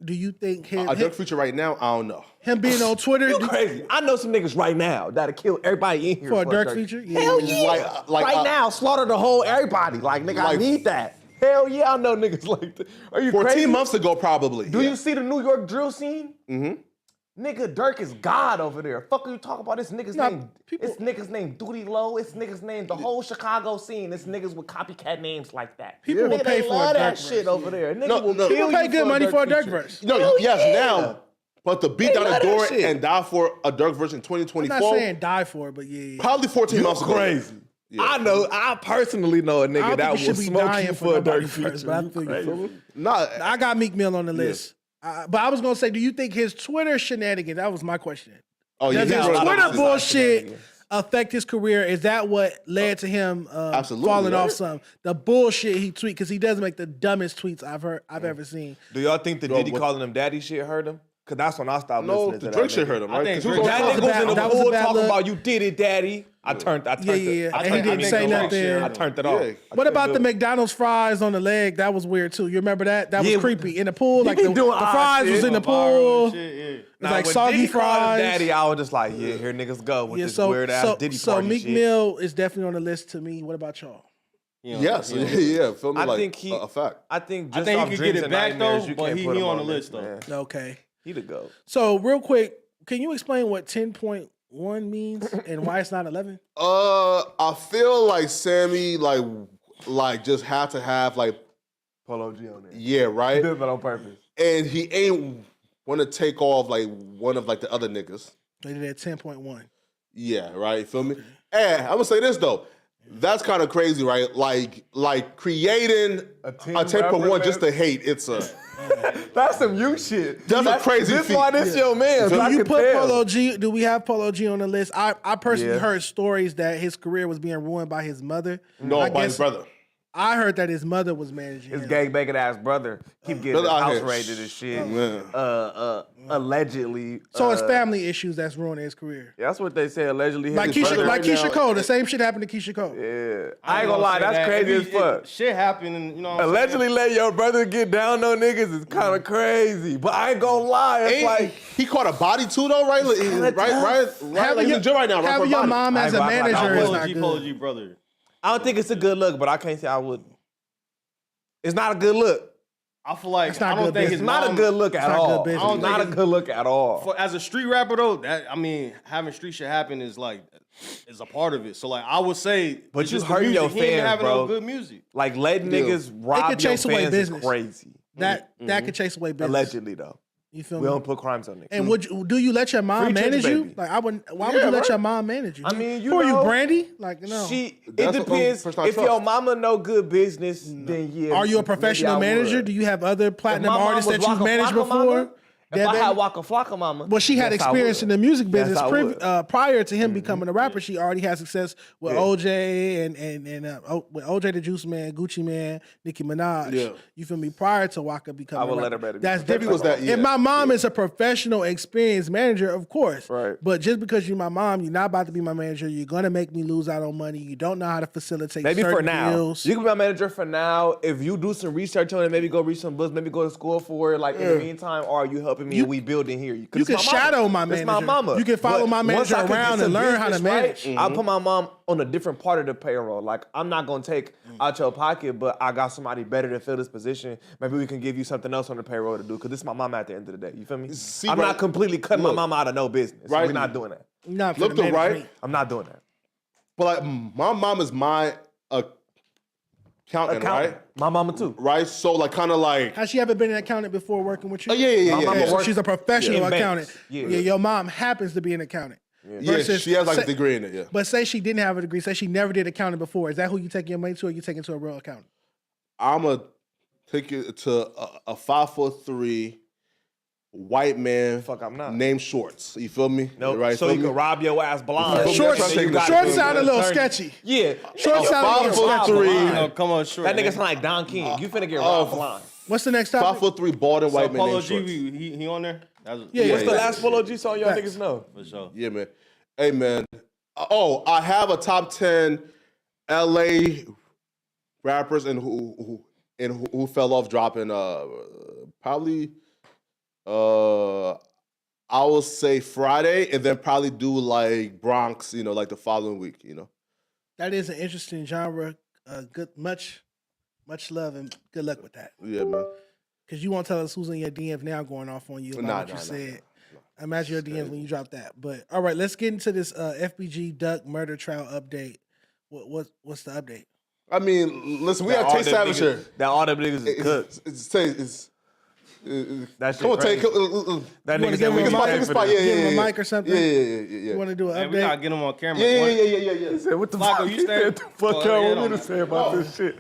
Do you think A Dirk feature right now? I don't know. him being on Twitter You crazy. I know some niggas right now that'll kill everybody in here for a Dirk feature? Yeah. Hell yeah. Right now, slaughter the whole everybody. Like, nigga, I need that. Hell yeah, I know niggas like that. Are you 14 crazy? months ago, probably. Do you see the New York drill scene? Mm-hmm. Nigga, Dirk is God over there. Fuck are you talking about? This nigga's Nah, name. It's niggas named Duty Low. It's niggas named the whole Chicago scene. It's niggas with copycat names like that. People will Nigga, pay they for a love Dirk that verse, shit over there. Nigga No, will no. kill People pay you good money for a Dirk feature. verse. No, Hell yes, yeah. now. But the beat They down the love that door shit. and die for a Dirk verse in I'm 2024. not saying die for it, but yeah. Probably 14 months ago. Crazy. Yeah. I personally know a I nigga don't that think you will should be smoke dying you for for a Dirk nobody feature. first, but I feel you. Crazy. Nah, I got Meek Mill on the list. But I was going to say, do you think his Twitter shenanigans, that was my question. oh yeah, Does his he's right. Twitter That's bullshit shenanigans. affect his career? Is that what led to him Absolutely, falling right? off some? The bullshit he tweet, because he does make the dumbest tweets I've ever seen. Do y'all think the Bro, Diddy what- calling him daddy shit hurt him? Cause that's when I stopped No, listening to the that. Drake shit nigga. hurt him, I right? think 'Cause he was Drake- on That top. nigga was in the that was a pool bad talking look. about you did it, daddy. I turned Yeah. it. And he didn't say think nothing. Drake I turned it off. Yeah. What about the McDonald's fries on the leg? That was weird too. You remember that? That was Yeah, creepy. In the pool, like be the doing fries odd was shit. in the Viral pool. and shit, yeah. It's like when soggy Diddy called him fries. daddy, I was just like, yeah, here niggas go with this weird ass Diddy so party Meek shit. Mill is definitely on the list to me. What about y'all? Yes, yeah, feel me I like think he. a fact. I think I just think off he could dreams get it and back nightmares, though, you but can't he put him on the there, list though. man. Okay. He the GOAT. So real quick, can you explain what 10.1 means and why it's not 11? I feel like Sammy like just had to have like Polo G on there. yeah, right? Did that on purpose. And he ain't want to take off like one of like the other niggas. They did at 10.1. Yeah, right. Feel me? And I'm gonna say this though. That's kind of crazy, right? Like creating a 10.1 just to hate. It's a That's some you shit. That's a crazy This feat. why this your man. Do I you can put tell. Polo G? Do we have Polo G on the list? I personally Yeah. heard stories that his career was being ruined by his mother. no I by his guess- brother. I heard that his mother was managing His him. gangbanging ass brother keep getting his Brother out house here. raided and shit. Yeah. Allegedly. So it's family issues that's ruining his career. That's what they say. Allegedly, Like his Keisha, brother like right Keisha now- Cole. The same shit happened to Keisha Cole. Yeah, I ain't gonna lie. That's crazy as fuck. Shit happened, and you know. What I'm Allegedly, saying? let your brother get down on niggas is kind of crazy. But I ain't gonna lie. It's Ain't like he caught a body too though, right? Like, right. Like he's in jail right now. Right, for Having your body. mom as a I ain't gonna lie, manager is Polo not G, Polo good. G brother. I don't think it's a good look, but I can't say I would. It's not a good look. I feel like It's not I don't good think business. It's not a good look at not good all. business. I don't It's not a think good look at all. For, as a street rapper though, that I mean, having street shit happen is like is a part of it. So like I would say, But it's you just the hurting music. your He ain't fans, having bro. no good music. Like letting Yeah. niggas rob could your chase away fans business. is crazy. That could chase away business. Allegedly though, You feel we me? don't put crimes on niggas. And do you let your mom Free Church manage you? Baby. Like I wouldn't. Why would you let your mom manage you? I mean, you who are you, know, Brandy? Like no. It That's what depends. first I If trust. your mama know good business, then yeah. Are you a maybe professional I manager? would. Do you have other If platinum my mom artists was that you've Waka managed Flocka before? mama, If I had Waka Flocka mama, well, she had yes, experience in the music Yes, business I would. prior to him becoming a rapper. She already had success with OJ and with OJ the Juice Man, Gucci Man, Nicki Minaj. Yeah. You feel me? Prior to Waka becoming, I would a let rapper. her better. That's Baby different. was that, yeah. And my mom is a professional, experienced manager, of course. Right. But just because you're my mom, you're not about to be my manager. You're gonna make me lose out on money. You don't know how to facilitate. Maybe certain for now. deals. You can be my manager for now. If you do some research on it, maybe go read some books, maybe go to school for it. Like in the meantime, or are you helping me and we building here? You can shadow my manager. It's my mama. You can follow But my once manager I can get around some and learn how to business manage. right, I put my mom on a different part of the payroll. Like I'm not gonna take out your pocket, but I got somebody better to fill this position. Maybe we can give you something else on the payroll to do. Because this is my mama at the end of the day. You feel me? I'm not completely cutting my mama out of no business. Right. We're not doing that. Not Look to the right. I'm not doing that. But like my mom is my accountant, right? My mama too. Right? So like kind of like Has she ever been an accountant before working with you? Oh, yeah. My mama yeah. So worked she's a professional in banks. accountant. Yeah. Your mom happens to be an accountant. Yeah, she has like a degree in it, yeah. But say she didn't have a degree. Say she never did accounting before. Is that who you take your money to, or you take it to a real accountant? I'm going to take it to a 5'3" white man named Shorts. You feel me? No, right? so feel he me? can rob your ass blind. Shorts sound a little sketchy. Yeah. Shorts sound a little sketchy. 5'3". Oh, come on, short. That nigga sound like Don King. You finna get robbed blind. What's the next topic? 5'3" bald and white man Polo named G, Shorts. he on there? Yeah, What's the last Polo G song y'all Facts. niggas know? For sure. Yeah, man. Hey, man. Oh, I have a top 10 LA rappers and who fell off dropping probably I will say Friday and then probably do like Bronx, like the following week, That is an interesting genre. Much love and good luck with that. Yeah, man. Because you won't tell us who's in your DMs now going off on you about what you said. Imagine your DMs when you drop that. But all right, let's get into this FBG Duck murder trial update. What's the update? I mean, listen, we have Tay Savage here. That all them niggas is cooked. That shit come on, Tay. crazy. That You wanna nigga give said him we a can mic? pay for this. Give him a mic or something? Yeah. You want to do an Man, we gotta update? get him on camera. Yeah. He said, what the Flacco, fuck? you He stand- said, the fuck Oh, y'all yeah, want me no, to say about this shit?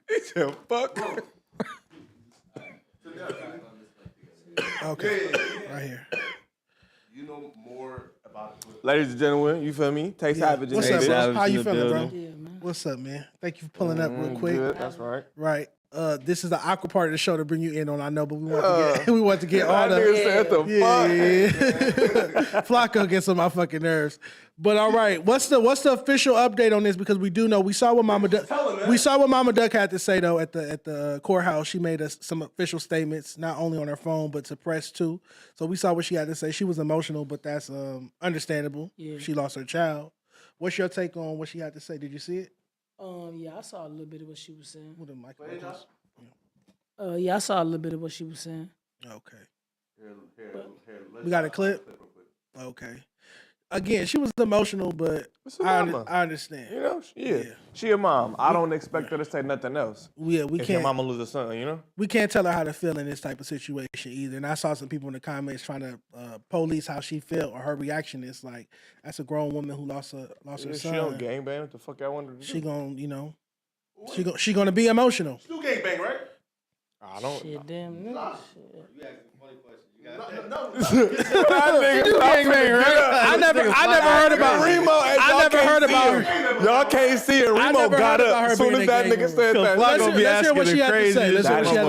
He said, fuck. Okay, right here. You know more about it. Ladies and gentlemen, you feel me? Tay Savage in What's this up, bitch. bro? How you in the feeling, bro? building. What's up, man? Thank you for pulling up real quick. Good, that's right. Right. This is the awkward part of the show to bring you in on. I know, but we want to get all That nigga said the yeah. Flacco gets on my fucking nerves. But all right, what's the official update on this? Because we do know we saw what Mama Duck had to say though at the courthouse. She made us some official statements, not only on her phone but to press too. So we saw what she had to say. She was emotional, but that's understandable. Yeah. She lost her child. What's your take on what she had to say? Did you see it? Yeah, I saw a little bit of what she was saying. With the mic. Yeah, I saw a little bit of what she was saying. Okay. We got a clip? Okay. Again, she was emotional, but I understand. You know, she a mom. I don't expect her to say nothing else. Yeah, we if can't. your mama lose a son, you know? We can't tell her how to feel in this type of situation either. And I saw some people in the comments trying to police how she felt or her reaction. It's like, that's a grown woman who lost her son. She don't gangbang. What the fuck y'all want her to do? She gonna be emotional. Still gangbang, right? I don't. Shit, damn nigga. Shit. I never heard about Remo. I never heard about her. Y'all can't see it. Remo got up as soon as that nigga said that. Let's hear what she had to say.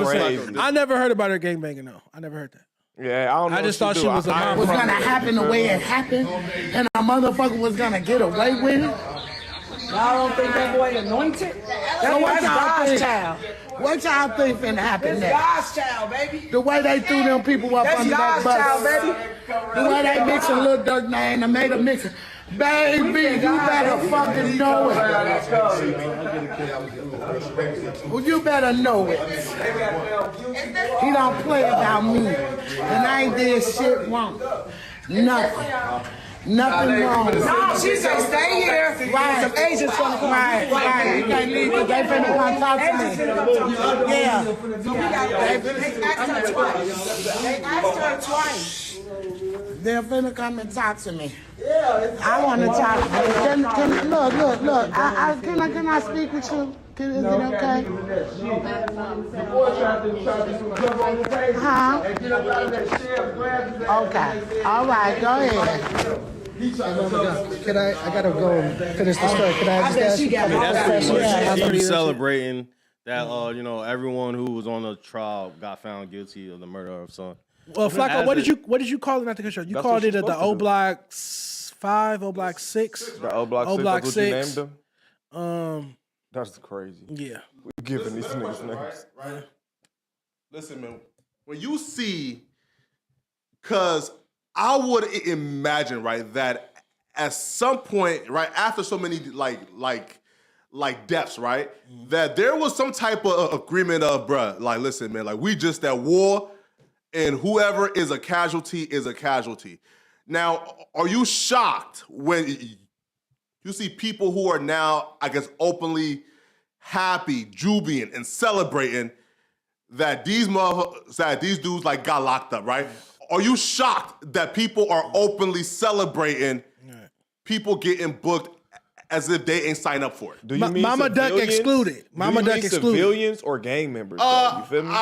Crazy. I never heard about her gangbanging though. I never heard that. Yeah, I don't know. I just thought she was a mom. Was gonna happen the way it happened, and a motherfucker was gonna get away with it. Y'all don't think that boy anointed? That's God's child. What y'all think finna happen That's next? God's child, baby. The way they threw them people up That's under that God's bus. child, baby. The way they mixing Lil Durk name and made a mixing. Baby, you better fucking know it. Well, you better know it. He don't play about me. And I ain't did shit wrong. Nothing. Nothing wrong. No, she said stay here. Right. Some Asians gonna come out. Right. You can't leave because they finna come talk to me. Yeah. They asked her twice. They're finna come and talk to me. Yeah, I want to talk. Look. Can I speak with you? Is it okay? Huh? Okay. All right, go ahead. Can I gotta go and finish the story. Can I just ask you? He was celebrating that, everyone who was on the trial got found guilty of the murder of son. Well, Flacco, what did you call it at the construction? You called it the O Block 5, O Block 6. The O Block 6. Block That's 6. What you named them? That's crazy. Yeah. We giving these niggas names. Right. Listen, man. When you see, cause I would imagine, right, that at some point, right, after so many like deaths, right, that there was some type of agreement of, bruh, like, listen, man, like, we just at war, and whoever is a casualty is a casualty. Now, are you shocked when you see people who are now, I guess, openly happy, jubilant, and celebrating that these dudes like got locked up, right? Are you shocked that people are openly celebrating people getting booked as if they ain't signed up for it? Do you mean Mama Duck excluded? Mama Duck excluded. Civilians or gang members? You feel me?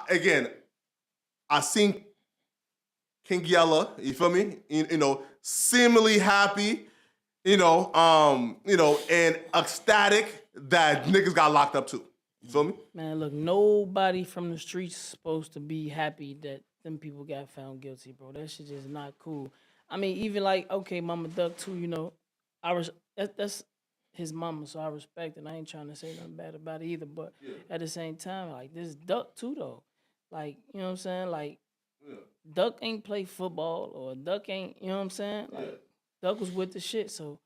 Again, I seen King Yella, you feel me? Seemingly happy, and ecstatic that niggas got locked up too. You feel me? Man, look, nobody from the streets supposed to be happy that them people got found guilty, bro. That shit just not cool. I mean, even like, okay, Mama Duck too, that's his mama, so I respect it. I ain't trying to say nothing bad about it either, but at the same time, like, this Duck too, though. Like, you know what I'm saying? Like, Duck ain't play football, or Duck ain't, you know what I'm saying? Like, Duck was with the shit, so,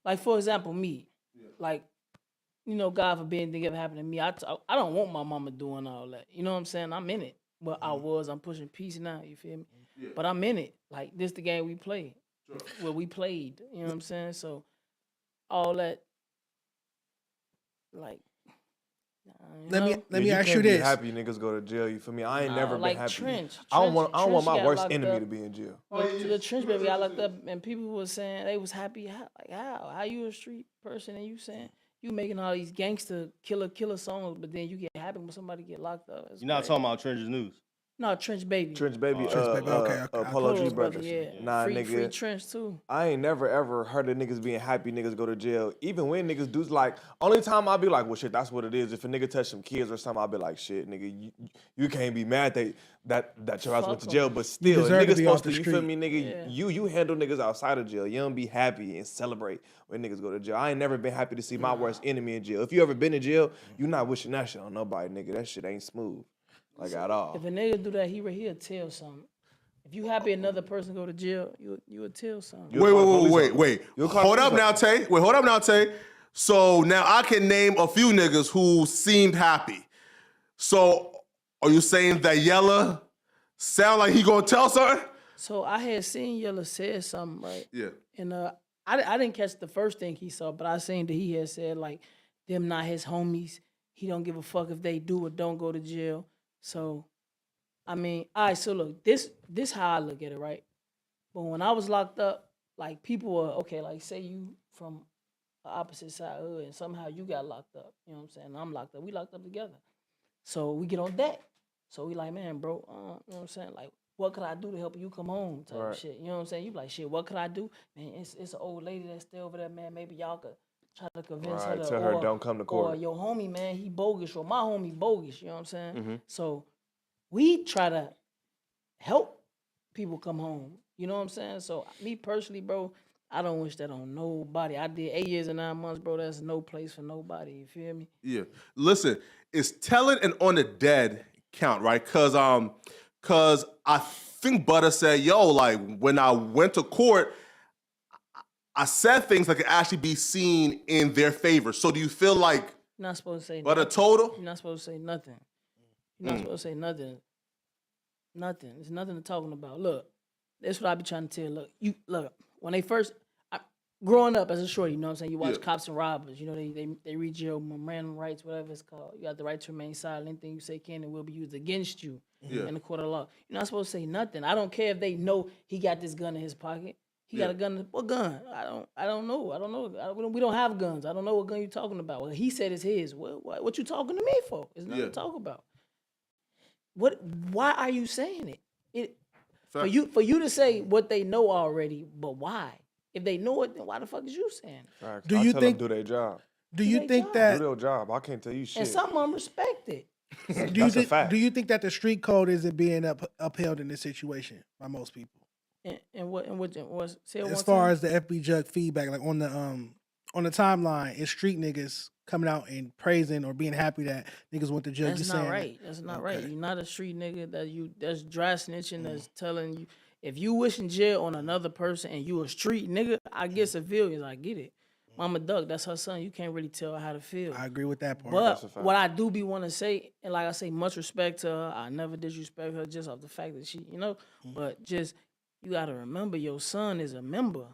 like, for example, me, like, God forbid anything ever happened to me, I don't want my mama doing all that. You know what I'm saying? I'm in it. But I'm pushing peace now, you feel me? Yeah. But I'm in it. Like, this the game we play. Sure. Well, we played, you know what I'm saying? So, all that, like, let me ask you can't this. Be happy niggas go to jail, you feel me? I ain't never been happy. Trench, I don't want my worst locked enemy up. to be in jail. The Trench baby got locked up, and people were saying they was happy. How you a street person and you saying you making all these gangster killer songs, but then you get happy when somebody get locked up. You're not talking about Trench's News. No, Trench Baby. Trench Baby. Okay. Polo G brothers. Yeah. Nah, free nigga. Trench too. I ain't never ever heard of niggas being happy niggas go to jail. Even when niggas do, like, only time I'll be like, well, shit, that's what it is. If a nigga touch some kids or something, I'll be like, shit, nigga, you can't be mad that your ass went to jail. But still, niggas supposed to, you feel me, nigga? Yeah. You handle niggas outside of jail. You don't be happy and celebrate when niggas go to jail. I ain't never been happy to see my worst enemy in jail. If you ever been in jail, you not wishing that shit on nobody, nigga. That shit ain't smooth. Like, at all. If a nigga do that, he'll tell something. If you happy another person go to jail, you would tell something. Wait. Hold up now, Tay. So now I can name a few niggas who seemed happy. So are you saying that Yella sound like he gonna tell something? So I had seen Yella say something, right? Yeah. And I didn't catch the first thing he saw, but I seen that he had said, like, them not his homies. He don't give a fuck if they do or don't go to jail. So, I mean, all right, so look, this how I look at it, right? But when I was locked up, like, people were, okay, like, say you from the opposite side of the hood and somehow you got locked up, you know what I'm saying? I'm locked up. We locked up together. So we get on deck. So we like, man, bro, you know what I'm saying? Like, what could I do to help you come home type of shit? You know what I'm saying? You be like, shit, what could I do? Man, it's an old lady that's still over there, man. Maybe y'all could try to convince her to, tell her don't come to court. Or your homie, man, he bogus, or my homie bogus, you know what I'm saying? Mm-hmm. So we try to help people come home, you know what I'm saying? So me personally, bro, I don't wish that on nobody. I did 8 years and 9 months, bro. That's no place for nobody, you feel me? Yeah. Listen, it's telling and on the dead count, right? Cause I think Butter said, yo, like, when I went to court, I said things that could actually be seen in their favor. So do you feel like you're not supposed to say but nothing. A total? You're not supposed to say nothing. You're not supposed to say nothing. Nothing. There's nothing to talking about. Look, that's what I be trying to tell. Look, when they first, growing up as a shorty, you know what I'm saying? You watch Yeah. Cops and Robbers, you know, they read your memorandum rights, whatever it's called. You got the right to remain silent. Anything you say can and will be used against you in the court of law. You're not supposed to say nothing. I don't care if they know he got this gun in his pocket. He got a gun. What gun? I don't know. We don't have guns. I don't know what gun you're talking about. Well, he said it's his. What you talking to me for? It's nothing to talk about. Why are you saying it? For you to say what they know already, but why? If they know it, then why the fuck is you saying it? Do you think do their job? Do you think Do that their job. I can't tell you shit. And some of them respect it. do you think that the street code isn't being upheld in this situation by most people? And what say it As one far time? as the FB Duck feedback, like on the timeline, is street niggas coming out and praising or being happy that niggas went to jail? That's Just not saying right. That's not right. You're not a street nigga that's dry snitching. That's telling you if you wishing jail on another person and you a street nigga, I get civilians. I get it. Mama Duck, that's her son. You can't really tell her how to feel. I agree with that part. But what I do be want to say, and like I say, much respect to her. I never disrespect her just off the fact that she, but just you got to remember your son is a member.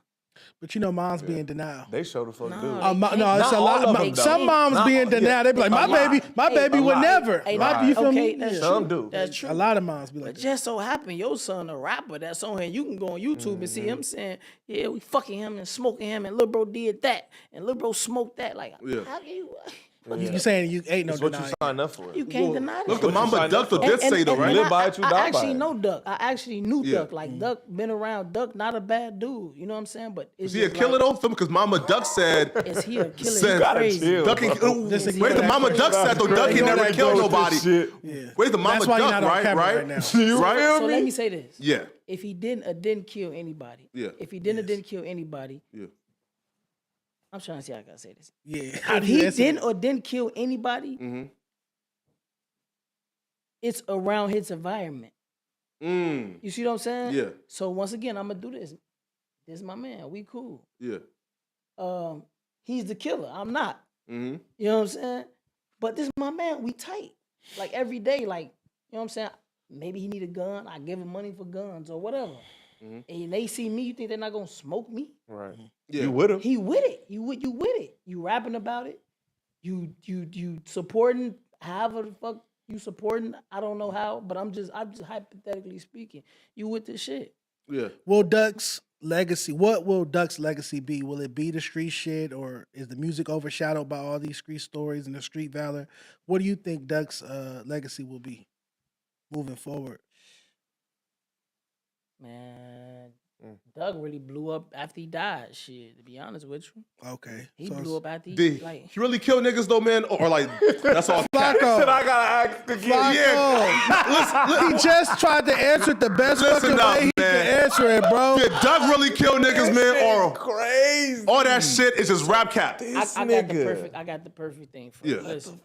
But moms be in denial. They show the fuck do. No, it's a lot. Some moms be in denial. They be like, my baby would never. You feel me? That's Some true. do. That's true. A lot of moms be like But that. just so happen your son a rapper that's on here. You can go on YouTube and see him saying, yeah, we fucking him and smoking him and Lil Bro did that and Lil Bro smoked that. Like, how can you... You saying you ain't no It's what denial. you signed up for. You can't deny that. Look, the Mama Duck did say though, right? Live by it, you die I by actually it. know Duck. I actually knew Duck. Like Duck been around. Duck not a bad dude. You know what I'm saying? But Is he a killer though? Because Mama Duck said. Is he a killer? Said, You crazy. Duck wait, the Mama Duck said though. Duck ain't never killed nobody. Wait, the Mama Duck, right? now. So let me say this. Yeah. If he didn't kill anybody. Yeah. If he didn't kill anybody. Yeah. I'm trying to see how I gotta say this. Yeah. If he didn't kill anybody, it's around his environment. You see what I'm saying? Yeah. So once again, I'm gonna do this. This is my man. We cool. Yeah. He's the killer. I'm not. Mm-hmm. You know what I'm saying? But this is my man. We tight. Like every day, like, you know what I'm saying? Maybe he need a gun. I give him money for guns or whatever. And they see me, you think they're not gonna smoke me? Right. Yeah. You with him? He with it. You with it. You rapping about it. You supporting however the fuck you supporting. I don't know how, but I'm just hypothetically speaking. You with this shit. Yeah. Will Duck's legacy? What will Duck's legacy be? Will it be the street shit, or is the music overshadowed by all these street stories and the street valor? What do you think Duck's legacy will be moving forward? Man, Doug really blew up after he died. Shit, to be honest with you. Okay. He So blew up after he D, like. he really kill niggas though, man, or like that's all. Flakko. Said I gotta ask again. Flakko. He just tried to answer it the best fucking up, way he man. could answer it, bro. Did Doug really kill niggas, man, or crazy? all that shit is just rap cap? I got the perfect thing for Yeah. you. Listen,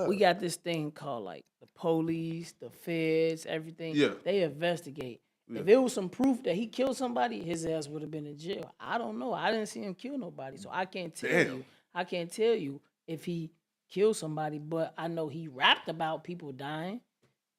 we got this thing called like the police, the feds, everything. Yeah. They investigate. Yeah. If it was some proof that he killed somebody, his ass would have been in jail. I don't know. I didn't see him kill nobody, so I can't tell you. I can't tell you if he killed somebody, but I know he rapped about people dying.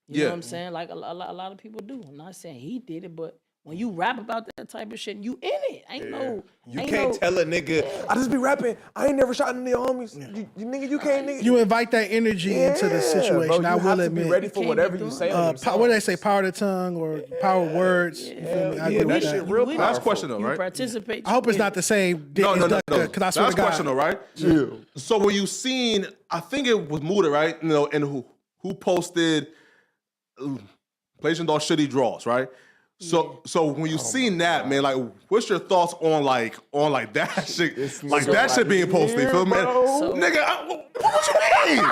You know what I'm saying? Like a lot of people do. I'm not saying he did it, but when you rap about that type of shit, you in it. You can't tell a nigga, I just be rapping. I ain't never shot any homies. You nigga, you can't nigga. You invite that energy into the situation. Bro, I you will have to admit. be ready for whatever you say. What do they say? Power of the tongue or power of words? You feel me? I agree with that. real powerful. Last question though, You right? participate. I hope it's not the same. No. Because I swear Last to God. question though, right? Yeah. So when you seen, I think it was Muda, right? You know, and who posted Blazing Dog Shitty Draws, right? So when you seen that, man, like, what's your thoughts on like that shit, that shit being posted? You feel me, nigga? What you mean?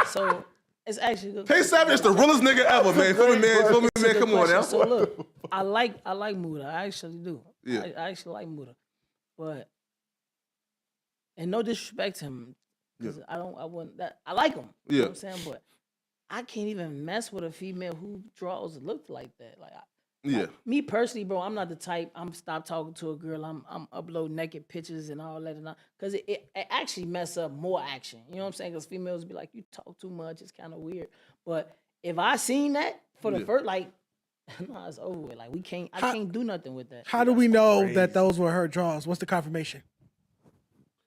So it's actually good. Pay Savage, the realest nigga ever, man. Feel me, man? Feel me, man? Come on now. So look, I like Muda. I actually do. Yeah. I actually like Muda, but and no disrespect to him, because I like him. You know what I'm saying? But I can't even mess with a female who draws look like that. Like, me personally, bro, I'm not the type. I'm stop talking to a girl. I'm upload naked pictures and all that, because it actually mess up more action. You know what I'm saying? Because females be like, you talk too much. It's kind of weird. But if I seen that for the first, like, No, it's over with. Like I can't do nothing with that. How do we know that those were her draws? What's the confirmation?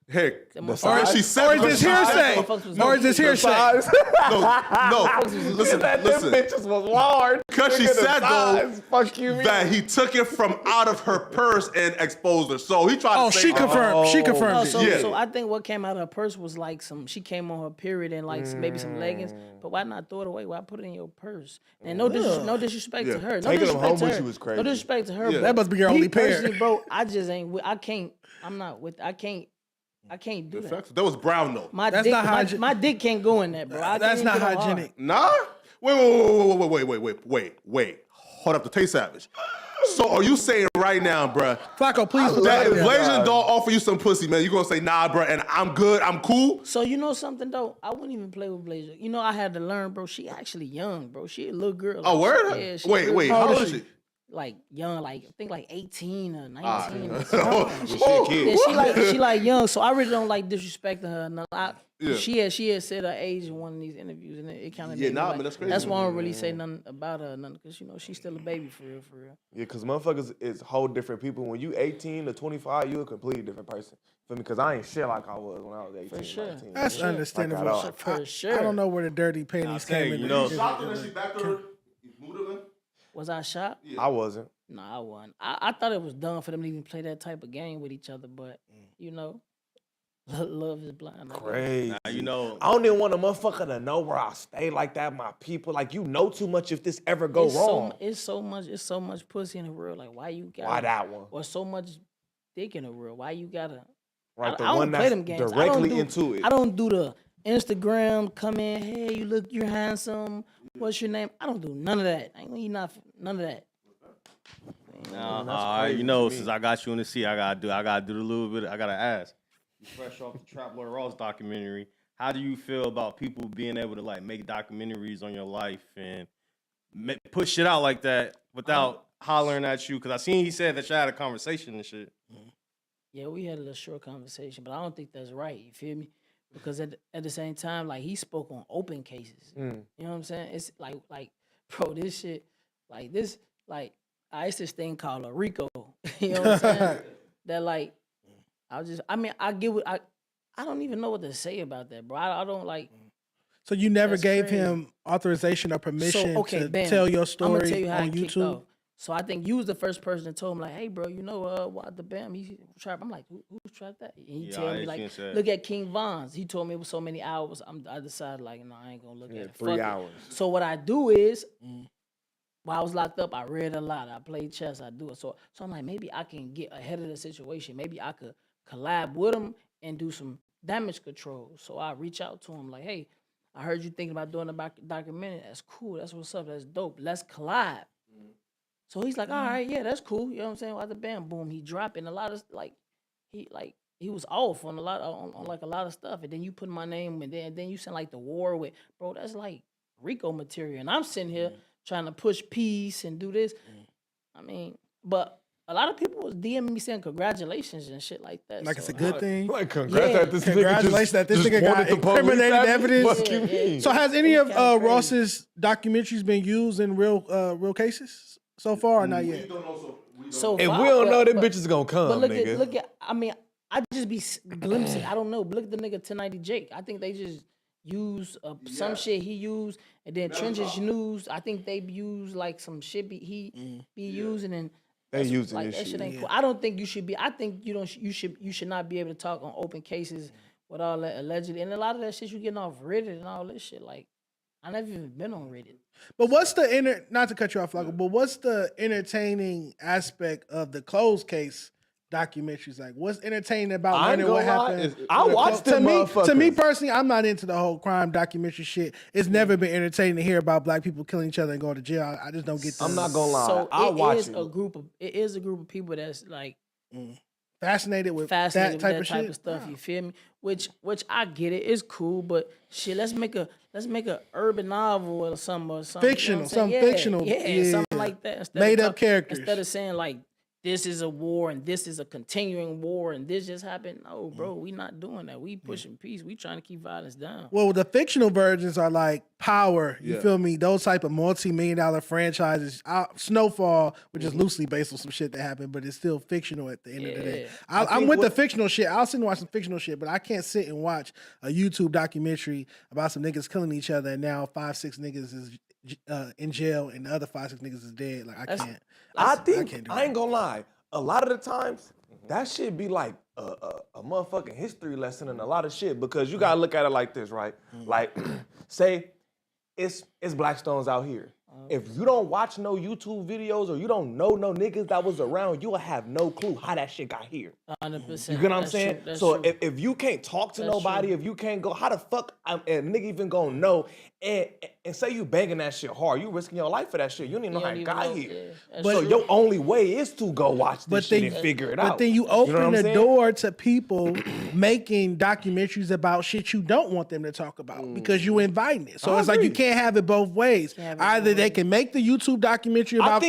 Heck, Or she said, or is this hearsay? Or is this hearsay? No, listen. Them bitches was large. Because she Look at the said size. though Fuck you, that he took it from out of her purse and exposed her. So he tried to say, she confirmed. She confirmed. So I think what came out of her purse was like she came on her period and like maybe some leggings. But why not throw it away? Why put it in your purse? And no disrespect to her. No Taking them home disrespect to when her. she was crazy. No disrespect to her. Yeah. But That must be your only pair. personally, bro, I just ain't. I can't. I'm not with. I can't do that. That was brown though. My dick can't go in that, bro. That's not hygienic. Nah. Wait. Hold up, the Tay Savage. So are you saying right now, bruh, Flakko, please. that if Blazing Dog offer you some pussy, man, you gonna say nah, bruh, and I'm good, I'm cool? So you know something though? I wouldn't even play with Blazer. You know I had to learn, bro. She actually young, bro. She a little girl. Oh, word? Yeah, Wait, how old is she? Like young, like I think like 18 or 19. Or She a kid. Yeah, she like young. So I really don't like disrespecting her. No, Yeah. She had said her age in one of these interviews, and it kind of man, that's crazy. That's why I don't really say nothing about her, because she's still a baby for real. Yeah, because motherfuckers is whole different people. When you 18 to 25, you a completely different person. Feel me? Because I ain't shit like I was when I was 18. For sure. 19. That's understandable. For sure. I don't know where the dirty panties came in. Was I shot? Yeah. I wasn't. No, I wasn't. I thought it was dumb for them to even play that type of game with each other, but you know, love is blind. Crazy. Nah, you know, I don't even want a motherfucker to know where I stay like that. My people, like you know too much if this ever go wrong. It's so much pussy in the world. Like why you got? Why that one? Or so much dick in the world. Why you gotta? Right, I don't play them games. Directly into it. I don't do the Instagram come in. Hey, you're handsome. What's your name? I don't do none of that. I ain't none of that. You know, since I got you in the seat, I gotta do a little bit. I gotta ask. You fresh off the Trap Lord Ross documentary. How do you feel about people being able to like make documentaries on your life and put shit out like that without hollering at you? Because I seen he said that y'all had a conversation and shit. Yeah, we had a little short conversation, but I don't think that's right. You feel me? Because at the same time, like he spoke on open cases. You know what I'm saying? It's like, bro, this shit, like this, like I used this thing called a RICO. You know what I'm saying? That like, I get what I don't even know what to say about that, bro. I don't like. So you never gave him authorization or permission to tell your story tell you how on YouTube? So I think you was the first person that told him like, hey, bro, you know what the Bam he trap. I'm like, who trapped that? And he told me like, look at King Von's. He told me it was so many hours. I decided like, no, I ain't gonna look at it. 3 hours. So what I do is, while I was locked up, I read a lot. I played chess. I do it. So I'm like, maybe I can get ahead of the situation. Maybe I could collab with him and do some damage control. So I reach out to him like, hey, I heard you thinking about doing a documentary. That's cool. That's what's up. That's dope. Let's collab. So he's like, all right, yeah, that's cool. You know what I'm saying? After Bam, boom, he dropping a lot of he was off on a lot of stuff. And then you put my name and then you send like the war with, bro, that's like RICO material. And I'm sitting here trying to push peace and do this. I mean, but a lot of people was DMing me saying congratulations and shit like that. Like it's a good thing. Like congratulations that this nigga got incriminated evidence. Fuck you mean? So has any of Ross's documentaries been used in real cases so far or not yet? So and we don't know them bitches gonna come, but nigga. Look at. I mean, I just be glimpsing. I don't know. But look at the nigga 1090 Jake. I think they just use some shit he used, and then Trenches News. I think they use like some shit he be using, and they using like this that shit. Ain't cool. I don't think you should be. I think you should not be able to talk on open cases with all that allegedly, and a lot of that shit you getting off Reddit and all this shit. Like I never even been on Reddit. But what's the not to cut you off, Flakko, but what's the entertaining aspect of the closed case documentaries? Like, what's entertaining about learning what happened? I watched them motherfuckers. To me personally, I'm not into the whole crime documentary shit. It's never been entertaining to hear about black people killing each other and going to jail. I just don't get that. I'm not gonna lie. So I watch it. It is a group of people that's like fascinated with that type of shit. Stuff. You feel me? Which I get it. It's cool, but shit, let's make a urban novel or something. Fictional, you know something fictional. Yeah, something like that. Made up characters. Instead of saying like this is a war and this is a continuing war and this just happened. No, bro, we not doing that. We pushing peace. We trying to keep violence down. Well, the fictional versions are like Power. You feel me? Those type of multi-million-dollar franchises. Snowfall, which is loosely based on some shit that happened, but it's still fictional at the end of the day. I'm with the fictional shit. I'll sit and watch some fictional shit, but I can't sit and watch a YouTube documentary about some niggas killing each other and now 5-6 niggas is in jail and the other 5-6 niggas is dead. Like I can't. I ain't gonna lie. A lot of the times, that shit be like a motherfucking history lesson in a lot of shit because you gotta look at it like this, right? Like, say it's Blackstones out here. If you don't watch no YouTube videos or you don't know no niggas that was around, you will have no clue how that shit got here. 100%. You get what I'm saying? So if you can't talk to nobody, if you can't go, how the fuck a nigga even gonna know? And say you banging that shit hard, you risking your life for that shit. You don't even know how it got here. So your only way is to go watch this shit and figure it out. But then you open the door to people making documentaries about shit you don't want them to talk about because you inviting it. So it's like you can't have it both ways. Either they can make the YouTube documentary about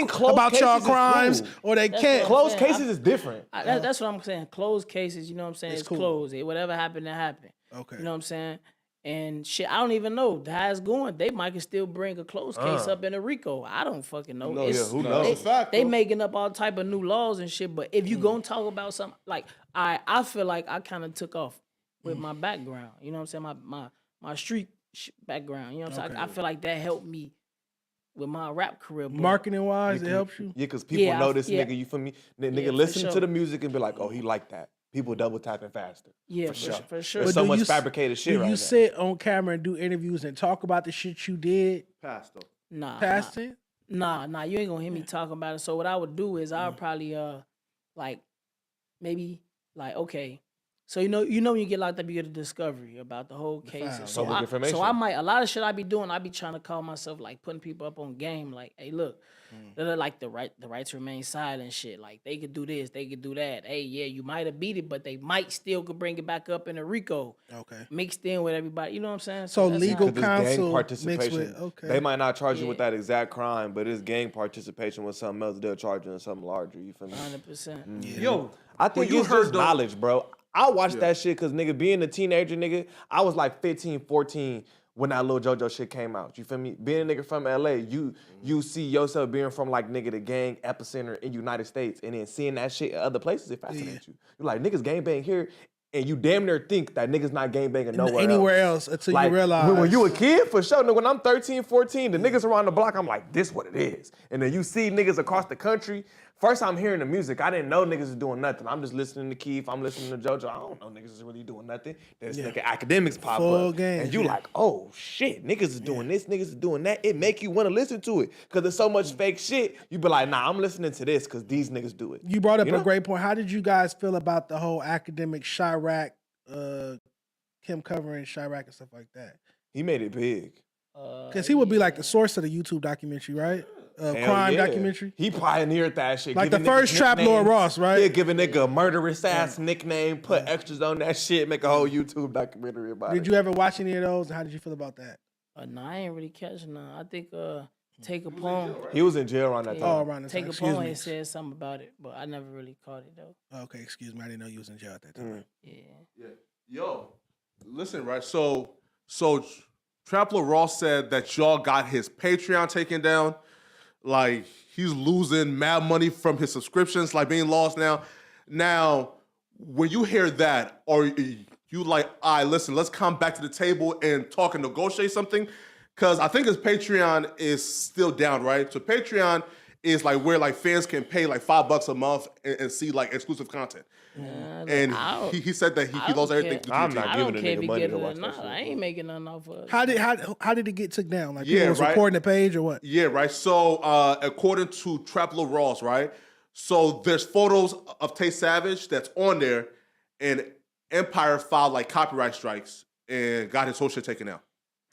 y'all crimes, or they can't. Closed cases is different. That's what I'm saying. Closed cases, you know what I'm saying? It's cool. closed. Whatever happened, that happened. Okay. You know what I'm saying? And shit, I don't even know how it's going. They might can still bring a closed case up in a RICO. I don't fucking know. Who knows? They making up all type of new laws and shit. But if you gonna talk about something like I feel like I kind of took off with my background. You know what I'm saying? My street background. You know what I'm saying? I feel like that helped me with my rap career. Marketing wise, it helps you. Yeah, because people know this nigga. You feel me? The nigga listen to the music and be like, oh, he like that. People double tapping faster. Yeah, for sure. There's so much fabricated shit right now. Do you sit on camera and do interviews and talk about the shit you did? Past though. Nah. Past it? Nah, you ain't gonna hear me talking about it. So what I would do is I would probably like maybe like okay. So you know when you get locked up, you get a discovery about the whole case. So I might a lot of shit I be doing, I be trying to call myself like putting people up on game, like, hey, look, they're like the right to remain silent shit. Like they could do this, they could do that. Hey, yeah, you might have beat it, but they might still could bring it back up in a RICO. Okay. Mixed in with everybody. You know what I'm saying? So legal counsel gang participation. mixed with, They might not charge you with that exact crime, but it's gang participation with something else. They'll charge you with something larger. You feel me? 100%. Yo, I think it's just knowledge, bro. I watched that shit because, nigga, being a teenager, nigga, I was like 15, 14 when that Lil JoJo shit came out. You feel me? Being a nigga from LA, you see yourself being from, like, nigga, the gang epicenter in United States, and then seeing that shit in other places, it fascinates you. You're like, niggas gangbang here, and you damn near think that niggas not gangbanging anywhere else until like, you realize. When you a kid, for sure. When I'm 13, 14, the niggas around the block, I'm like, this what it is. And then you see niggas across the country. First I'm hearing the music, I didn't know niggas is doing nothing. I'm just listening to Keith, I'm listening to JoJo. I don't know niggas is really doing nothing. There's like academics pop Full up. game, and you like, oh shit, niggas is doing this, niggas is doing that. It make you want to listen to it. Cause there's so much fake shit. You be like, nah, I'm listening to this cause these niggas do it. You brought up a great point. How did you guys feel about the whole academic Chirac, him covering Chirac and stuff like that? He made it big. Cause he would be like the source of the YouTube documentary, right? Crime documentary. He pioneered that shit. Like the first Trap Lord Ross, right? Yeah, give a nigga a murderous ass nickname, put extras on that shit, make a whole YouTube documentary about it. Did you ever watch any of those? And how did you feel about that? Nah, I ain't really catching none. I think Take a Poem. He was in jail around that time. Oh, around that time. Take a Poem had said something about it, but I never really caught it though. Okay, excuse me. I didn't know you was in jail at that time. Yeah. Yo, listen, right? So Trap Lord Ross said that y'all got his Patreon taken down. Like, he's losing mad money from his subscriptions, like being lost now. Now, when you hear that, or you like, all right, listen, let's come back to the table and talk and negotiate something? Because I think his Patreon is still down, right? So Patreon is like where like fans can pay like $5 a month and see like exclusive content. And he said that he lost everything. I'm not giving a nigga money to watch that shit. I ain't making nothing off of it. How did it get took down? Like people was reporting the page or what? Yeah, right. So according to Trap Lord Ross, right? So there's photos of Tay Savage that's on there, and Empire filed like copyright strikes and got his whole shit taken out.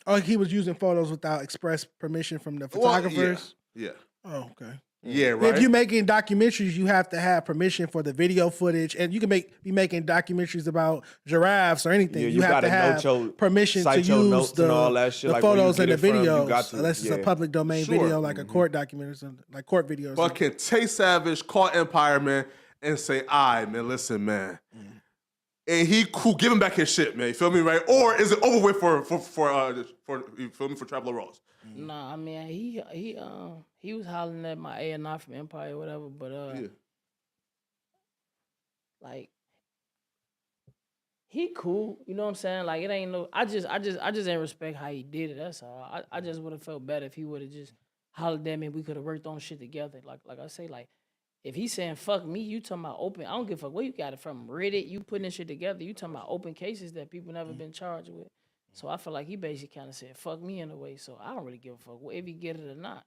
Oh, he was using photos without express permission from the photographers? Yeah. Oh, okay. Yeah, right. If you're making documentaries, you have to have permission for the video footage, and you can be making documentaries about giraffes or anything. Yeah, you have gotta to have note your- permission to cite your use notes and all that shit, the like where you photos get and the it from, you videos, got to- unless it's a yeah. public domain Sure. video, like a court document or something, like court video. Or something. Fucking Tay Savage caught Empire, man, and say, "All right, man, listen, man." And he cool, give him back his shit, man. You feel me, right? Or is it over with for you feel me, for Traveler Ross? Nah, I mean he was hollering at my A&R from Empire or whatever, but like he cool, you know what I'm saying? Like it ain't no I just didn't respect how he did it. That's all. I just would have felt better if he would have just hollered at me and we could have worked on shit together. Like I say, like if he's saying fuck me, you talking about open, I don't give a fuck where you got it from. Reddit, you putting this shit together, you talking about open cases that people never been charged with. So I feel like he basically kind of said fuck me in a way. So I don't really give a fuck if he get it or not.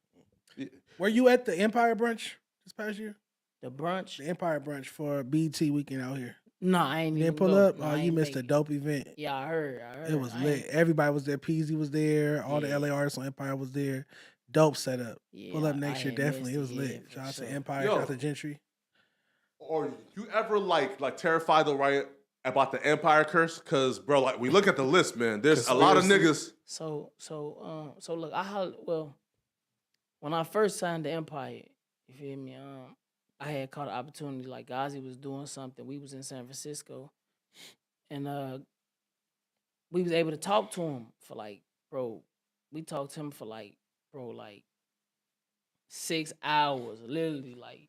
Were you at the Empire brunch this past year? The brunch? The Empire brunch for BT weekend out here. No, I ain't You even didn't pull go. up? No, Oh, I you ain't missed a make it. dope event. Yeah, I heard. It was I lit. ain't- Everybody was there. Peasy was there. All the Yeah. LA artists on Empire was there. Dope setup. Yeah, Pull up I next year, ain't definitely. It missed was it, lit. yeah, Shout out for to sure. Empire. Yo. Shout out to Gentry. Or you ever like terrified though, right, about the Empire curse? Cause bro, like we look at the list, man. There's a lot of niggas. So look, when I first signed the Empire, you feel me? I had caught an opportunity. Like Ghazi was doing something. We was in San Francisco, and we was able to talk to him for like, bro. We talked to him for like 6 hours, literally. Like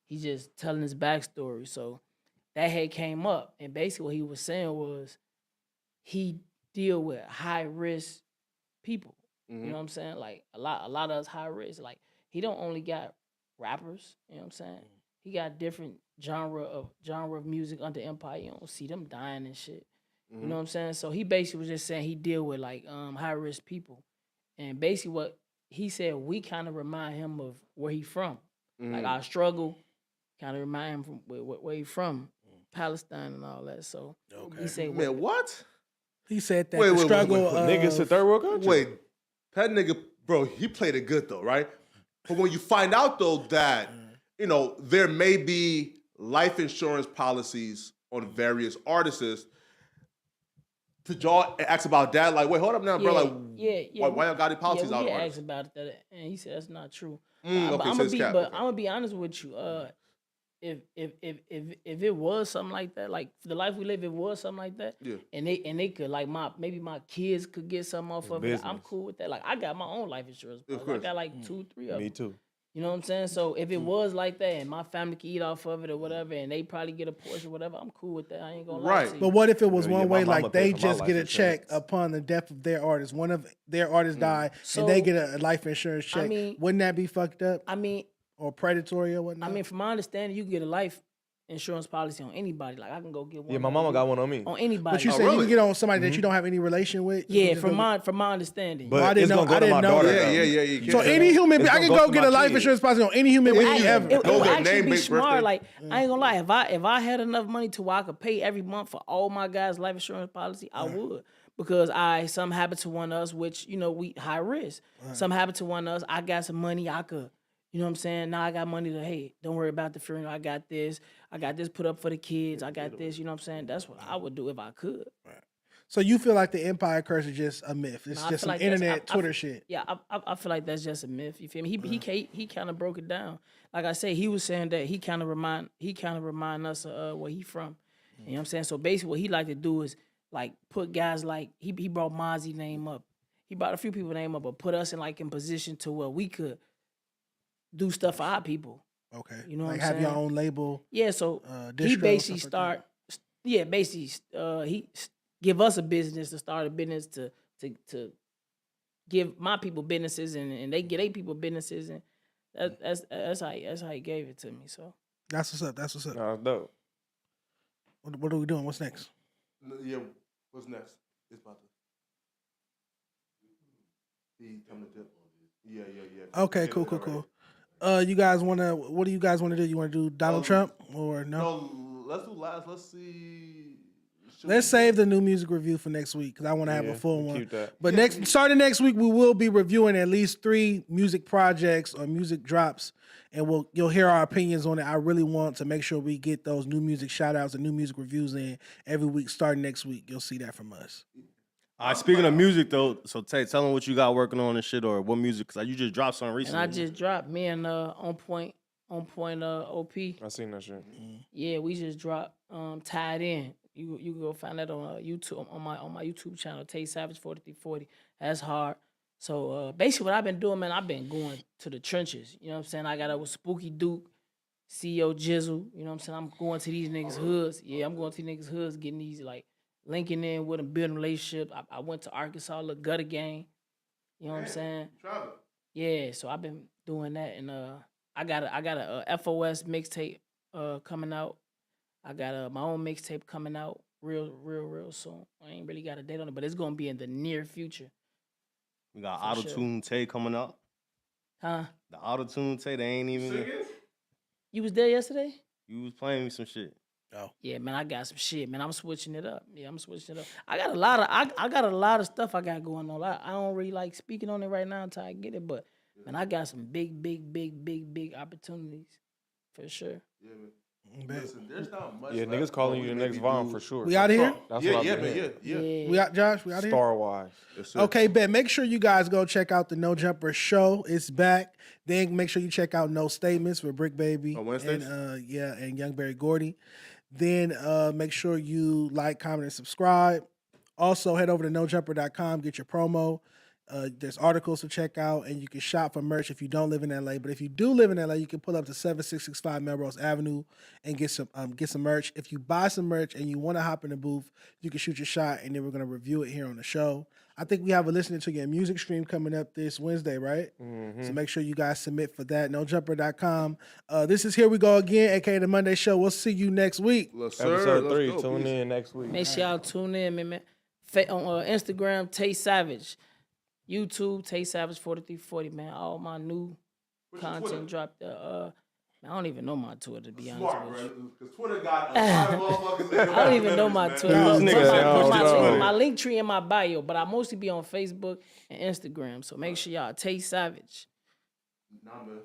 he just telling his backstory. So that had came up, and basically what he was saying was he deal with high risk people. You know what I'm saying? Like a lot of us high risk. Like he don't only got rappers. You know what I'm saying? He got different genre of music under Empire. You don't see them dying and shit. You know what I'm saying? So he basically was just saying he deal with like high risk people, and basically what he said, we kind of remind him of where he from. Like our struggle kind of remind him from where he from, Palestine and all that. So he said, Man, what? He said that the struggle of niggas to third world country. Wait, that nigga, bro, he played it good though, right? But when you find out though that, you know, there may be life insurance policies on various artists, did y'all ask about that? Like, wait, hold up now, bro. Like, why y'all got the policies out we on asked artists? about that, and he said that's not true. Okay, But I'm so it's cap. I'm Okay. gonna be honest with you. If it was something like that, like for the life we live, it was something like that, Yeah. and they could like maybe my kids could get something off of it. I'm business. cool with that. Like I got my own life insurance. Of I course. got like 2, 3 of them. Me too. You know what I'm saying? So if it was like that and my family could eat off of it or whatever, and they probably get a portion or whatever, I'm cool with that. I ain't gonna lie to you. But what if it was Yeah, one my way, mama like paid they for my just life get a insurance. check upon the death of their artist? One of their artists die, So- and they get a life insurance check. mean- Wouldn't that be fucked up I mean, or predatory or whatnot? I mean, from my understanding, you can get a life insurance policy on anybody. Like I can go get one. Yeah, my mama got one on me. On anybody. but you said you can get on somebody that you don't have any relation with. You Yeah, can just from go- my understanding. But I didn't it's know- gonna go I to didn't my know daughter. that. though. Yeah, you So can't. any human being, It's I gonna can go go to get my a life kids. insurance policy on any human being ever. It Know would their actually name, be date, smart. birthday. Like I ain't gonna lie, if I had enough money to where I could pay every month for all my guys' life insurance policy, I would. Because something happened to one of us, which we high risk. Something happened to one of us. I got some money. I could. You know what I'm saying? Now I got money to, hey, don't worry about the funeral. I got this put up for the kids. I got this. You know what I'm saying? That's what I would do if I could. So you feel like the Empire curse is just a myth? It's Nah, I just feel some like that's- internet I- Twitter shit. Yeah, I feel like that's just a myth. You feel me? He kind of broke it down. Like I say, he was saying that he kind of remind us of where he from. You know what I'm saying? So basically, what he like to do is like put guys like he brought Mozzie name up. He brought a few people name up, but put us in position to where we could do stuff for our people. Okay. You know like what I'm have saying? your own label. Yeah, so distro, he basically stuff like he give us a business to start a business to give my people businesses and they get their people businesses, and that's how he gave it to me. So That's what's up. That's what's up. Nah, dope. What are we doing? What's next? Yeah, what's next? It's about to be coming to dip. Yeah. Okay, cool. You guys wanna? What do you guys want to do? You want to do Donald Trump or no? No, let's do last. Let's see. Let's save the new music review for next week because I want to have a full one. keep that. But starting next week, we will be reviewing at least 3 music projects or music drops, and you'll hear our opinions on it. I really want to make sure we get those new music shout outs and new music reviews in every week starting next week. You'll see that from us. All right, speaking of music though, so Tay, tell them what you got working on and shit, or what music, because you just dropped something recently. And I just dropped me and On Point OP. I seen that shit. Yeah, we just dropped Tied In. You can go find that on YouTube on my YouTube channel, Tay Savage 4340. That's hard. So basically what I've been doing, man, I've been going to the trenches. You know what I'm saying? I got up with Spooky Duke, CEO Jizzle. You know what I'm saying? I'm going to these niggas' hoods. Yeah, I'm going to these niggas' hoods, getting these like linking in with them, building relationships. I went to Arkansas, look gutter gang. You know what I'm saying? Yeah, so I've been doing that, and I got a FOS mixtape coming out. I got my own mixtape coming out real soon. I ain't really got a date on it, but it's gonna be in the near future. We got Auto-Tune Tay coming up. Huh? The Auto-Tune Tay, they ain't even. You was there yesterday? You was playing me some shit. Oh. Yeah, man, I got some shit, man. I'm switching it up. Yeah, I'm switching it up. I got a lot of stuff I got going on. I don't really like speaking on it right now until I get it, but man, I got some big opportunities for sure. Yeah, man. Listen, there's not much. Yeah, niggas calling you the next Vaughn for sure. We out of here? That's Yeah, what yeah, I've been man, yeah. We out, Josh? We out here? Star-wise. Yes, sir. Okay, Ben, make sure you guys go check out the No Jumper show. It's back. Then make sure you check out No Statements with Brick Baby. On Wednesdays? And Young Barry Gordy. Then make sure you like, comment, and subscribe. Also, head over to nojumper.com, get your promo. There's articles to check out, and you can shop for merch if you don't live in LA. But if you do live in LA, you can pull up to 7665 Melrose Avenue and get some merch. If you buy some merch and you want to hop in the booth, you can shoot your shot, and then we're going to review it here on the show. I think we have a listening to your music stream coming up this Wednesday, right? Mm-hmm. So make sure you guys submit for that. NoJumper.com. This is Here We Go Again, aka The Monday Show. We'll see you next week. Episode 3. Tune in next week. Make sure y'all tune in, man. On Instagram, Tay Savage. YouTube, Tay Savage 4340, man. All my new content dropped. I don't even know my Twitter, to be honest with you. Because Twitter got a lot of motherfuckers. I don't even know my Twitter. My link tree in my bio, but I mostly be on Facebook and Instagram. So make sure y'all Tay Savage. Nah, man.